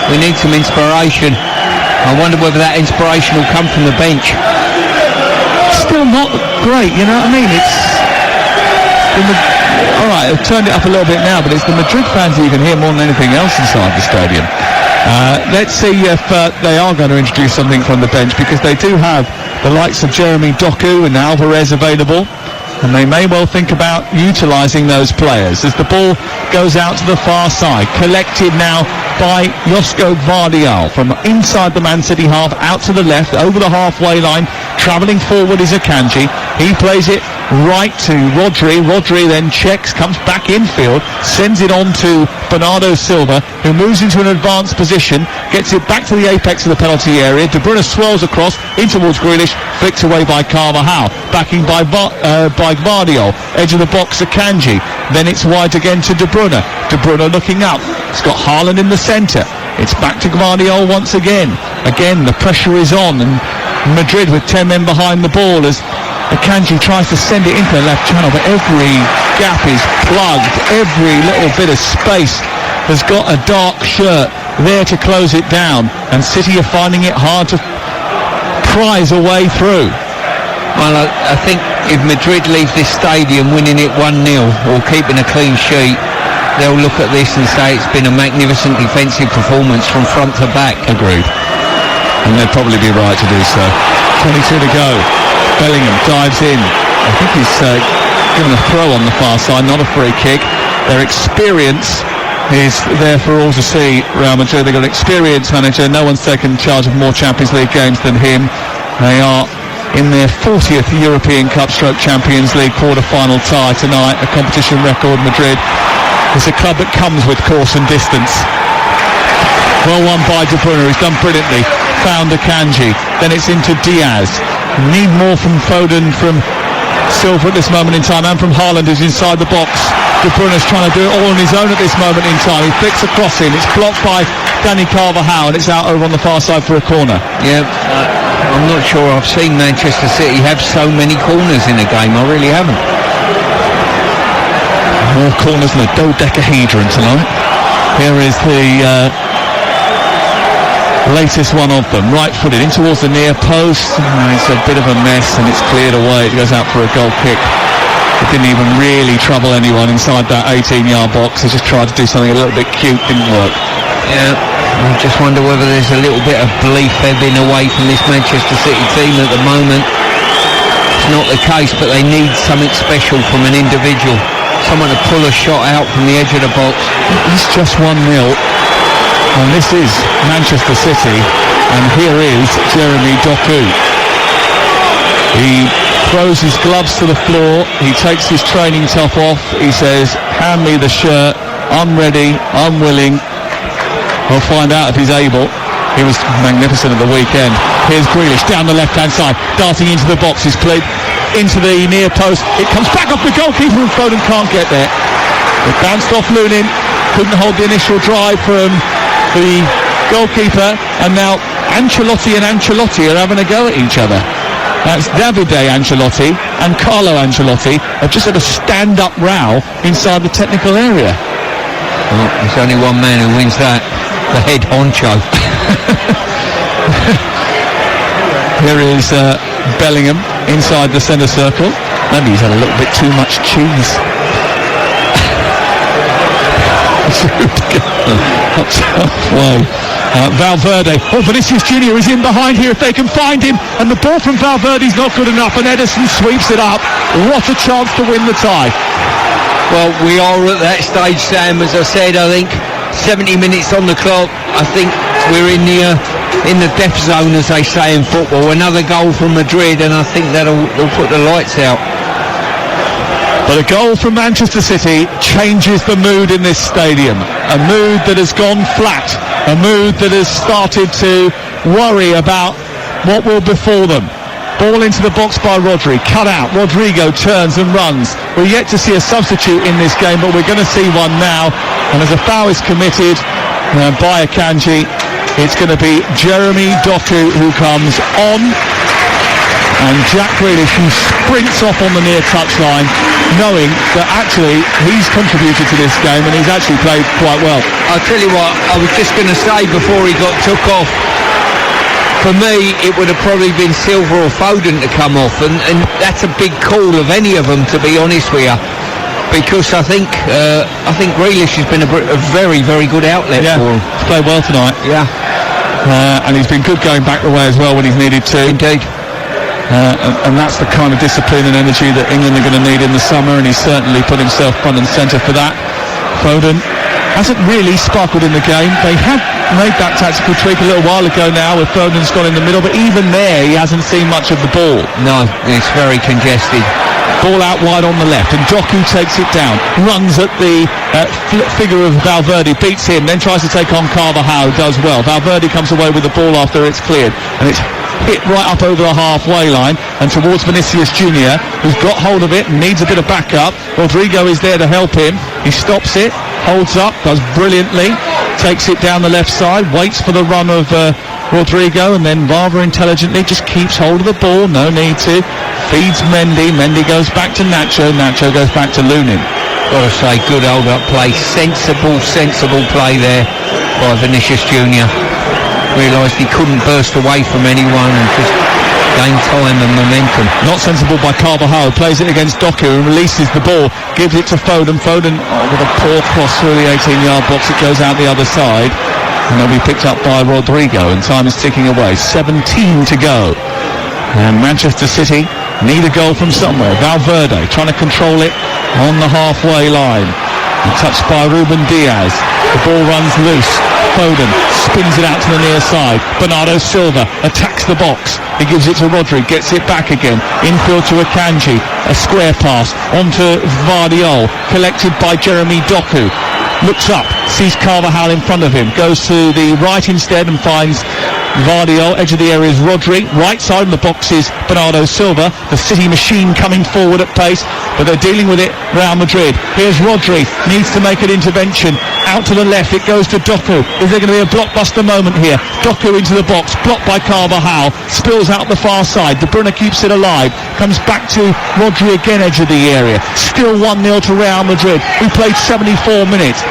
We need some inspiration. I wonder whether that inspiration will come from the bench. Still not great, you know what I mean? It's all right, I've turned it up a little bit now, but it's the Madrid fans you can hear more than anything else inside the stadium. Let's see if they are going to introduce something from the bench, because they do have the likes of Jeremy Doku and Alvarez available, and they may well think about utilising those players as the ball goes out to the far side, collected now by Josko Gvardiol from inside the Man City half, out to the left, over the halfway line, travelling forward is Akanji. He plays it right to Rodri. Rodri then checks, comes back infield, sends it on to Bernardo Silva, who moves into an advanced position, gets it back to the apex of the penalty area. De Bruyne swirls across in towards Grealish, flicked away by Carvajal, backing by Gvardiol, edge of the box Akanji, then it's wide again to De Bruyne. De Bruyne looking up, it's got Haaland in the centre, it's back to Gvardiol once again. Again the pressure is on, and Madrid with 10 men behind the ball as Akanji tries to send it into the left channel, but every gap is plugged, every little bit of space has got a dark shirt there to close it down, and City are finding it hard to prize a way through. Well, I think if Madrid leave this stadium winning it 1-0 or keeping a clean sheet, they'll look at this and say it's been a magnificent defensive performance from front to back. Agreed. And they'd probably be right to do so. 22 to go. Bellingham dives in. I think he's given a throw on the far side, not a free kick. Their experience is there for all to see. Real Madrid, they've got an experienced manager. No one's taken charge of more Champions League games than him. They are in their 40th European Cup / Champions League quarter-final tie tonight. A competition record. Madrid is a club that comes with course and distance. Well won by De Bruyne, who's done brilliantly. Found Akanji. Then it's into Diaz. Need more from Foden, from Silva at this moment in time, and from Haaland, who's inside the box. De Bruyne's trying to do it all on his own at this moment in time. He flicks a cross in. It's blocked by Dani Carvajal, and it's out over on the far side for a corner. Yeah, I'm not sure I've seen Manchester City have so many corners in a game. I really haven't. More corners than a dodecahedron tonight. Here is the latest one of them, right-footed in towards the near post. It's a bit of a mess and it's cleared away. It goes out for a goal kick. It didn't even really trouble anyone inside that 18-yard box. They just tried to do something a little bit cute, didn't work. Yeah, I just wonder whether there's a little bit of belief ebbing away from this Manchester City team at the moment. It's not the case, but they need something special from an individual, someone to pull a shot out from the edge of the box. It's just 1-0. And this is Manchester City, and here is Jeremy Doku. He throws his gloves to the floor, he takes his training top off, he says, hand me the shirt, I'm ready, I'm willing. We'll find out if he's able. He was magnificent at the weekend. Here's Grealish down the left-hand side, darting into the box, he's played into the near post, it comes back off the goalkeeper and Foden can't get there. It bounced off Lunin, couldn't hold the initial drive from the goalkeeper, and now Ancelotti and Ancelotti are having a go at each other. That's Davide Ancelotti and Carlo Ancelotti have just had a stand-up row inside the technical area. Well, there's only one man who wins that, the head honcho. Here is Bellingham inside the centre circle. Maybe he's had a little bit too much cheese. Whoa. Valverde. Oh, Vinicius Junior is in behind here if they can find him, and the ball from Valverde's not good enough, and Ederson sweeps it up. What a chance to win the tie. Well, we are at that stage, Sam. As I said, I think 70 minutes on the clock. I think we're in the death zone, as they say in football. Another goal from Madrid, and I think that'll put the lights out. But a goal from Manchester City changes the mood in this stadium. A mood that has gone flat. A mood that has started to worry about what will befall them. Ball into the box by Rodri. Cut out. Rodrigo turns and runs. We're yet to see a substitute in this game, but we're going to see one now. And as a foul is committed by Akanji, it's going to be Jeremy Doku who comes on. And Jack Grealish, who sprints off on the near touchline, knowing that actually he's contributed to this game and he's actually played quite well. I'll tell you what, I was just going to say before he got took off, for me it would have probably been Silva or Foden to come off, and that's a big call of any of them, to be honest with you, because I think Grealish has been a very, very good outlet for him. He's played well tonight. Yeah. And he's been good going back the way as well when he's needed to. Indeed. And that's the kind of discipline and energy that England are going to need in the summer, and he's certainly put himself front and centre for that. Foden hasn't really sparkled in the game. They had made that tactical tweak a little while ago now, where Foden's gone in the middle, but even there he hasn't seen much of the ball. No, it's very congested. Ball out wide on the left, and Doku takes it down, runs at the figure of Valverde, beats him, then tries to take on Carvajal, does well. Valverde comes away with the ball after it's cleared, and it's hit right up over the halfway line and towards Vinicius Junior, who's got hold of it and needs a bit of backup. Rodrigo is there to help him. He stops it, holds up, does brilliantly, takes it down the left side, waits for the run of Rodrigo, and then rather intelligently just keeps hold of the ball, no need to, feeds Mendy goes back to Nacho goes back to Lunin. Gotta say, good hold up play, sensible play there by Vinicius Junior. Realised he couldn't burst away from anyone and just gain time and momentum. Not sensible by Carvajal, plays it against Doku and releases the ball, gives it to Foden. Foden with a poor cross through the 18-yard box, it goes out the other side, and they'll be picked up by Rodrigo, and time is ticking away. 17 to go, and Manchester City need a goal from somewhere. Valverde trying to control it on the halfway line, and touched by Ruben Diaz. The ball runs loose. Foden spins it out to the near side. Bernardo Silva attacks the box. He gives it to Rodri, gets it back again. Infield to Akanji. A square pass onto Vardiol, collected by Jeremy Doku. Looks up, sees Carvajal in front of him, goes to the right instead and finds Vardiol. Edge of the area is Rodri. Right side of the box is Bernardo Silva. The City machine coming forward at pace, but they're dealing with it. Real Madrid. Here's Rodri. Needs to make an intervention. Out to the left. It goes to Doku. Is there going to be a blockbuster moment here? Doku into the box. Blocked by Carvajal. Spills out the far side. De Bruyne keeps it alive. Comes back to Rodri again. Edge of the area. Still 1-0 to Real Madrid. We played 74 minutes.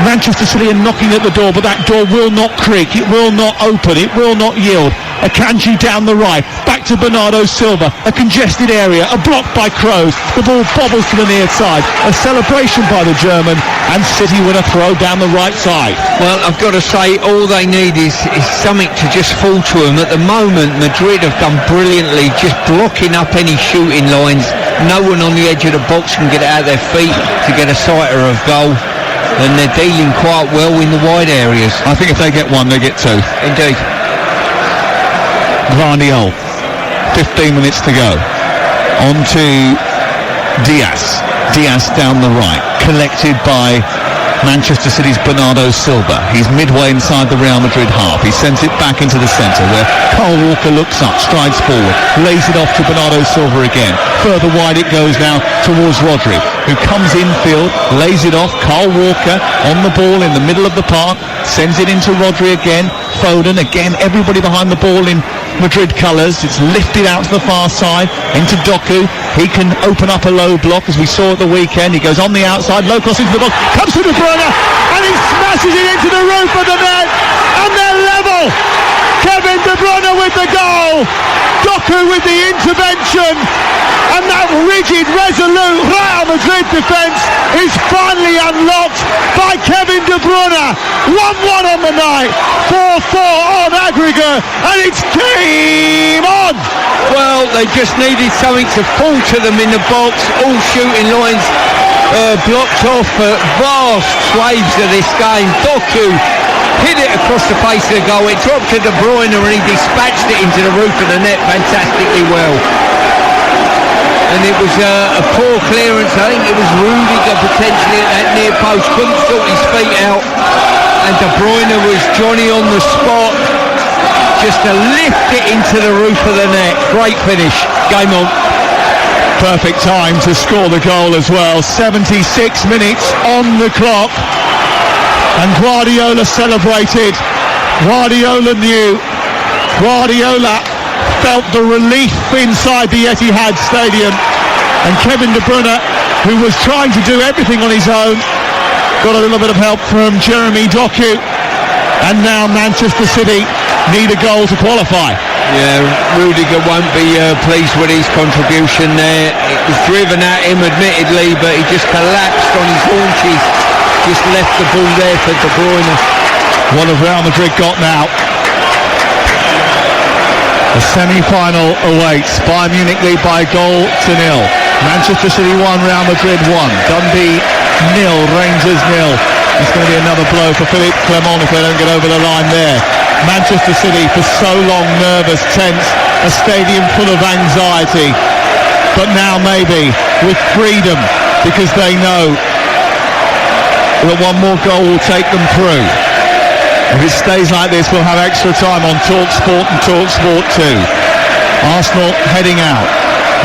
Manchester City are knocking at the door, but that door will not creak, it will not open, it will not yield. Akanji down the right, back to Bernardo Silva, a congested area, a block by Kroos, the ball bobbles to the near side, a celebration by the German, and City with a throw down the right side. Well, I've got to say, all they need is something to just fall to them. At the moment, Madrid have done brilliantly, just blocking up any shooting lines. No one on the edge of the box can get out of their feet to get a sighter of goal. And they're dealing quite well in the wide areas. I think if they get one, they get two. Indeed. Vardiol, 15 minutes to go. On to Diaz. Diaz down the right, collected by Manchester City's Bernardo Silva. He's midway inside the Real Madrid half. He sends it back into the centre where Kyle Walker looks up, strides forward, lays it off to Bernardo Silva again. Further wide it goes now towards Rodri, who comes infield, lays it off. Kyle Walker on the ball in the middle of the park, sends it into Rodri again. Foden again, everybody behind the ball in Madrid colours. It's lifted out to the far side into Doku. He can open up a low block as we saw at the weekend. He goes on the outside, low cross into the box, comes to De Bruyne and he smashes it into the roof of the net, and they're level. Kevin De Bruyne with the goal, Doku with the intervention, and that rigid, resolute Real Madrid defence is finally unlocked by Kevin De Bruyne. 1-1 on the night, 4-4 on aggregate, and it's game on. Well, they just needed something to fall to them in the box. All shooting lines blocked off vast swathes of this game. Doku hit it across the face of the goal. It dropped to De Bruyne and he dispatched it into the roof of the net fantastically well. And it was a poor clearance. I think it was Rudiger potentially at that near post. Couldn't sort his feet out. And De Bruyne was Johnny on the spot, just to lift it into the roof of the net. Great finish. Game on. Perfect time to score the goal as well. 76 minutes on the clock, and Guardiola celebrated. Guardiola knew. Guardiola felt the relief inside the Etihad Stadium, and Kevin De Bruyne, who was trying to do everything on his own, got a little bit of help from Jeremy Doku, and now Manchester City need a goal to qualify. Yeah, Rudiger won't be pleased with his contribution there. It was driven at him admittedly, but he just collapsed on his haunches. Just left the ball there for De Bruyne. What have Real Madrid got now? The semi-final awaits. Bayern Munich lead by 1-0. Manchester City 1, Real Madrid 1. Dundee 0, Rangers 0. It's going to be another blow for Philippe Clement if they don't get over the line there. Manchester City for so long nervous, tense, a stadium full of anxiety, but now maybe with freedom, because they know that one more goal will take them through. If it stays like this, we'll have extra time on TalkSport and TalkSport 2. Arsenal heading out.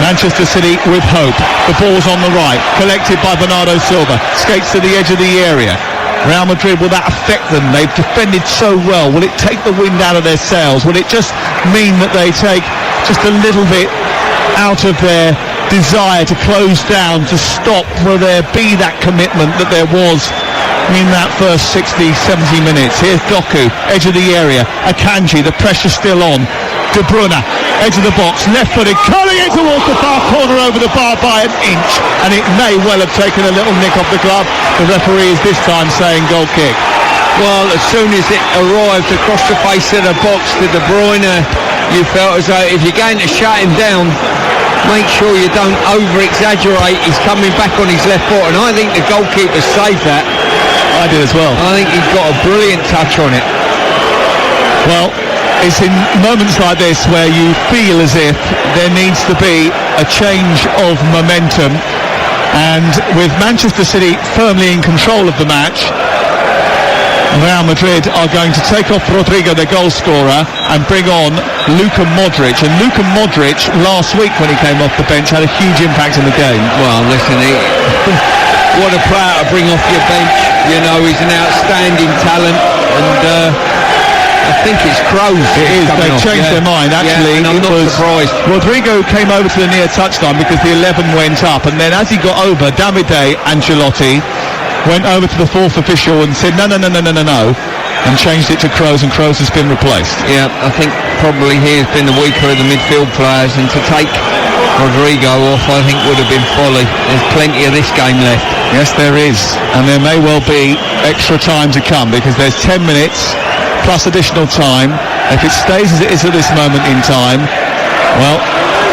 Manchester City with hope. The ball's on the right, collected by Bernardo Silva, skates to the edge of the area. Real Madrid, will that affect them? They've defended so well. Will it take the wind out of their sails? Will it just mean that they take just a little bit out of their desire to close down, to stop? Will there be that commitment that there was in that first 60, 70 minutes? Here's Doku, edge of the area. Akanji, the pressure still on. De Bruyne edge of the box, left-footed, curling it towards the far corner over the bar by an inch, and it may well have taken a little nick off the glove. The referee is this time saying goal kick. Well, as soon as it arrived across the face of the box to De Bruyne, you felt as though if you're going to shut him down, make sure you don't over-exaggerate. He's coming back on his left foot, and I think the goalkeeper saved that. I do as well. I think he's got a brilliant touch on it. Well, it's in moments like this where you feel as if there needs to be a change of momentum, and with Manchester City firmly in control of the match, Real Madrid are going to take off Rodrigo, their goal scorer, and bring on Luka Modric. And Luka Modric, last week when he came off the bench, had a huge impact in the game. Well, listen, what a player to bring off your bench. You know, he's an outstanding talent, and I think it's Kroos. It is. They've changed their mind. Actually, and I'm not surprised. Rodrigo came over to the near touchline because the 11 went up, and then as he got over, Davide Ancelotti went over to the fourth official and said no, and changed it to Kroos, and Kroos has been replaced. Yeah, I think probably he has been the weaker of the midfield players, and to take Rodrigo off, I think would have been folly. There's plenty of this game left. Yes, there is, and there may well be extra time to come, because there's 10 minutes plus additional time. If it stays as it is at this moment in time, well,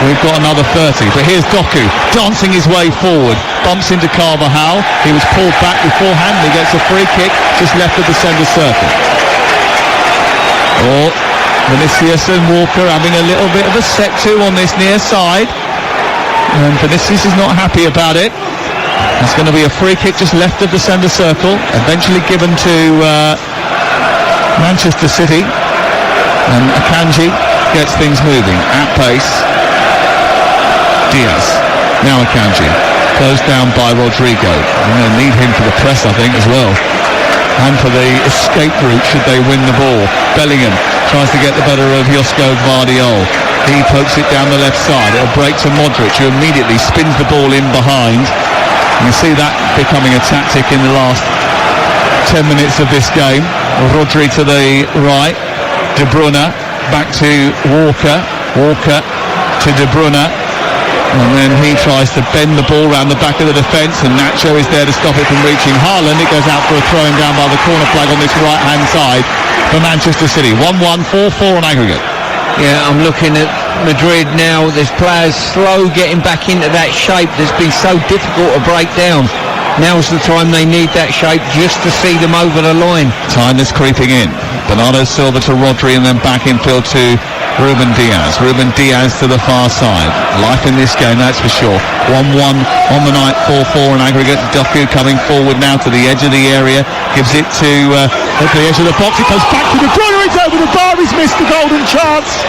we've got another 30. But here's Doku dancing his way forward, bumps into Carvajal. He was pulled back beforehand, and he gets a free kick just left of the centre circle. Oh, Vinicius and Walker having a little bit of a set to on this near side, and Vinicius is not happy about it. It's going to be a free kick just left of the centre circle, eventually given to Manchester City, and Akanji gets things moving at pace. Diaz, now Akanji, closed down by Rodrigo. They're going to need him for the press, I think, as well, and for the escape route should they win the ball. Bellingham tries to get the better of Josko Gvardiol. He pokes it down the left side. It'll break to Modric, who immediately spins the ball in behind. You see that becoming a tactic in the last 10 minutes of this game. Rodri to the right, De Bruyne back to Walker, Walker to De Bruyne, and then he tries to bend the ball round the back of the defence, and Nacho is there to stop it from reaching Haaland. It goes out for a throwing down by the corner flag on this right hand side for Manchester City. 1-1, 4-4 on aggregate. Yeah, I'm looking at Madrid now. There's players slow getting back into that shape that's been so difficult to break down. Now's the time they need that shape, just to see them over the line. Time is creeping in. Bernardo Silva to Rodri, and then back infield to Ruben Diaz. Ruben Diaz to the far side. Life in this game, that's for sure. 1-1 on the night, 4-4 in aggregate. Doku coming forward now to the edge of the area. Gives it to the edge of the box. It goes back to De Bruyne. It's over the bar. He's missed the golden chance.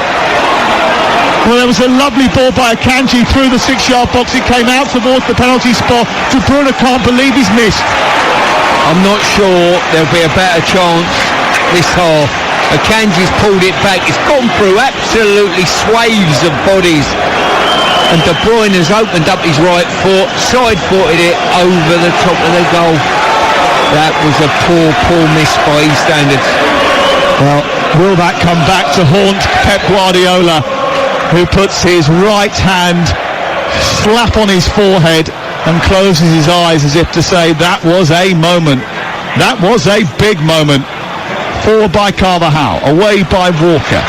Well, there was a lovely ball by Akanji through the 6-yard box. It came out towards the penalty spot. De Bruyne can't believe he's missed. I'm not sure there'll be a better chance this half. Akanji's pulled it back. It's gone through absolutely swathes of bodies, and De Bruyne has opened up his right foot, side-footed it over the top of the goal. That was a poor miss by his standards. Well, will that come back to haunt Pep Guardiola, who puts his right hand slap on his forehead and closes his eyes as if to say that was a moment. That was a big moment. Forward by Carvajal, away by Walker,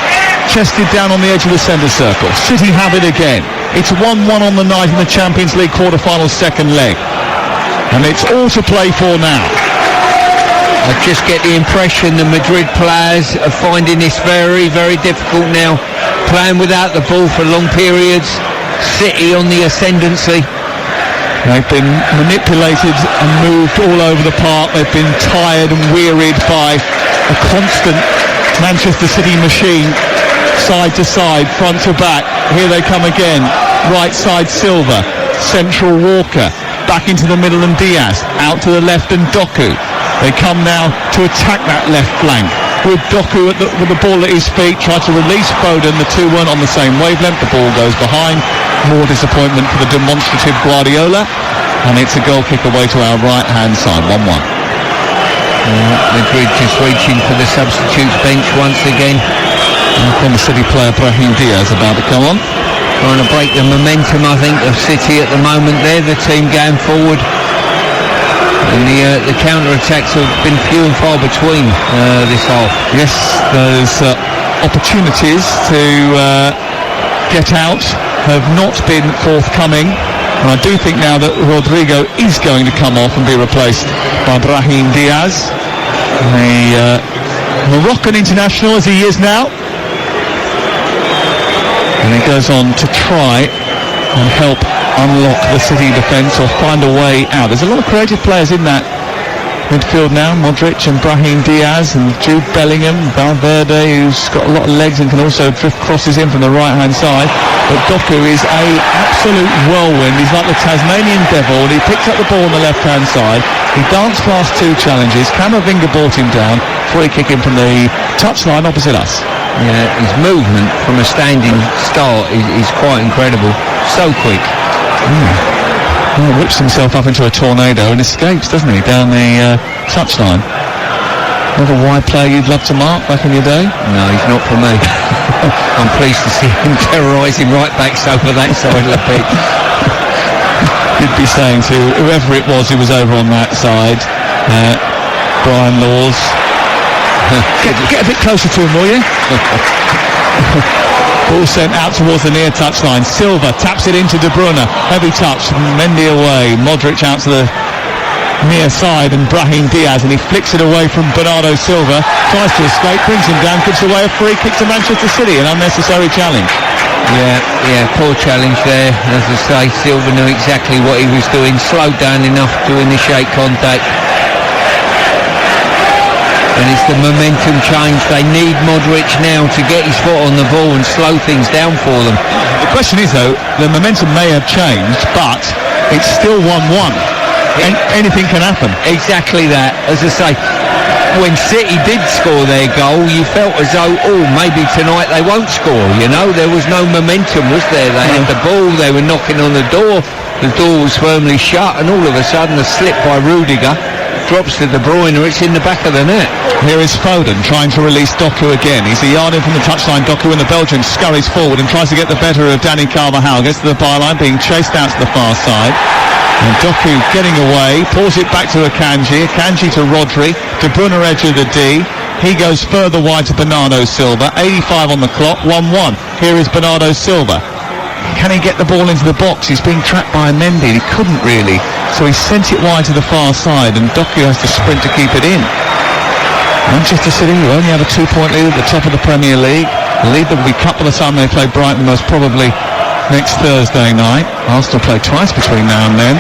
chested down on the edge of the centre circle. City have it again. It's 1-1 on the night in the Champions League quarter-final second leg, and it's all to play for now. I just get the impression the Madrid players are finding this very, very difficult now, playing without the ball for long periods. City on the ascendancy. They've been manipulated and moved all over the park. They've been tired and wearied by a constant Manchester City machine, side to side, front to back. Here they come again. Right side Silva, central Walker, back into the middle and Diaz, out to the left and Doku. They come now to attack that left flank with Doku with the ball at his feet, tried to release Foden. The two weren't on the same wavelength. The ball goes behind. More disappointment for the demonstrative Guardiola, and it's a goal kick away to our right hand side. 1-1. Madrid just reaching for the substitutes bench once again. Former City player Brahim Diaz about to come on. Trying to break the momentum, I think, of City at the moment. They're the team going forward. And the counter-attacks have been few and far between this half. Yes, those opportunities to get out have not been forthcoming. And I do think now that Rodrigo is going to come off and be replaced by Brahim Diaz, a Moroccan international as he is now. And he goes on to try and help unlock the City defence or find a way out. There's a lot of creative players in that midfield now. Modric and Brahim Diaz and Jude Bellingham, Valverde, who's got a lot of legs and can also drift crosses in from the right-hand side. But Doku is a absolute whirlwind. He's like the Tasmanian devil. And he picked up the ball on the left-hand side. He danced past two challenges. Camavinga brought him down. Free kick in from the touchline opposite us. Yeah, his movement from a standing start is quite incredible. So quick. Well, whips himself up into a tornado and escapes, doesn't he, down the touchline. Another wide player you'd love to mark back in your day? No, he's not for me. I'm pleased to see him terrorising right backs over that side of the pitch. You'd be saying to whoever it was who was over on that side, Brian Laws, get a bit closer to him, will you? Ball sent out towards the near touchline. Silva taps it into De Bruyne. Heavy touch. Mendy away. Modric out to the near side and Brahim Diaz, and he flicks it away from Bernardo Silva. Tries to escape, brings him down, gives away a free kick to Manchester City. An unnecessary challenge. Yeah, poor challenge there. As I say, Silva knew exactly what he was doing. Slowed down enough to initiate contact. And it's the momentum change. They need Modric now to get his foot on the ball and slow things down for them. The question is, though, the momentum may have changed, but it's still 1-1. Anything can happen. Exactly that. As I say, when City did score their goal, you felt as though, maybe tonight they won't score, you know. There was no momentum, was there? They had the ball, they were knocking on the door was firmly shut, and all of a sudden a slip by Rudiger drops to De Bruyne, it's in the back of the net. Here is Foden trying to release Doku again. He's a yard in from the touchline. Doku, and the Belgian scurries forward and tries to get the better of Dani Carvajal. Gets to the byline, being chased out to the far side. And Doku getting away, pulls it back to Akanji to Rodri, De Bruyne edge of the D. He goes further wide to Bernardo Silva. 85 on the clock, 1-1. Here is Bernardo Silva. Can he get the ball into the box? He's being trapped by Mendy. He couldn't really, so he sent it wide to the far side, and Doku has to sprint to keep it in. Manchester City, who only have a 2-point lead at the top of the Premier League, a lead that will be cut by the time they play Brighton most probably next Thursday night. Arsenal play twice between now and then.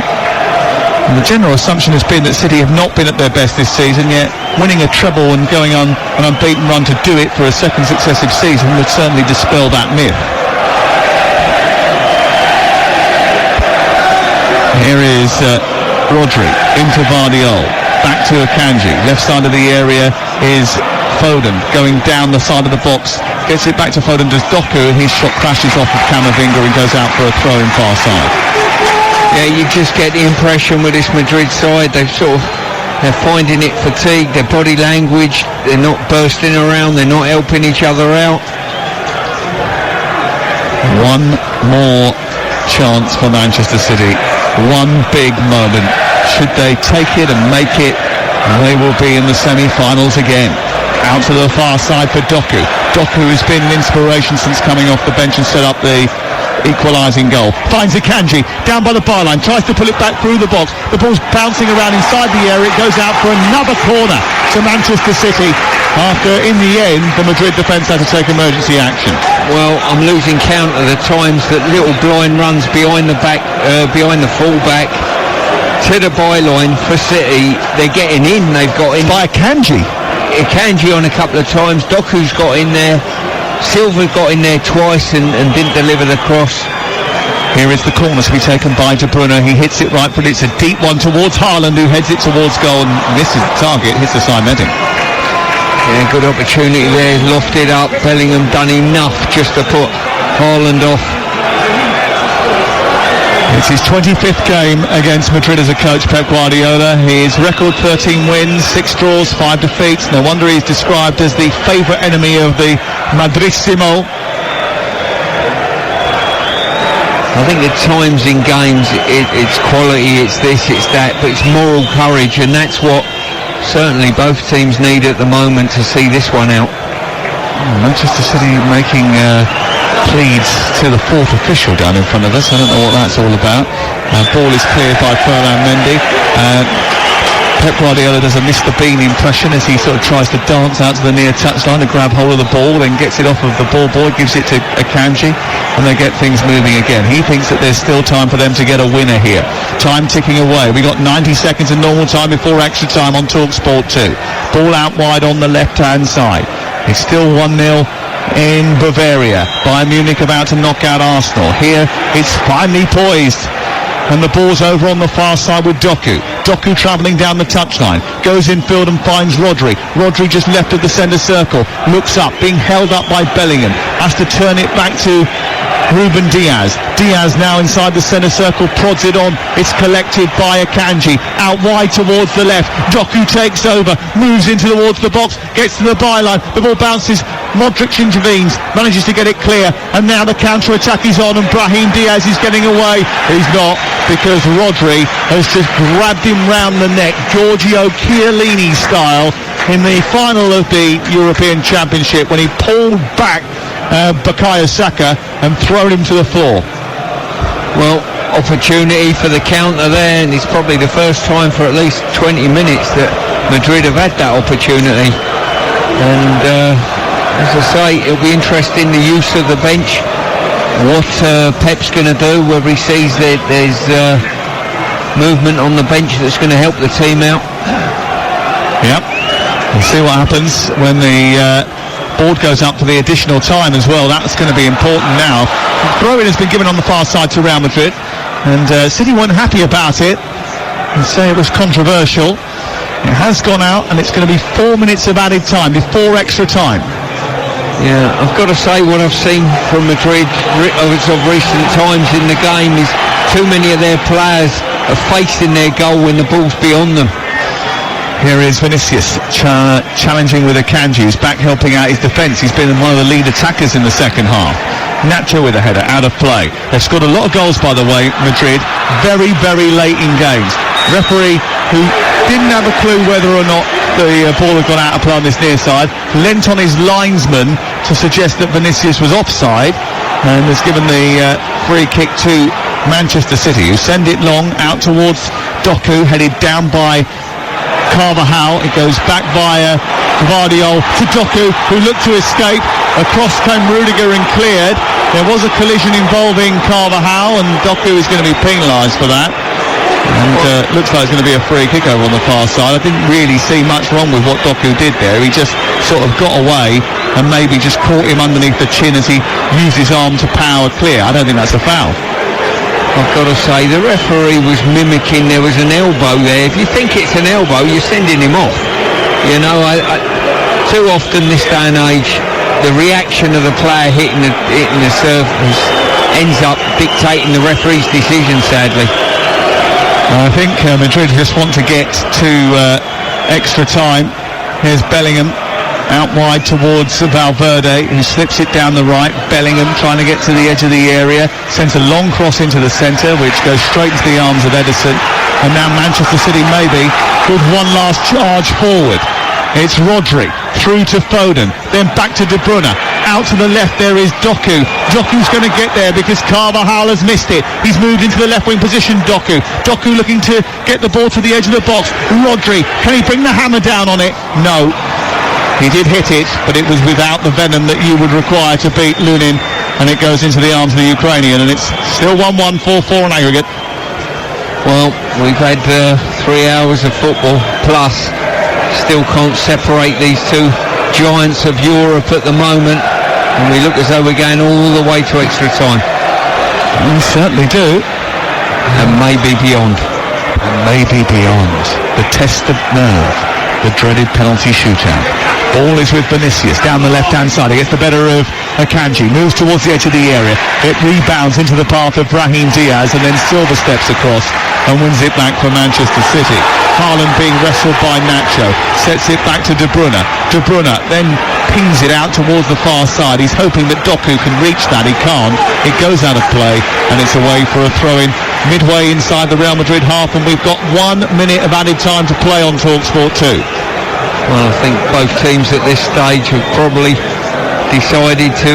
And the general assumption has been that City have not been at their best this season, yet winning a treble and going on an unbeaten run to do it for a second successive season would certainly dispel that myth. Here is Rodri into Vardiol, back to Akanji. Left side of the area is Foden going down the side of the box, gets it back to Foden, does Doku, and his shot crashes off of Camavinga and goes out for a throw in far side. Yeah, you just get the impression with this Madrid side, they're finding it fatigued, their body language, they're not bursting around, they're not helping each other out. One more chance for Manchester City. One big moment. Should they take it and make it, they will be in the semi-finals again. Out to the far side for Doku. Doku has been an inspiration since coming off the bench and set up the equalising goal. Finds Akanji down by the byline, tries to pull it back through the box. The ball's bouncing around inside the area. It goes out for another corner to Manchester City after, in the end, the Madrid defence had to take emergency action. Well, I'm losing count of the times that little blind runs behind the full-back to the byline for City. They're getting in. They've got in by Akanji on a couple of times. Doku's got in there. Silva got in there twice and didn't deliver the cross. Here is the corner to be taken by De Bruyne. He hits it right, but it's a deep one towards Haaland, who heads it towards goal and misses the target, hits the side netting. Yeah, good opportunity there, lofted up. Bellingham done enough just to put Haaland off. It's his 25th game against Madrid as a coach, Pep Guardiola. His record 13 wins, 6 draws, 5 defeats. No wonder he's described as the favourite enemy of the Madrissimo. I think at times in games it's quality, it's this, it's that, but it's moral courage, and that's what certainly both teams need at the moment to see this one out. Manchester City making pleads to the 4th official down in front of us. I don't know what that's all about. Ball is cleared by Ferland Mendy. Pep Guardiola does a Mr. Bean impression as he sort of tries to dance out to the near touchline to grab hold of the ball, then gets it off of the ball boy, gives it to Akanji, and they get things moving again. He thinks that there's still time for them to get a winner here. Time ticking away. We got 90 seconds of normal time before extra time on TalkSport 2. Ball out wide on the left-hand side. It's still 1-0 in Bavaria. Bayern Munich about to knock out Arsenal. Here it's finally poised, and the ball's over on the far side with Doku. Doku travelling down the touchline, goes infield and finds Rodri. Rodri just left of the centre circle, looks up, being held up by Bellingham, has to turn it back to Ruben Diaz. Diaz now inside the centre circle, prods it on. It's collected by Akanji. Out wide towards the left. Doku takes over, moves into towards the box, gets to the byline. The ball bounces. Modric intervenes, manages to get it clear, and now the counter-attack is on, and Brahim Diaz is getting away. He's not, because Rodri has just grabbed him round the neck, Giorgio Chiellini style, in the final of the European Championship when he pulled back Bukayo Saka and thrown him to the floor. Well, opportunity for the counter there, and it's probably the first time for at least 20 minutes that Madrid have had that opportunity. And as I say, it'll be interesting the use of the bench, what Pep's going to do, whether he sees that there's movement on the bench that's going to help the team out. Yep, we'll see what happens when the board goes up for the additional time as well. That's going to be important now. Throw-in has been given on the far side to Real Madrid, and City weren't happy about it and say it was controversial. It has gone out, and it's going to be 4 minutes of added time before extra time. Yeah, I've got to say what I've seen from Madrid of recent times in the game is too many of their players are facing their goal when the ball's beyond them. Here is Vinicius challenging with Akanji, who's back helping out his defence. He's been one of the lead attackers in the second half. Nacho with a header, out of play. They've scored a lot of goals, by the way, Madrid, very, very late in games. Referee, who didn't have a clue whether or not the ball had gone out of play on this near side, leant on his linesman to suggest that Vinicius was offside, and has given the free kick to Manchester City, who send it long out towards Doku, headed down by Carvajal. It goes back via Gvardiol to Doku, who looked to escape. Across came Rudiger and cleared. There was a collision involving Carvajal, and Doku is going to be penalised for that. And looks like it's going to be a free kick over on the far side. I didn't really see much wrong with what Doku did there. He just sort of got away and maybe just caught him underneath the chin as he used his arm to power clear. I don't think that's a foul. I've got to say, the referee was mimicking, there was an elbow there. If you think it's an elbow, you're sending him off. You know, too often this day and age, the reaction of the player hitting the surface ends up dictating the referee's decision, sadly. I think Madrid just want to get to extra time. Here's Bellingham out wide towards Valverde, who slips it down the right. Bellingham trying to get to the edge of the area, sends a long cross into the centre, which goes straight into the arms of Ederson. And now Manchester City maybe with one last charge forward. It's Rodri through to Foden, then back to De Bruyne. Out to the left there is Doku. Doku's going to get there because Carvajal has missed it. He's moved into the left wing position, Doku. Doku looking to get the ball to the edge of the box. Rodri, can he bring the hammer down on it? No. He did hit it, but it was without the venom that you would require to beat Lunin, and it goes into the arms of the Ukrainian, and it's still 1-1, 4-4 on aggregate. Well, we've had 3 hours of football plus. Still can't separate these two giants of Europe at the moment, and we look as though we're going all the way to extra time. We certainly do. And maybe beyond. And maybe beyond. The test of nerve. The dreaded penalty shootout. Ball is with Vinicius down the left-hand side. He gets the better of Akanji moves towards the edge of the area. It rebounds into the path of Brahim Diaz, and then Silva steps across and wins it back for Manchester City. Haaland being wrestled by Nacho, sets it back to De Bruyne. De Bruyne then pings it out towards the far side. He's hoping that Doku can reach that. He can't. It goes out of play, and it's away for a throw-in midway inside the Real Madrid half, and we've got 1 minute of added time to play on TalkSport 2. Well, I think both teams at this stage have probably decided to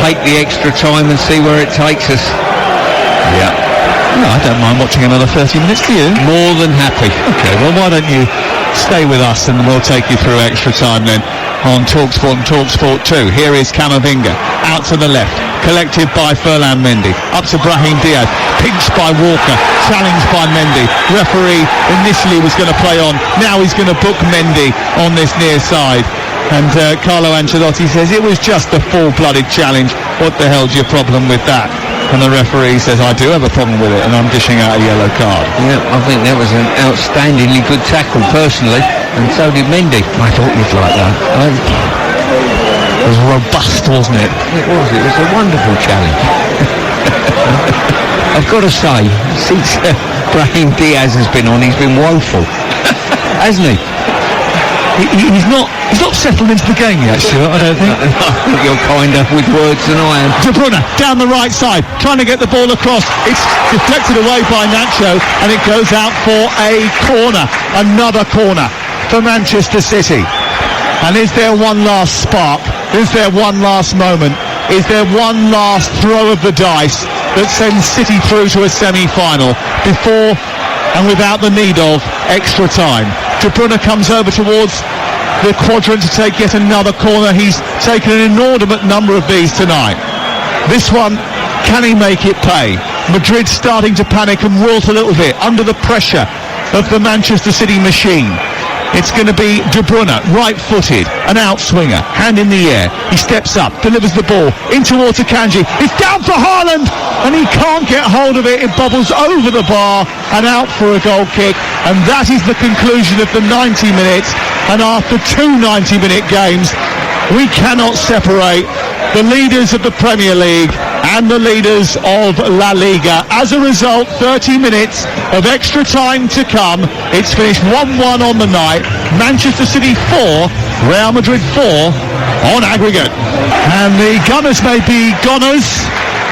take the extra time and see where it takes us. Yeah. No, I don't mind watching another 30 minutes, do you? More than happy. Okay, well, why don't you stay with us and we'll take you through extra time then on TalkSport and TalkSport 2. Here is Camavinga, out to the left, collected by Ferland Mendy, up to Brahim Diaz, pinched by Walker, challenged by Mendy. Referee initially was going to play on, now he's going to book Mendy on this near side. And Carlo Ancelotti says it was just a full-blooded challenge. What the hell's your problem with that? And the referee says, I do have a problem with it, and I'm dishing out a yellow card. Yeah, I think that was an outstandingly good tackle, personally, and so did Mendy. I thought you'd like that. It was robust, wasn't it? It was a wonderful challenge. I've got to say, since Brahim Diaz has been on, he's been woeful, hasn't he? He's not settled into the game yet, Stuart, I don't think. I think you're kinder with words than I am. De Bruyne down the right side, trying to get the ball across. It's deflected away by Nacho, and it goes out for a corner. Another corner for Manchester City. And is there one last spark? Is there one last moment? Is there one last throw of the dice that sends City through to a semi-final before and without the need of extra time? De Bruyne comes over towards the quadrant to take yet another corner. He's taken an inordinate number of these tonight. This one, can he make it pay? Madrid starting to panic and wilt a little bit under the pressure of the Manchester City machine. It's going to be De Bruyne, right-footed, an outswinger, hand in the air. He steps up, delivers the ball in towards Akanji. It's down for Haaland, and he can't get hold of it. It bobbles over the bar and out for a goal kick. And that is the conclusion of the 90 minutes. And after 2 90-minute games, we cannot separate the leaders of the Premier League and the leaders of La Liga. As a result, 30 minutes of extra time to come. It's finished 1-1 on the night. Manchester City 4, Real Madrid 4 on aggregate. And the Gunners may be Gunners,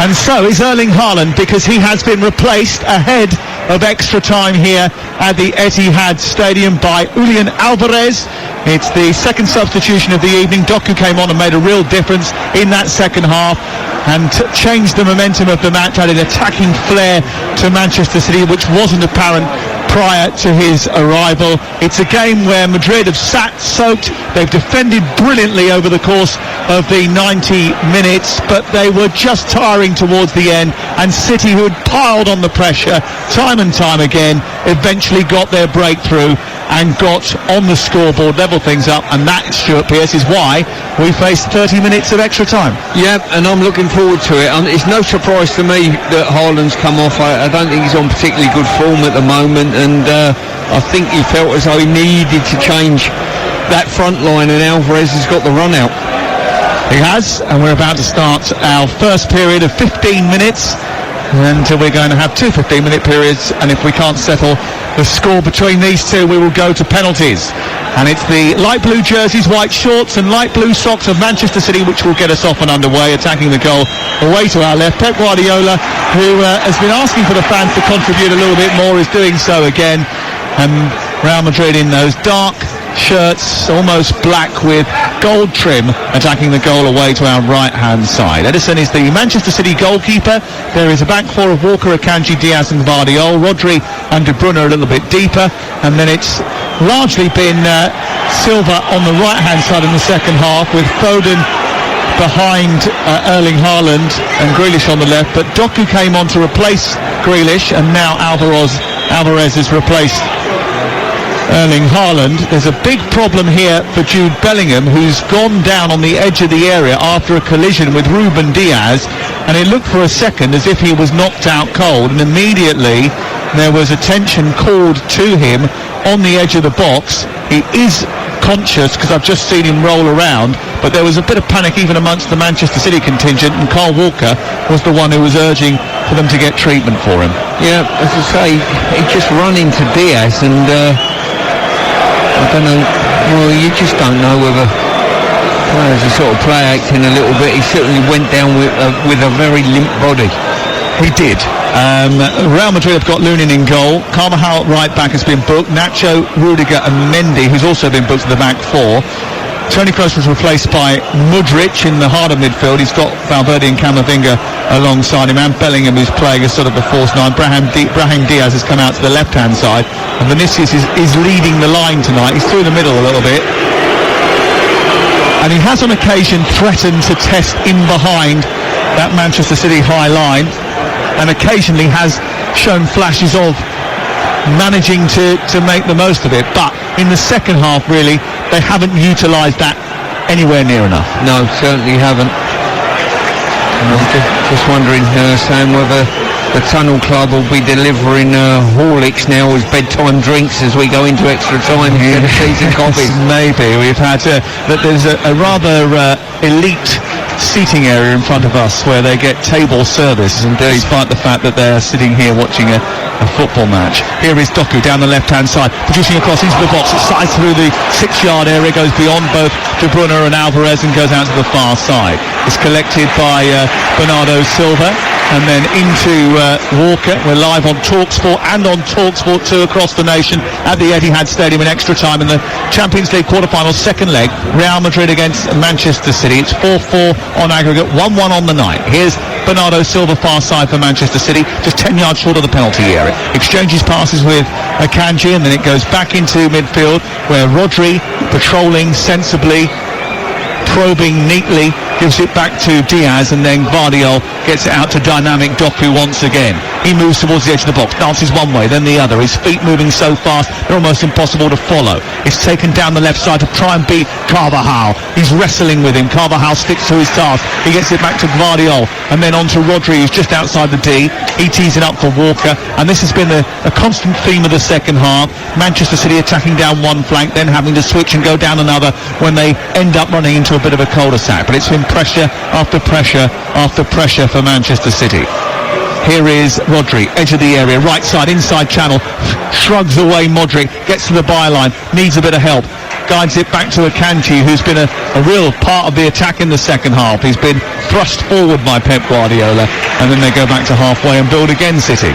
and so is Erling Haaland, because he has been replaced ahead of extra time here at the Etihad Stadium by Julian Alvarez. It's the second substitution of the evening. Doku came on and made a real difference in that second half and changed the momentum of the match, added attacking flair to Manchester City, which wasn't apparent prior to his arrival. It's a game where Madrid have sat soaked. They've defended brilliantly over the course of the 90 minutes, but they were just tiring towards the end, and City, who had piled on the pressure time and time again, eventually got their breakthrough and got on the scoreboard, level things up, and that, Stuart Pearce, is why we faced 30 minutes of extra time. Yeah, and I'm looking forward to it. It's no surprise to me that Haaland's come off. I don't think he's on particularly good form at the moment, and I think he felt as though he needed to change that front line, and Alvarez has got the run out. He has, and we're about to start our first period of 15 minutes, and we're going to have 2 15-minute periods, and if we can't settle the score between these two, we will go to penalties. And it's the light blue jerseys, white shorts and light blue socks of Manchester City which will get us off and underway. Attacking the goal away to our left, Pep Guardiola, who has been asking for the fans to contribute a little bit more, is doing so again. And Real Madrid in those dark shirts, almost black with gold trim, attacking the goal away to our right hand side. Edison is the Manchester City goalkeeper. There is a back four of Walker, Akanji, Diaz and Guardiola. Rodri and De Bruyne a little bit deeper, and then it's largely been Silva on the right hand side in the second half, with Foden behind Erling Haaland and Grealish on the left. But Doku came on to replace Grealish, and now Alvarez has replaced Erling Haaland. There's a big problem here for Jude Bellingham, who's gone down on the edge of the area after a collision with Ruben Diaz, and it looked for a second as if he was knocked out cold, and immediately there was attention called to him on the edge of the box. He is conscious because I've just seen him roll around, but there was a bit of panic even amongst the Manchester City contingent, and Carl Walker was the one who was urging for them to get treatment for him. Yeah, as I say, he just run into Diaz, and I don't know, well, you just don't know whether players are sort of play acting a little bit. He certainly went down with a very limp body. He did. Real Madrid have got Lunin in goal. Carvajal right back has been booked. Nacho, Rudiger and Mendy, who's also been booked to the back four. Toni Kroos was replaced by Mudryk in the heart of midfield. He's got Valverde and Camavinga alongside him, and Bellingham, who's playing as sort of the false nine. Brahim Diaz has come out to the left-hand side, and Vinicius is leading the line tonight. He's through the middle a little bit, and he has on occasion threatened to test in behind that Manchester City high line, and occasionally has shown flashes of managing to make the most of it, but in the second half really they haven't utilised that anywhere near enough. No, certainly haven't. I'm just wondering, Sam, whether the Tunnel Club will be delivering Horlicks now as bedtime drinks as we go into extra time instead of teas and coffees. Maybe. We've had there's a rather elite seating area in front of us where they get table service, despite the fact that they're sitting here watching a football match. Here is Doku down the left-hand side, producing a cross into the box. It slides through the 6-yard area, goes beyond both De Bruyne and Alvarez and goes out to the far side. It's collected by Bernardo Silva and then into Walker. We're live on TalkSport and on TalkSport 2 across the nation at the Etihad Stadium in extra time in the Champions League quarter-final second leg. Real Madrid against Manchester City. It's 4-4 on aggregate, 1-1 on the night. Here's Bernardo Silva far side for Manchester City, just 10 yards short of the penalty area. Exchanges passes with Akanji, and then it goes back into midfield where Rodri, patrolling sensibly, probing neatly, gives it back to Diaz, and then Gvardiol gets it out to dynamic Doku once again. He moves towards the edge of the box, dances one way, then the other. His feet moving so fast, they're almost impossible to follow. It's taken down the left side to try and beat Carvajal. He's wrestling with him. Carvajal sticks to his task. He gets it back to Gvardiol, and then on to Rodri, who's just outside the D. He tees it up for Walker, and this has been a constant theme of the second half. Manchester City attacking down one flank, then having to switch and go down another when they end up running into a bit of a cul-de-sac. But it's been pressure after pressure after pressure for Manchester City. Here is Rodri, edge of the area, right side, inside channel, shrugs away Modric, gets to the byline, needs a bit of help, guides it back to Akanji, who's been a real part of the attack in the second half. He's been thrust forward by Pep Guardiola, and then they go back to halfway and build again, City.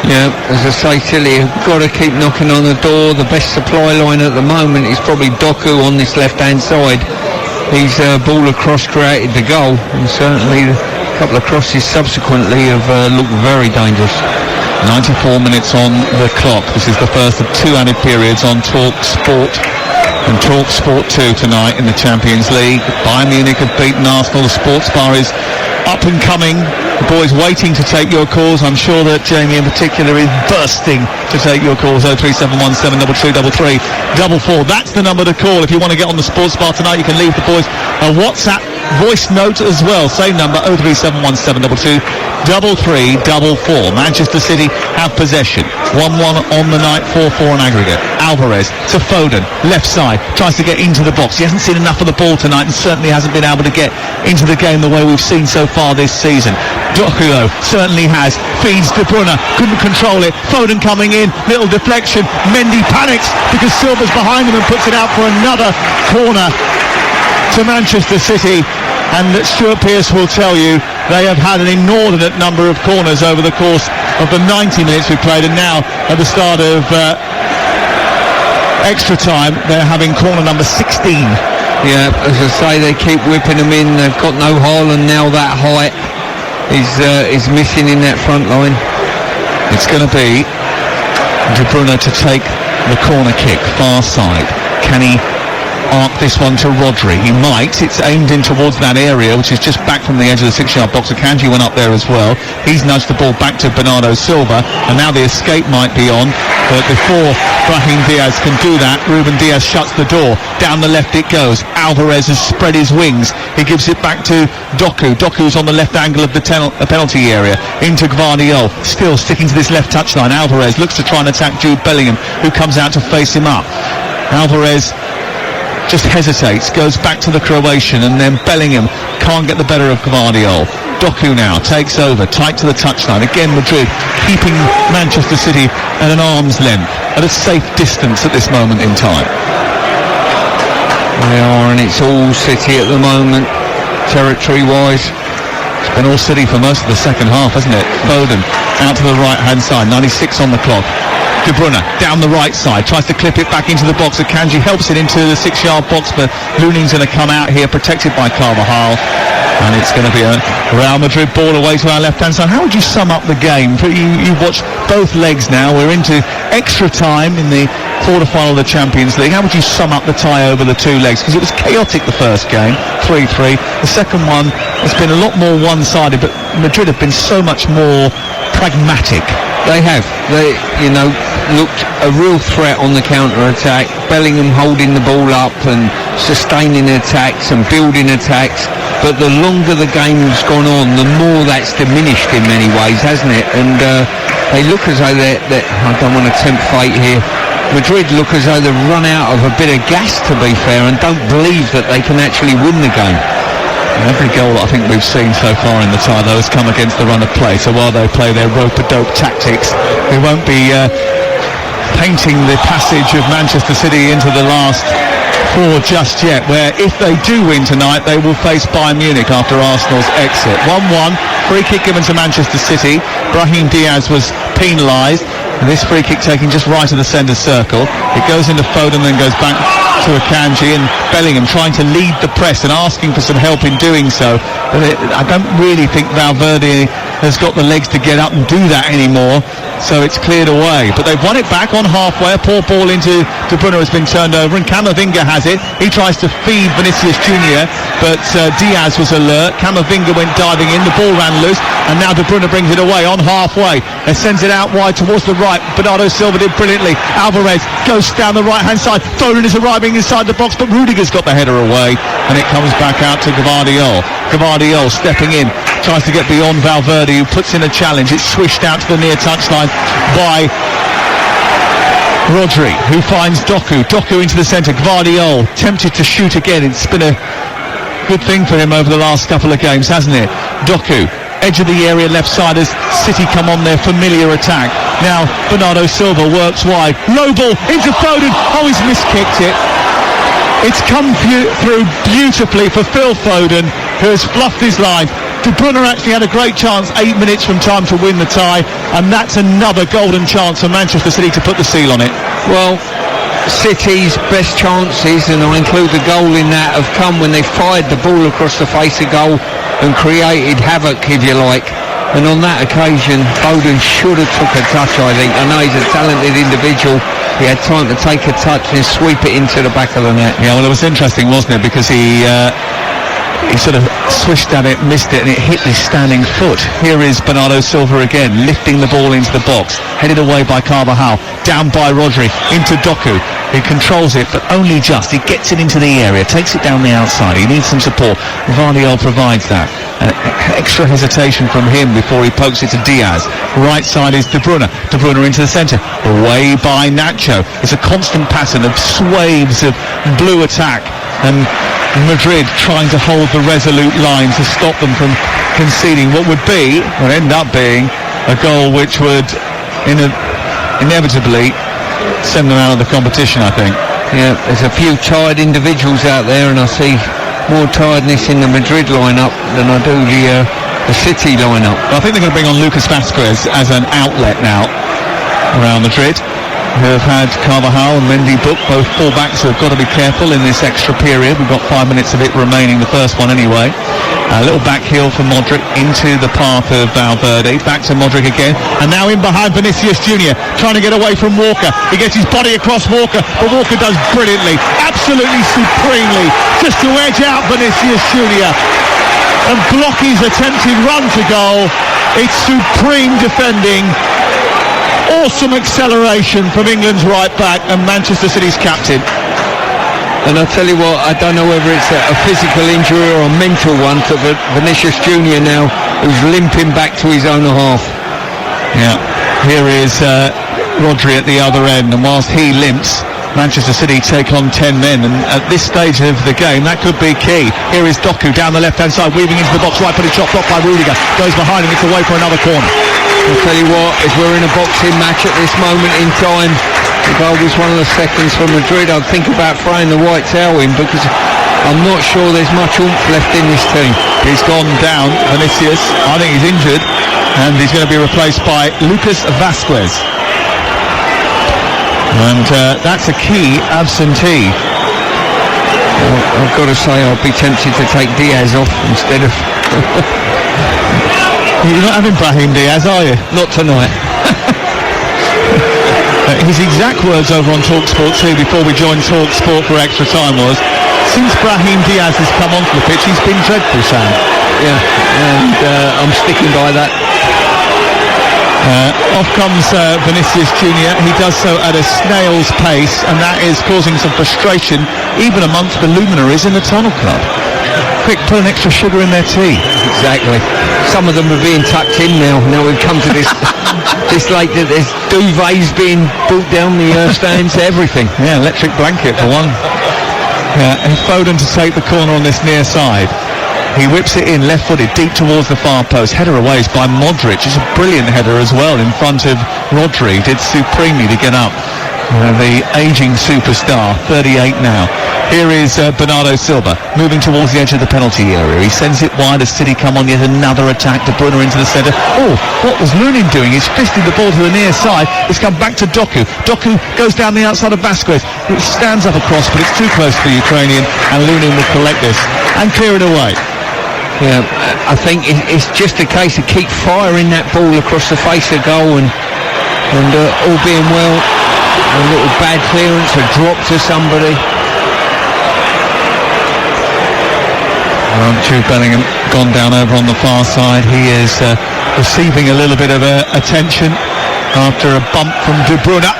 Yeah, as I say, Tilly, you've got to keep knocking on the door. The best supply line at the moment is probably Doku on this left-hand side. His ball across created the goal, and certainly a couple of crosses subsequently have looked very dangerous. 94 minutes on the clock. This is the first of two added periods on TalkSport and TalkSport 2 tonight in the Champions League. Bayern Munich have beaten Arsenal. The sports bar is up and coming. The boys waiting to take your calls. I'm sure that Jamie in particular is bursting to take your calls. 037173334. That's the number to call if you want to get on the sports bar tonight. You can leave the boys a WhatsApp voice note as well. Same number, 03717223334. Manchester City have possession. 1-1 on the night, 4-4 on aggregate. Alvarez to Foden, left side, tries to get into the box. He hasn't seen enough of the ball tonight and certainly hasn't been able to get into the game the way we've seen so far this season. Doku, though, certainly has. Feeds De Bruyne, couldn't control it. Foden coming in, little deflection. Mendy panics because Silva's behind him and puts it out for another corner to Manchester City. And Stuart Pearce will tell you they have had an inordinate number of corners over the course of the 90 minutes we've played, and now at the start of extra time they're having corner number 16. Yeah, as I say, they keep whipping them in. They've got no Haaland now. That height is missing in that front line. It's going to be De Bruyne to take the corner kick, far side. Can he arc this one to Rodri? He might. It's aimed in towards that area, which is just back from the edge of the 6-yard box. Akanji went up there as well. He's nudged the ball back to Bernardo Silva, and now the escape might be on. But before Brahim Diaz can do that, Ruben Diaz shuts the door. Down the left it goes. Alvarez has spread his wings. He gives it back to Doku. Doku's on the left angle of the penalty area. Into Gvardiol. Still sticking to this left touchline. Alvarez looks to try and attack Jude Bellingham, who comes out to face him up. Alvarez just hesitates, goes back to the Croatian, and then Bellingham can't get the better of Gvardiol. Doku now takes over, tight to the touchline. Again, Madrid keeping Manchester City at an arm's length, at a safe distance at this moment in time. They are, and it's all City at the moment, territory-wise. It's been all City for most of the second half, hasn't it? Foden out to the right-hand side, 96 on the clock. De Bruyne down the right side, tries to clip it back into the box. Akanji helps it into the 6-yard box, but Looney's going to come out here, protected by Carvajal. And it's going to be a Real Madrid ball away to our left-hand side. How would you sum up the game? You've watched both legs now. We're into extra time in the quarter-final of the Champions League. How would you sum up the tie over the two legs? Because it was chaotic the first game, 3-3. The second one has been a lot more one-sided, but Madrid have been so much more pragmatic. They have. They, looked a real threat on the counter-attack. Bellingham holding the ball up and sustaining attacks and building attacks. But the longer the game's gone on, the more that's diminished in many ways, hasn't it? And they look as though they're I don't want to tempt fate here. Madrid look as though they've run out of a bit of gas, to be fair, and don't believe that they can actually win the game. Every goal I think we've seen so far in the tie, though, has come against the run of play. So while they play their rope-a-dope tactics, we won't be painting the passage of Manchester City into the last four just yet, where if they do win tonight, they will face Bayern Munich after Arsenal's exit. 1-1, free kick given to Manchester City. Brahim Diaz was penalised. This free kick taken just right of the centre circle. It goes into Foden, then goes back to Akanji, and Bellingham trying to lead the press and asking for some help in doing so. But I don't really think Valverde has got the legs to get up and do that anymore. So it's cleared away. But they've won it back on halfway. A poor ball into De Bruyne has been turned over, and Camavinga has it. He tries to feed Vinicius Junior, but Diaz was alert. Camavinga went diving in. The ball ran loose, and now De Bruyne brings it away on halfway and sends it out wide towards the right. Bernardo Silva did brilliantly. Alvarez goes down the right-hand side. Foden is arriving inside the box, but Rudiger's got the header away, and it comes back out to Gvardiol. Gvardiol stepping in, tries to get beyond Valverde, who puts in a challenge. It's swished out to the near touchline by Rodri, who finds Doku. Doku into the centre. Gvardiol tempted to shoot again. It's been a good thing for him over the last couple of games, hasn't it? Doku, edge of the area left side as City come on their familiar attack. Now Bernardo Silva works wide. Low ball into Foden. Oh, he's miskicked it. It's come through beautifully for Phil Foden, who has fluffed his line. De Bruyne actually had a great chance 8 minutes from time to win the tie, and that's another golden chance for Manchester City to put the seal on it. Well, City's best chances, and I include the goal in that, have come when they fired the ball across the face of goal and created havoc, if you like. And on that occasion, Foden should have took a touch, I think. I know he's a talented individual. He had time to take a touch and sweep it into the back of the net. Yeah, well, it was interesting, wasn't it? Because he sort of swished at it, missed it, and it hit his standing foot. Here is Bernardo Silva again, lifting the ball into the box, headed away by Carvajal, down by Rodri, into Doku. He controls it, but only just. He gets it into the area, takes it down the outside. He needs some support. Gvardiol provides that. Extra hesitation from him before he pokes it to Diaz. Right side is De Bruyne. De Bruyne into the centre, away by Nacho. It's a constant pattern of swaves of blue attack, and Madrid trying to hold the resolute line to stop them from conceding what would end up being a goal which would inevitably send them out of the competition, I think. Yeah, there's a few tired individuals out there, and I see more tiredness in the Madrid lineup than I do the City lineup. I think they're going to bring on Lucas Vazquez as an outlet now around Madrid, who have had Carvajal and Mendy booked, both full-backs who have got to be careful in this extra period. We've got 5 minutes of it remaining, the first one anyway. A little back heel for Modric into the path of Valverde. Back to Modric again, and now in behind Vinicius Junior, trying to get away from Walker. He gets his body across Walker, but Walker does brilliantly, absolutely supremely, just to edge out Vinicius Junior and block his attempted run to goal. It's supreme defending. Awesome acceleration from England's right back and Manchester City's captain. And I tell you what, I don't know whether it's a physical injury or a mental one to Vinicius Junior now, who's limping back to his own half. Yeah, here is Rodri at the other end, and whilst he limps, Manchester City take on 10 men, and at this stage of the game that could be key. Here is Doku down the left hand side, weaving into the box, right footed shot blocked by Rudiger, goes behind and it's away for another corner. I'll tell you what, if we're in a boxing match at this moment in time, if I was one of the seconds for Madrid, I'd think about throwing the white towel in, because I'm not sure there's much oomph left in this team. He's gone down, Vinicius. I think he's injured, and he's going to be replaced by Lucas Vazquez. And that's a key absentee. Well, I've got to say, I'll be tempted to take Diaz off instead of... You're not having Brahim Diaz, are you? Not tonight. His exact words over on TalkSport 2 before we joined TalkSport for extra time was, since Brahim Diaz has come onto the pitch, he's been dreadful, Sam. Yeah, and I'm sticking by that. Off comes Vinicius Junior. He does so at a snail's pace, and that is causing some frustration even amongst the luminaries in the Tunnel Club. Quick, put an extra sugar in their tea. Exactly. Some of them are being tucked in now. Now we've come to this this late that there's duvets being brought down the stands, everything. Yeah, electric blanket for one. And Foden to take the corner on this near side. He whips it in left-footed deep towards the far post. Header away is by Modric. It's a brilliant header as well in front of Rodri. Did supremely to get up. The ageing superstar, 38 now. Here is Bernardo Silva moving towards the edge of the penalty area. He sends it wide as City come on yet another attack. De Bruyne into the centre. Oh, what was Lunin doing? He's fisting the ball to the near side. It's come back to Doku. Doku goes down the outside of Vazquez. It stands up across, but it's too close for the Ukrainian, and Lunin will collect this and clear it away. Yeah, I think it's just a case of keep firing that ball across the face of goal, and all being well, a little bad clearance, a drop to somebody. Jude Bellingham gone down over on the far side. He is receiving a little bit of attention after a bump from De Bruyne.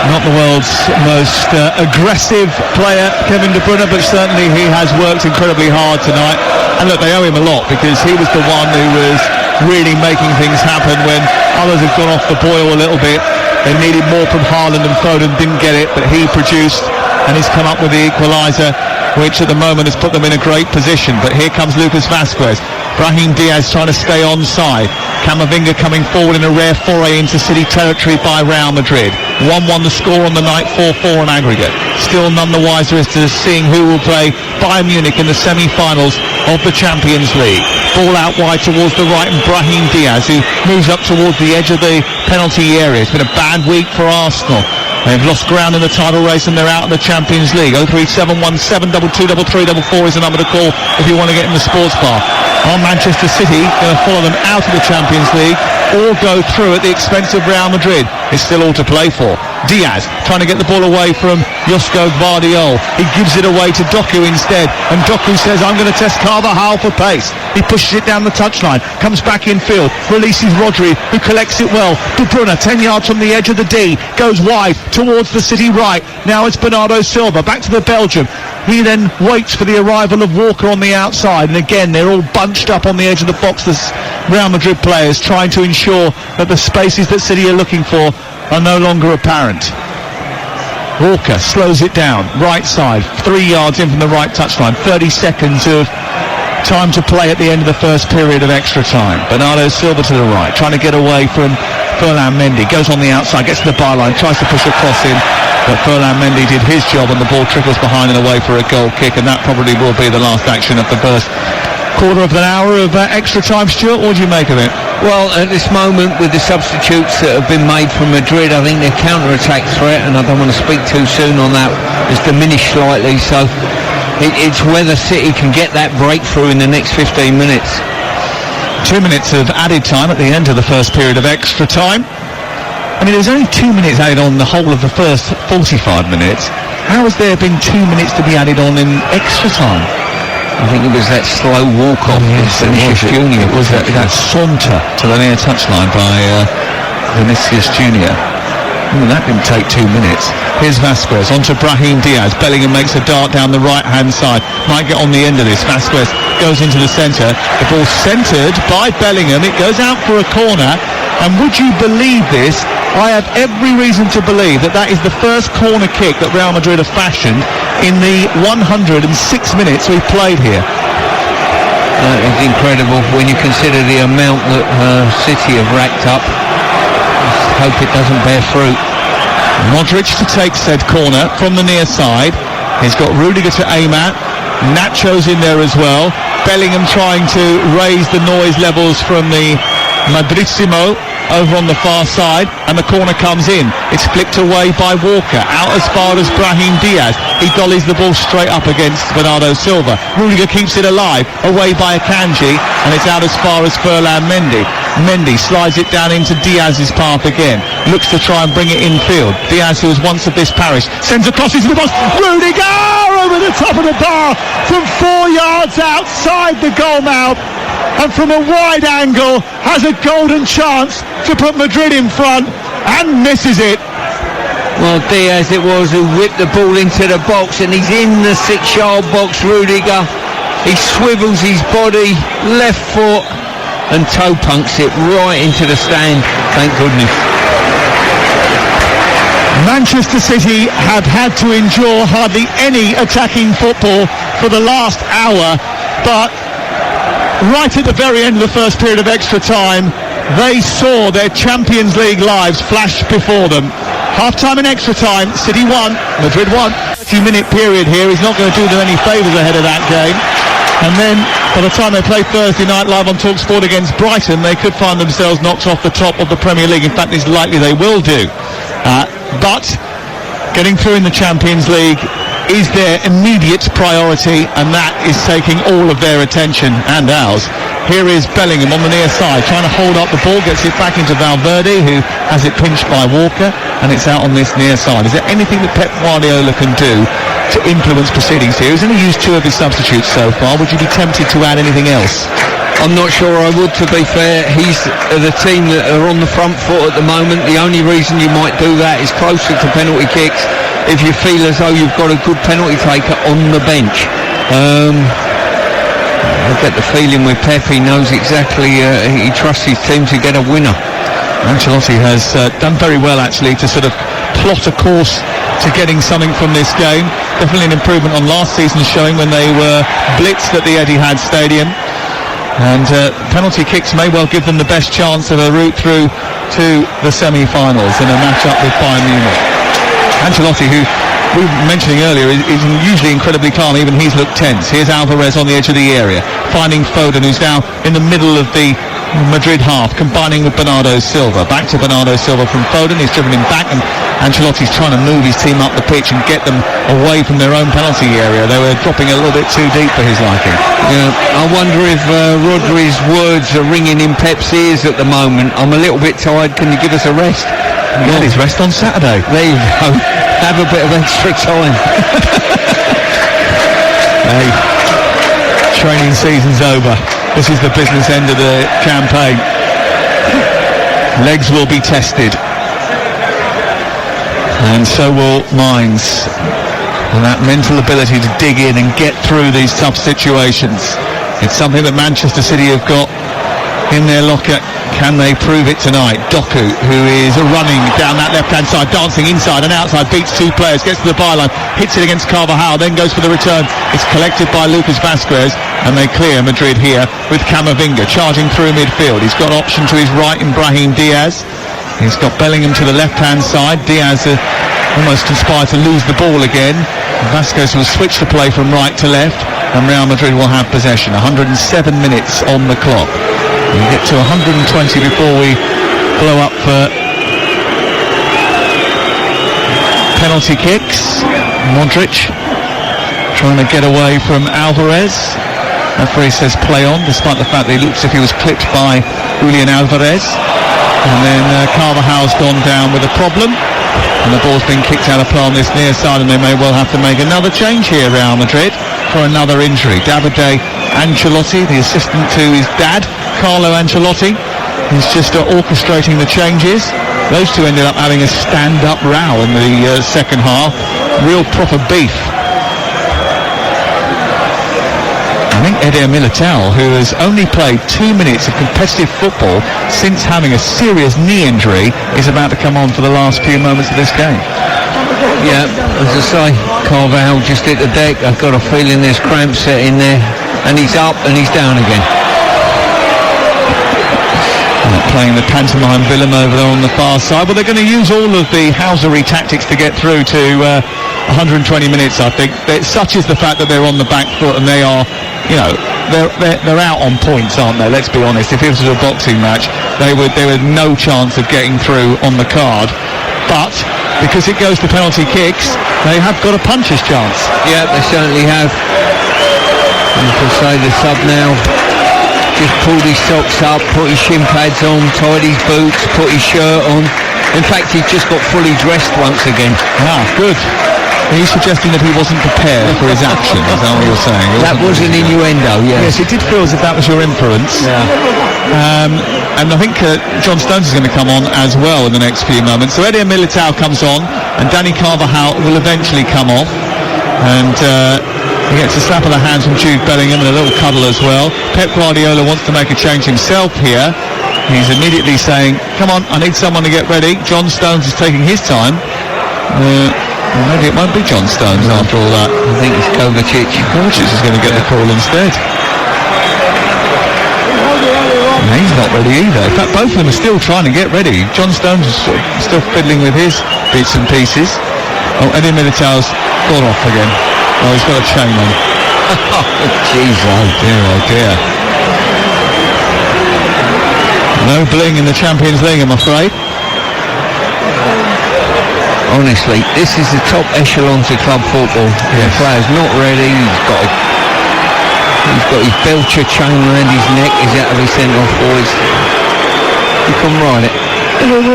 Not the world's most aggressive player, Kevin De Bruyne, but certainly he has worked incredibly hard tonight. And look, they owe him a lot, because he was the one who was really making things happen when others have gone off the boil a little bit. They needed more from Haaland, and Foden didn't get it, but he produced, and he's come up with the equaliser, which at the moment has put them in a great position. But here comes Lucas Vazquez. Brahim Diaz trying to stay onside. Camavinga coming forward in a rare foray into City territory by Real Madrid. 1-1 the score on the night, 4-4 on aggregate. Still none the wiser as to seeing who will play Bayern Munich in the semi-finals of the Champions League. Ball out wide towards the right, and Brahim Diaz, who moves up towards the edge of the penalty area. It's been a bad week for Arsenal. They've lost ground in the title race, and they're out of the Champions League. 03717 223344 is the number to call if you want to get in the sports bar. Are Manchester City going to follow them out of the Champions League, or go through at the expense of Real Madrid? It's still all to play for. Diaz trying to get the ball away from Josko Gvardiol. He gives it away to Doku instead, and Doku says, I'm going to test Carvajal for pace. He pushes it down the touchline, comes back in field, releases Rodri, who collects it well. De Bruyne 10 yards from the edge of the D, goes wide towards the City right. Now it's Bernardo Silva back to the Belgium. He then waits for the arrival of Walker on the outside, and again they're all bunched up on the edge of the box, the Real Madrid players, trying to ensure that the spaces that City are looking for are no longer apparent. Walker slows it down, right side, 3 yards in from the right touchline. 30 seconds of time to play at the end of the first period of extra time. Bernardo Silva to the right, trying to get away from Ferland Mendy. Goes on the outside, gets to the byline, tries to push a cross in, but Ferland Mendy did his job, and the ball trickles behind and away for a goal kick, and that probably will be the last action of the first quarter of an hour of extra time. Stuart, what do you make of it? Well, at this moment, with the substitutes that have been made from Madrid, I think their counter-attack threat, and I don't want to speak too soon on that, is diminished slightly, so it's whether City can get that breakthrough in the next 15 minutes. 2 minutes of added time at the end of the first period of extra time. I mean, there's only 2 minutes added on the whole of the first 45 minutes. How has there been 2 minutes to be added on in extra time? I think it was that slow walk-off. Yes, Junior. It was that saunter to the near touchline by Vinicius Junior. That didn't take 2 minutes. Here's Vazquez onto Brahim Diaz. Bellingham makes a dart down the right-hand side. Might get on the end of this. Vazquez goes into the centre. The ball centred by Bellingham. It goes out for a corner. And would you believe this? I have every reason to believe that is the first corner kick that Real Madrid have fashioned in the 106 minutes we've played here. That is incredible when you consider the amount that City have racked up. Just hope it doesn't bear fruit. Modric to take said corner from the near side. He's got Rudiger to aim at. Nacho's in there as well. Bellingham trying to raise the noise levels from the Madridissimo over on the far side, and the corner comes in. It's flicked away by Walker, out as far as Brahim Diaz. He dollies the ball straight up against Bernardo Silva. Rudiger keeps it alive, away by Akanji, and it's out as far as Ferland Mendy. Mendy slides it down into Diaz's path again, looks to try and bring it infield. Diaz, who was once of this parish, sends a cross into the box. Rudiger over the top of the bar from 4 yards outside the goal mouth, and from a wide angle has a golden chance to put Madrid in front and misses it. Well, Diaz it was who whipped the ball into the box, and he's in the 6-yard box. Rudiger, he swivels his body, left foot, and toe punks it right into the stand. Thank goodness. Manchester City have had to endure hardly any attacking football for the last hour, but right at the very end of the first period of extra time, they saw their Champions League lives flash before them. Half-time and extra time, City won, Madrid won. A few-minute period here is not going to do them any favours ahead of that game. And then, by the time they play Thursday night live on TalkSport against Brighton, they could find themselves knocked off the top of the Premier League. In fact, it's likely they will do. But getting through in the Champions League is their immediate priority, and that is taking all of their attention and ours. Here is Bellingham on the near side, trying to hold up the ball, gets it back into Valverde, who has it pinched by Walker, and it's out on this near side. Is there anything that Pep Guardiola can do to influence proceedings here? He's only used 2 of his substitutes so far. Would you be tempted to add anything else? I'm not sure I would, to be fair. He's the team that are on the front foot at the moment. The only reason you might do that is closer to penalty kicks, if you feel as though you've got a good penalty taker on the bench. I get the feeling with Pep, he knows exactly, he trusts his team to get a winner. Ancelotti has done very well, actually, to sort of plot a course to getting something from this game. Definitely an improvement on last season's showing when they were blitzed at the Etihad Stadium. And penalty kicks may well give them the best chance of a route through to the semi-finals in a match-up with Bayern Munich. Ancelotti, who we were mentioning earlier, is usually incredibly calm. Even he's looked tense. Here's Alvarez on the edge of the area, finding Foden, who's now in the middle of the Madrid half, combining with Bernardo Silva. Back to Bernardo Silva from Foden. He's driven him back, and Ancelotti's trying to move his team up the pitch and get them away from their own penalty area. They were dropping a little bit too deep for his liking. Yeah, I wonder if Rodri's words are ringing in Pep's ears at the moment. I'm a little bit tired. Can you give us a rest? He had his rest on Saturday. There you go. Have a bit of extra time. Hey, training season's over. This is the business end of the campaign. Legs will be tested, and so will minds. And that mental ability to dig in and get through these tough situations. It's something that Manchester City have got in their locker. Can they prove it tonight? Doku, who is running down that left-hand side, dancing inside and outside, beats 2 players, gets to the byline, hits it against Carvajal, then goes for the return. It's collected by Lucas Vazquez, and they clear Madrid here with Camavinga charging through midfield. He's got option to his right in Brahim Diaz. He's got Bellingham to the left-hand side. Diaz almost conspired to lose the ball again. Vazquez will switch the play from right to left, and Real Madrid will have possession. 107 minutes on the clock. We get to 120 before we blow up for penalty kicks. Modric trying to get away from Alvarez. Referee says play on, despite the fact that he looks as if he was clipped by Julian Alvarez. And then Carvajal's gone down with a problem, and the ball's been kicked out of play on this near side, and they may well have to make another change here, Real Madrid, for another injury. Davide Ancelotti, the assistant to his dad, Carlo Ancelotti, is just orchestrating the changes. Those two ended up having a stand-up row in the second half. Real proper beef. I think Eder Militao, who has only played 2 minutes of competitive football since having a serious knee injury, is about to come on for the last few moments of this game. Yeah, as I say, Carvalho just hit the deck. I've got a feeling there's cramps set in there, and he's up and he's down again. Playing the pantomime villain over there on the far side. Well, they're going to use all of the housery tactics to get through to 120 minutes, I think. Such is the fact that they're on the back foot, and they are, they're out on points, aren't they? Let's be honest. If it was a boxing match, there would no chance of getting through on the card. But because it goes to penalty kicks, they have got a puncher's chance. Yeah, they certainly have. And to say the sub now just pulled his socks up, put his shin pads on, tied his boots, put his shirt on. In fact, he's just got fully dressed once again. Ah, good. He's suggesting that he wasn't prepared for his action. Is that what you're saying? That was an innuendo, yes. Yes, it did feel as if that was your inference. Yeah. And I think John Stones is going to come on as well in the next few moments. So Eder Militao comes on, and Dani Carvajal will eventually come off. And he gets a slap of the hands from Jude Bellingham and a little cuddle as well. Pep Guardiola wants to make a change himself here. He's immediately saying, come on, I need someone to get ready. John Stones is taking his time. Maybe it won't be John Stones after all that. I think it's Kovacic. Kovacic is going to get the call instead. No, he's not ready either. In fact, both of them are still trying to get ready. John Stones is still fiddling with his bits and pieces. Oh, Eder Militao's gone off again. Oh, he's got a chain on. Jeez, oh dear. No bling in the Champions League, I'm afraid. Honestly, this is the top echelons of club football. Yes. The player's not ready. He's got his Belcher chain around his neck. He's out of his centre-off boys. You can ride it.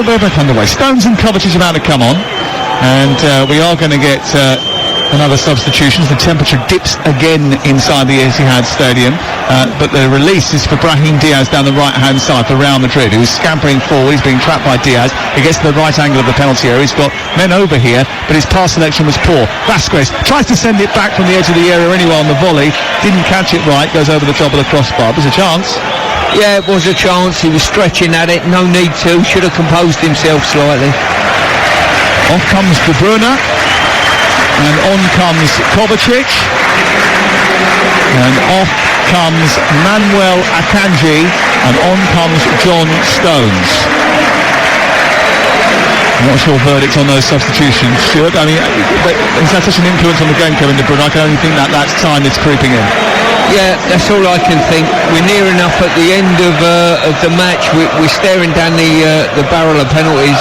We're back underway. Stones and Kovacic about to come on, and we are going to get another substitution. The temperature dips again inside the Etihad Stadium, but the release is for Brahim Diaz down the right-hand side for Real Madrid, who's scampering forward. He's being trapped by Diaz. He gets to the right angle of the penalty area. He's got men over here, but his pass selection was poor. Vasquez tries to send it back from the edge of the area anyway on the volley. Didn't catch it right. Goes over the top of the crossbar. There's a chance. Yeah, it was a chance. He was stretching at it. No need to. Should have composed himself slightly. Off comes De Bruyne. And on comes Kovacic, and off comes Manuel Akanji, and on comes John Stones. What's your verdict on those substitutions, Stuart? I mean, he's had such an influence on the game, Kevin De Bruyne. I can only think that that's time that's creeping in. Yeah, that's all I can think. We're near enough at the end of the match. We're staring down the barrel of penalties.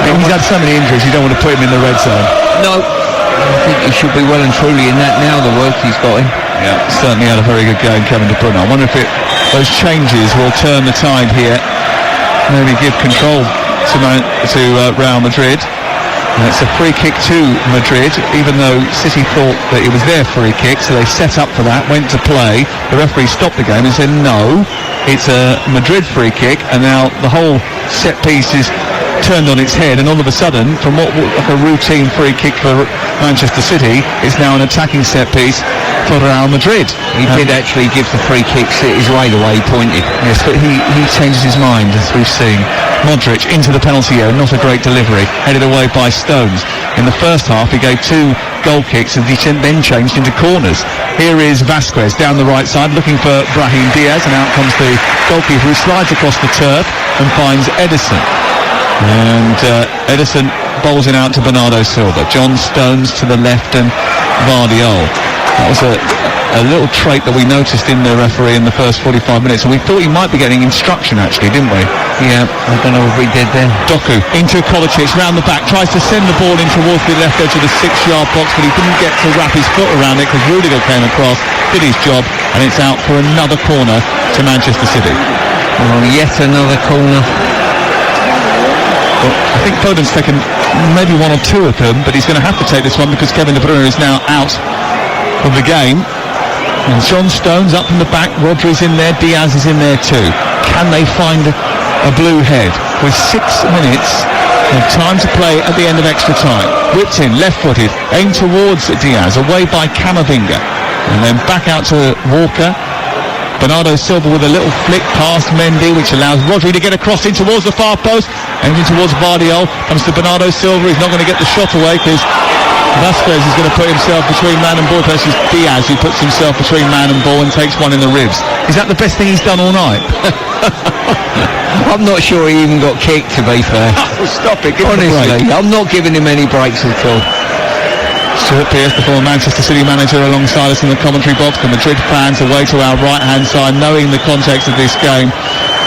He's had so many injuries, you don't want to put him in the red zone. No. I think he should be well and truly in that now, the work he's got in. Yeah, certainly had a very good game, Kevin De Bruyne. I wonder if those changes will turn the tide here, maybe give control to Real Madrid. And it's a free kick to Madrid, even though City thought that it was their free kick, so they set up for that, went to play. The referee stopped the game and said no, it's a Madrid free kick, and now the whole set piece is turned on its head, and all of a sudden, from what looked like a routine free kick for Manchester City, is now an attacking set piece for Real Madrid. He did actually give the free kicks his way, the way he pointed. Yes, but he changes his mind, as we've seen. Modric into the penalty area, not a great delivery, headed away by Stones. In the first half, he gave 2 goal kicks, and he then changed into corners. Here is Vasquez down the right side, looking for Brahim Diaz, and out comes the goalkeeper, who slides across the turf and finds Ederson. And Ederson bowls it out to Bernardo Silva. John Stones to the left and Vardiol. That was a little trait that we noticed in the referee in the first 45 minutes, and we thought he might be getting instruction actually, didn't we? Yeah, I don't know if we did then. Doku into Kovacic, round the back, tries to send the ball in towards the left edge of the 6-yard box, but he didn't get to wrap his foot around it because Rudiger came across, did his job, and it's out for another corner to Manchester City. Oh, yet another corner. I think Foden's taken maybe 1 or 2 of them, but he's going to have to take this one because Kevin De Bruyne is now out of the game. And John Stones up from the back, Rodri's in there, Diaz is in there too. Can they find a blue head? With 6 minutes of time to play at the end of extra time. Whipped in, left-footed, aimed towards Diaz, away by Camavinga. And then back out to Walker. Bernardo Silva with a little flick past Mendy, which allows Rodri to get across in towards the far post, and in towards Vardiol. Comes to Bernardo Silva. He's not going to get the shot away because Vasquez is going to put himself between man and ball versus Diaz, who puts himself between man and ball and takes one in the ribs. Is that the best thing he's done all night? I'm not sure he even got kicked, to be fair. Oh, stop it. Honestly, I'm not giving him any breaks at all. Stuart Pearce, the former Manchester City manager, alongside us in the commentary box. The Madrid fans away to our right-hand side, knowing the context of this game,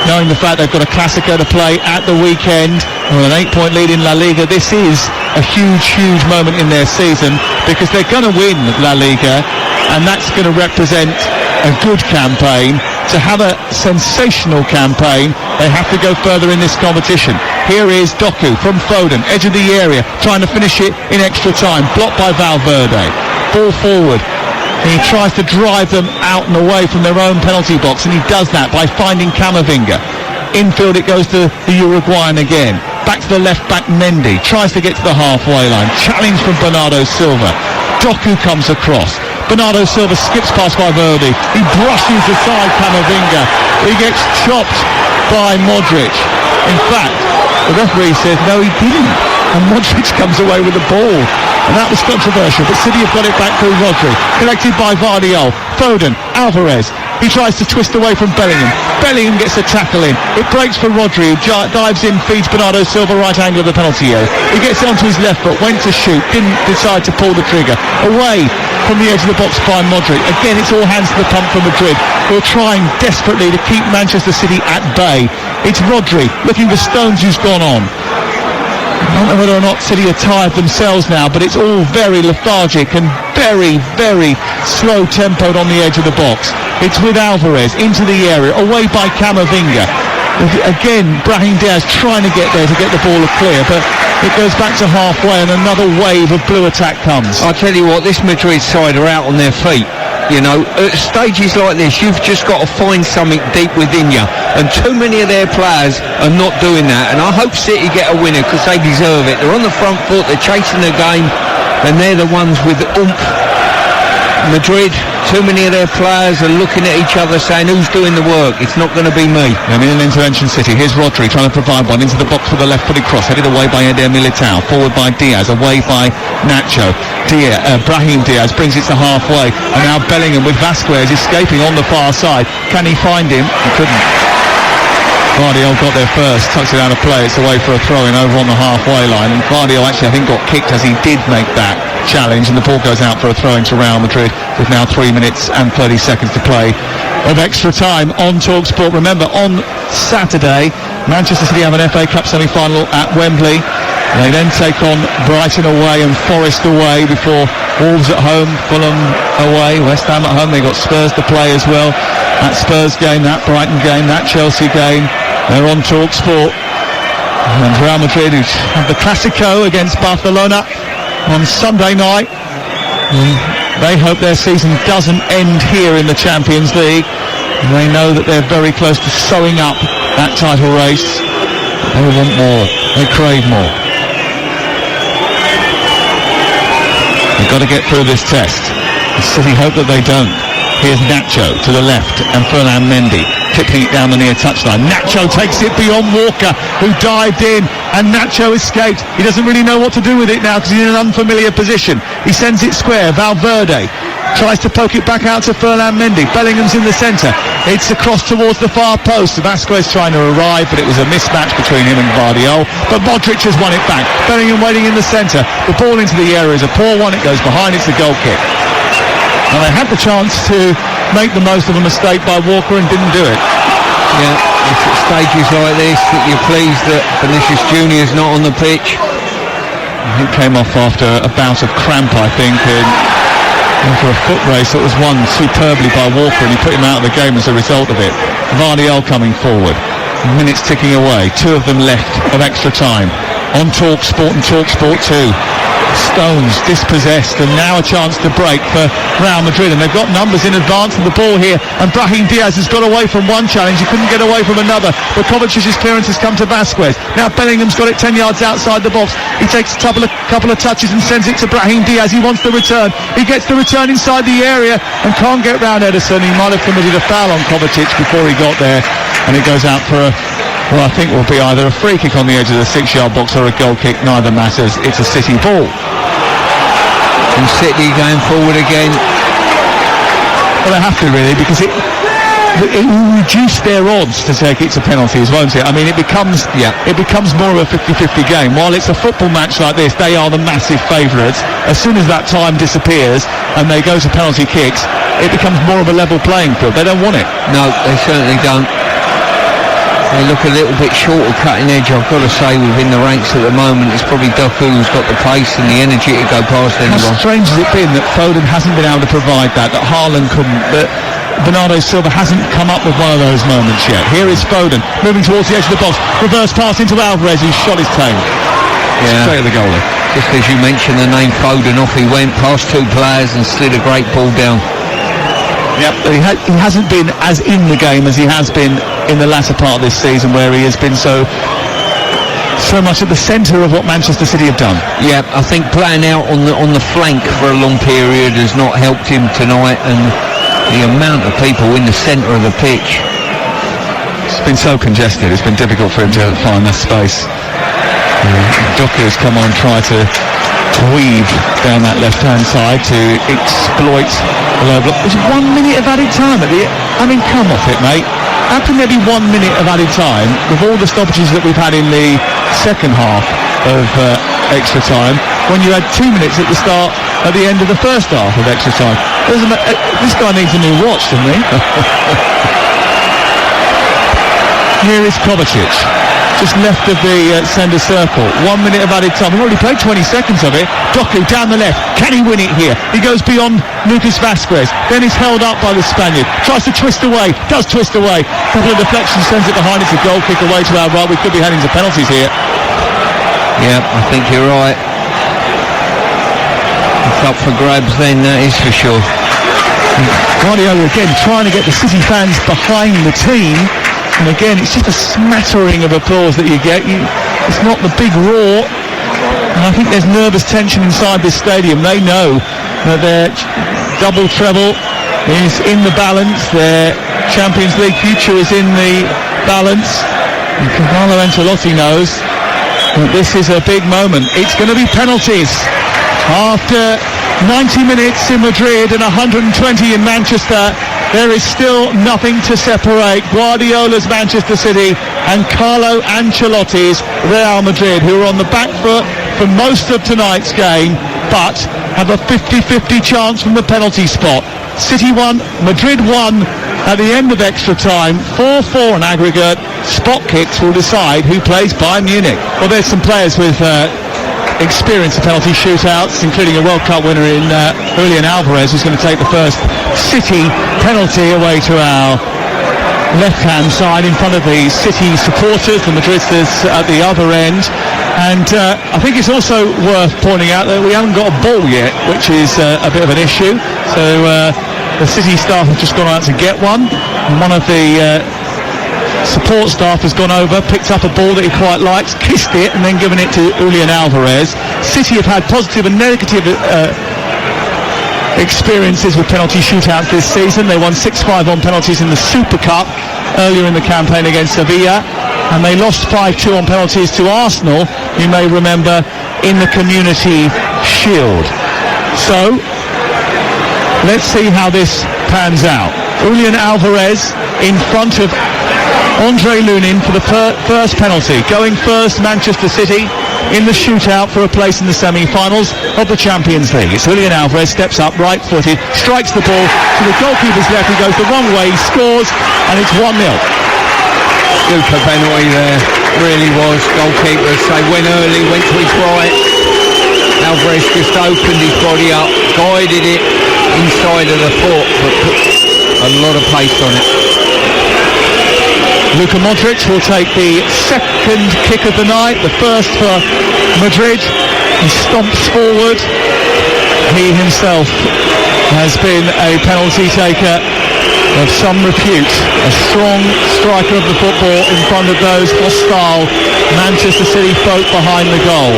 knowing the fact they've got a Clásico to play at the weekend, with an 8-point lead in La Liga. This is a huge moment in their season, because they're going to win La Liga, and that's going to represent a good campaign. To have a sensational campaign, they have to go further in this competition. Here is Doku from Foden, edge of the area, trying to finish it in extra time, blocked by Valverde. Ball forward. He tries to drive them out and away from their own penalty box, and he does that by finding Camavinga. Infield it goes to the Uruguayan again. Back to the left back, Mendy tries to get to the halfway line. Challenge from Bernardo Silva. Doku comes across. Bernardo Silva skips past Valverde. He brushes aside Camavinga. He gets chopped by Modric. In fact, the referee says no, he didn't, and Modric comes away with the ball, and that was controversial. But City have got it back through Rodri, collected by Vardiol. Foden, Alvarez. He tries to twist away from Bellingham. Bellingham gets a tackle in. It breaks for Rodri, who dives in, feeds Bernardo Silva right angle of the penalty area. He gets it onto his left foot, went to shoot, didn't decide to pull the trigger. Away from the edge of the box by Modric. Again, it's all hands to the pump for Madrid, who are trying desperately to keep Manchester City at bay. It's Rodri looking for Stones, who's gone on. I don't know whether or not City are tired themselves now, but it's all very lethargic and very slow tempoed on the edge of the box. It's with Alvarez into the area, away by Camavinga. Again, Brahim Diaz trying to get there to get the ball clear, but it goes back to halfway and another wave of blue attack comes. I'll tell you what, this Madrid side are out on their feet. You know, at stages like this, you've just got to find something deep within you, and too many of their players are not doing that. And I hope City get a winner, because they deserve it. They're on the front foot, they're chasing the game, and they're the ones with the oomph. Madrid, too many of their players are looking at each other saying, who's doing the work? It's not going to be me. And in an intervention City, here's Rodri trying to provide one into the box with a left-footed cross, headed away by Eder Militao, forward by Diaz, away by Nacho. Brahim Diaz brings it to halfway, and now Bellingham with Vasquez escaping on the far side. Can he find him? He couldn't. Vardiol got there first, tucks it out of play. It's away for a throw-in over on the halfway line, and Vardiol actually I think got kicked as he did make that challenge, and the ball goes out for a throw-in to Real Madrid with now 3 minutes and 30 seconds to play of extra time on TalkSport. Remember, on Saturday, Manchester City have an FA Cup semi-final at Wembley. They then take on Brighton away and Forest away before Wolves at home, Fulham away, West Ham at home. They've got Spurs to play as well. That Spurs game, that Brighton game, that Chelsea game, they're on TalkSport. And Real Madrid, who have the Clásico against Barcelona on Sunday night. They hope their season doesn't end here in the Champions League. They know that they're very close to sewing up that title race. They want more. They crave more. They've got to get through this test. The City hope that they don't. Here's Nacho to the left and Ferland Mendy tipping it down the near touchline. Nacho takes it beyond Walker, who dived in, and Nacho escaped. He doesn't really know what to do with it now because he's in an unfamiliar position. He sends it square. Valverde tries to poke it back out to Ferland Mendy. Bellingham's in the centre. It's across towards the far post. Vasquez trying to arrive, but it was a mismatch between him and Vardiol. But Modric has won it back. Bellingham waiting in the centre. The ball into the area is a poor one. It goes behind. It's a goal kick. And they had the chance to make the most of a mistake by Walker and didn't do it. Yeah, it's at stages like this that you're pleased that Vinicius Junior's not on the pitch. He came off after a bout of cramp, I think, after a foot race that was won superbly by Walker, and he put him out of the game as a result of it. Vardiol coming forward. Minutes ticking away. 2 of them left of extra time. On TalkSport and TalkSport 2. stones, dispossessed, and now a chance to break for Real Madrid, and they've got numbers in advance of the ball here, and Brahim Diaz has got away from one challenge, he couldn't get away from another, but Kovacic's clearance has come to Vasquez. Now Bellingham's got it 10 yards outside the box, he takes a couple of touches and sends it to Brahim Diaz. He wants the return, he gets the return inside the area and can't get round Ederson. He might have committed a foul on Kovacic before he got there, and it goes out for well, I think will be either a free kick on the edge of the 6-yard box or a goal kick. Neither matters. It's a City ball. And City going forward again. Well, they have to really, because it will reduce their odds to take it to penalties, won't it? I mean, it becomes more of a 50-50 game. While it's a football match like this, they are the massive favourites. As soon as that time disappears and they go to penalty kicks, it becomes more of a level playing field. They don't want it. No, they certainly don't. They look a little bit short of cutting edge, I've got to say, within the ranks at the moment. It's probably Doku who's got the pace and the energy to go past anyone. How strange has it been that Foden hasn't been able to provide that Haaland couldn't, that Bernardo Silva hasn't come up with one of those moments yet. Here is Foden, moving towards the edge of the box, reverse pass into Alvarez, who shot his tail. Straight at the goalie. Just as you mentioned the name Foden, off he went, past two players and slid a great ball down. Yep, he hasn't been as in the game as he has been in the latter part of this season, where he has been so much at the centre of what Manchester City have done. Yeah, I think playing out on the flank for a long period has not helped him tonight, and the amount of people in the centre of the pitch. It's been so congested, it's been difficult for him to find that space. Doku has come on, tried to weave down that left-hand side to exploit the low block. There's 1 minute of added time at the... I mean, come off it, mate. How can there be 1 minute of added time with all the stoppages that we've had in the second half of extra time, when you had 2 minutes at the start, at the end of the first half of extra time? This guy needs a new watch, doesn't he? Here is Kovacic, just left of the centre circle. 1 minute of added time. We've already played 20 seconds of it. Doku down the left. Can he win it here? He goes beyond Lucas Vasquez. Then he's held up by the Spaniard. Tries to twist away. Does twist away. Couple of deflections, sends it behind. It's a goal kick away to our right. We could be heading to penalties here. Yeah, I think you're right. It's up for grabs then, that is for sure. Guardiola again trying to get the City fans behind the team. And again, it's just a smattering of applause that you get. It's not the big roar. And I think there's nervous tension inside this stadium. They know that their double treble is in the balance. Their Champions League future is in the balance. And Carlo Ancelotti knows that this is a big moment. It's going to be penalties. After 90 minutes in Madrid and 120 in Manchester, there is still nothing to separate Guardiola's Manchester City and Carlo Ancelotti's Real Madrid, who are on the back foot for most of tonight's game, but have a 50-50 chance from the penalty spot. City won, Madrid won at the end of extra time, 4-4 on aggregate. Spot kicks will decide who plays Bayern Munich. Well, there's some players with experience of penalty shootouts, including a World Cup winner in Julian Alvarez, who's going to take the first City penalty away to our left-hand side in front of the City supporters, the Madridistas at the other end. And I think it's also worth pointing out that we haven't got a ball yet, which is a bit of an issue. So the City staff have just gone out to get one. And one of the support staff has gone over, picked up a ball that he quite likes, kissed it, and then given it to Julian Alvarez. City have had positive and negative experiences with penalty shootouts this season. They won 6-5 on penalties in the Super Cup earlier in the campaign against Sevilla, and they lost 5-2 on penalties to Arsenal, you may remember, in the Community Shield. So let's see how this pans out. Julian Alvarez in front of Andre Lunin for the first penalty. Going first, Manchester City in the shootout for a place in the semi-finals of the Champions League. It's Julian Alvarez, steps up, right-footed, strikes the ball to the goalkeeper's left. He goes the wrong way, he scores, and it's 1-0. Super penalty there, really was. Goalkeeper, went early, went to his right. Alvarez just opened his body up, guided it inside of the foot, but put a lot of pace on it. Luka Modric will take the second kick of the night, the first for Madrid, and stomps forward. He himself has been a penalty taker of some repute, a strong striker of the football in front of those hostile Manchester City folk behind the goal.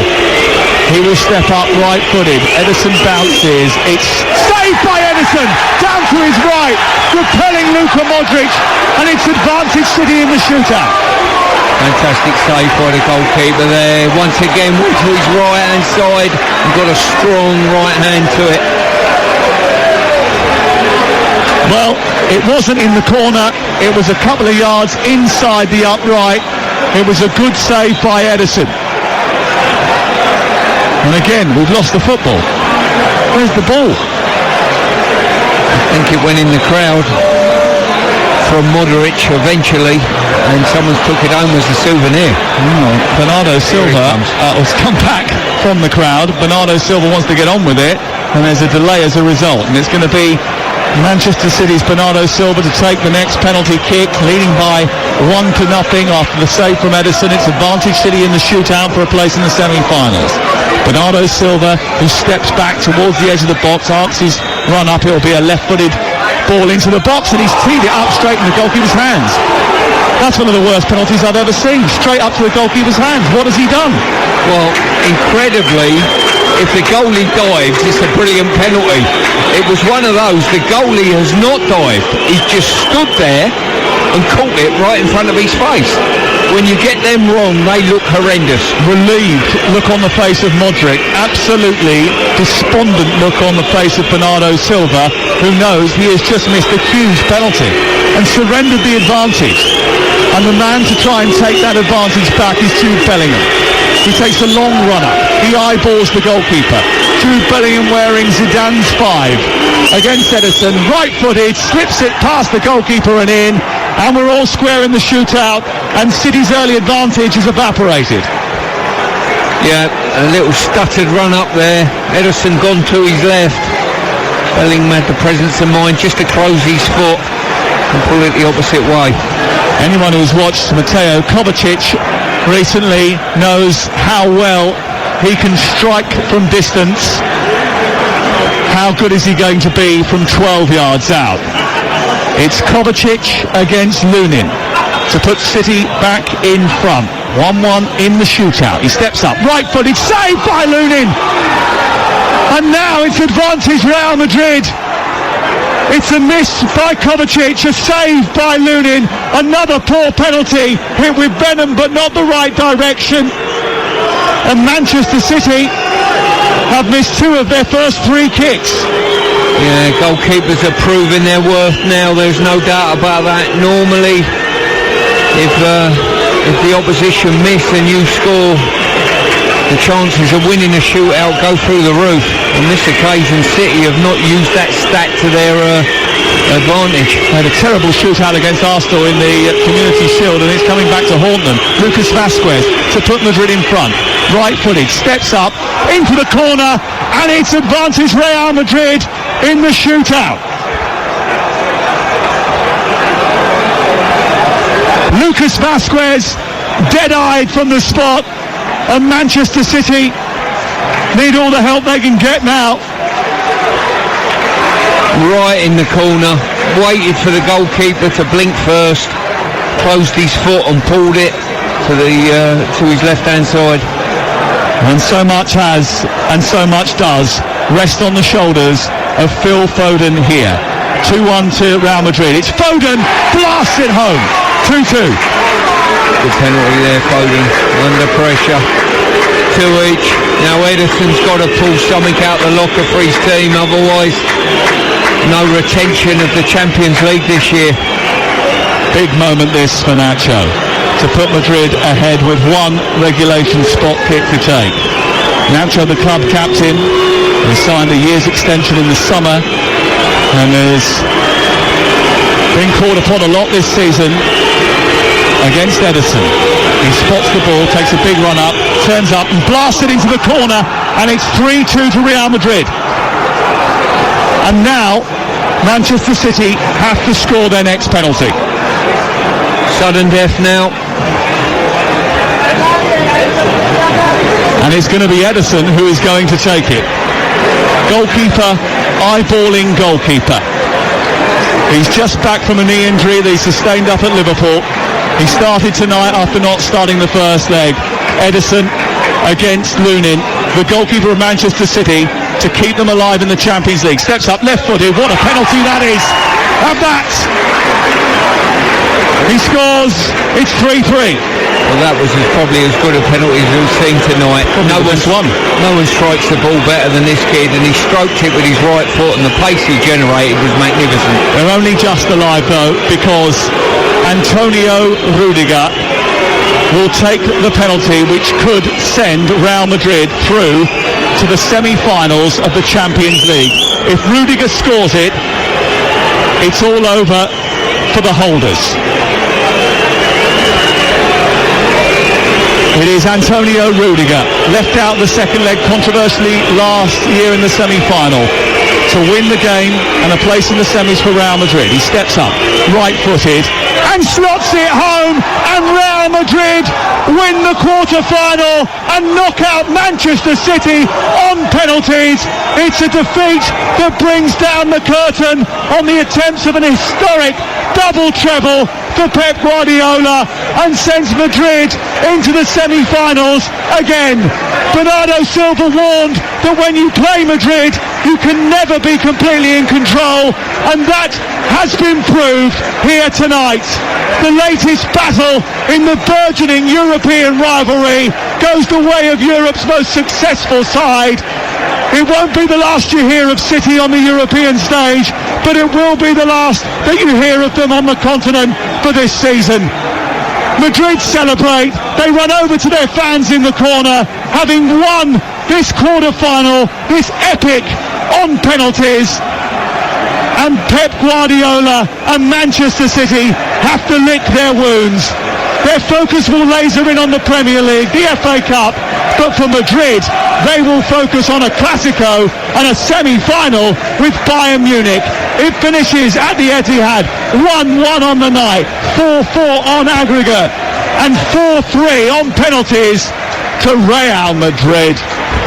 He will step up right-footed. Ederson bounces. It's saved by Ederson, down to his right, repelling Luka Modric, and it's advantage City in the shootout. Fantastic save by the goalkeeper there. Once again, went to his right-hand side and got a strong right hand to it. Well, it wasn't in the corner. It was a couple of yards inside the upright. It was a good save by Ederson. And again, we've lost the football. Where's the ball? I think it went in the crowd from Modric eventually, and someone took it home as a souvenir. Bernardo Silva has come back from the crowd. Bernardo Silva wants to get on with it, and there's a delay as a result. And it's going to be Manchester City's Bernardo Silva to take the next penalty kick, leading by 1-0 after the save from Ederson. It's advantage City in the shootout for a place in the semi-finals. Bernardo Silva, who steps back towards the edge of the box, arcs his run up. It'll be a left-footed ball into the box, and he's teed it up straight in the goalkeeper's hands. That's one of the worst penalties I've ever seen. Straight up to the goalkeeper's hands. What has he done? Well, incredibly, if the goalie dives, it's a brilliant penalty. It was one of those. The goalie has not dived. He's just stood there and caught it right in front of his face. When you get them wrong, they look horrendous. Relieved look on the face of Modric. Absolutely despondent look on the face of Bernardo Silva, who knows he has just missed a huge penalty and surrendered the advantage. And the man to try and take that advantage back is Jude Bellingham. He takes a long run up. He eyeballs the goalkeeper. Jude Bellingham wearing Zidane's 5 against Ederson. Right-footed, slips it past the goalkeeper and in. And we're all square in the shootout, and City's early advantage is evaporated. Yeah, a little stuttered run up there. Ederson gone to his left. Bellingham had the presence of mind just to close his foot and pull it the opposite way. Anyone who's watched Mateo Kovacic recently knows how well he can strike from distance. How good is he going to be from 12 yards out? It's Kovacic against Lunin to put City back in front. 1-1 in the shootout. He steps up, right-footed, saved by Lunin. And now it's advantage Real Madrid. It's a miss by Kovacic, a save by Lunin. Another poor penalty, hit with venom but not the right direction. And Manchester City have missed 2 of their first 3 kicks. Yeah, goalkeepers are proving their worth now, there's no doubt about that. Normally, if the opposition miss and you score, the chances of winning a shootout go through the roof. On this occasion, City have not used that stat to their advantage. They had a terrible shootout against Arsenal in the Community Shield, and it's coming back to haunt them. Lucas Vazquez to put Madrid in front. Right-footed, steps up into the corner, and it's advantage Real Madrid in the shootout. Lucas Vazquez dead-eyed from the spot, and Manchester City need all the help they can get now. Right in the corner, waited for the goalkeeper to blink first, closed his foot and pulled it to his left-hand side. And so much has, and so much does, rest on the shoulders of Phil Foden here. 2-1 to Real Madrid. It's Foden, blasts it home. 2-2. Good penalty there, Foden, under pressure. 2 each. Now Ederson's got to pull something out the locker for his team, otherwise no retention of the Champions League this year. Big moment this for Nacho, to put Madrid ahead with 1 regulation spot kick to take. Nacho, the club captain, has signed a year's extension in the summer and has been called upon a lot this season against Ederson. He spots the ball, takes a big run up, turns up and blasts it into the corner, and it's 3-2 to Real Madrid. And now Manchester City have to score their next penalty. Sudden death now. And it's going to be Ederson who is going to take it. Goalkeeper, eyeballing goalkeeper. He's just back from a knee injury that he sustained up at Liverpool. He started tonight after not starting the first leg. Ederson against Lunin, the goalkeeper of Manchester City, to keep them alive in the Champions League. Steps up left-footed. What a penalty that is. And that, he scores. It's 3-3. Well, that was probably as good a penalty as we've seen tonight. No one strikes the ball better than this kid, and he stroked it with his right foot, and the pace he generated was magnificent. They're only just alive though, because Antonio Rudiger will take the penalty which could send Real Madrid through to the semi-finals of the Champions League. If Rudiger scores it, it's all over for the holders. It is Antonio Rudiger, left out the second leg controversially last year in the semi-final, to win the game and a place in the semis for Real Madrid. He steps up, right-footed, and slots it home, and Real Madrid win the quarter-final and knock out Manchester City on penalties. It's a defeat that brings down the curtain on the attempts of an historic double treble for Pep Guardiola and sends Madrid into the semi-finals again. Bernardo Silva warned that when you play Madrid, you can never be completely in control, and that has been proved here tonight. The latest battle in the burgeoning European rivalry goes the way of Europe's most successful side. It won't be the last you hear of City on the European stage, but it will be the last that you hear of them on the continent for this season. Madrid celebrate. They run over to their fans in the corner, having won this quarter-final, this epic on penalties. And Pep Guardiola and Manchester City have to lick their wounds. Their focus will laser in on the Premier League, the FA Cup, but for Madrid, they will focus on a Clasico and a semi-final with Bayern Munich. It finishes at the Etihad, 1-1 on the night, 4-4 on aggregate, and 4-3 on penalties to Real Madrid.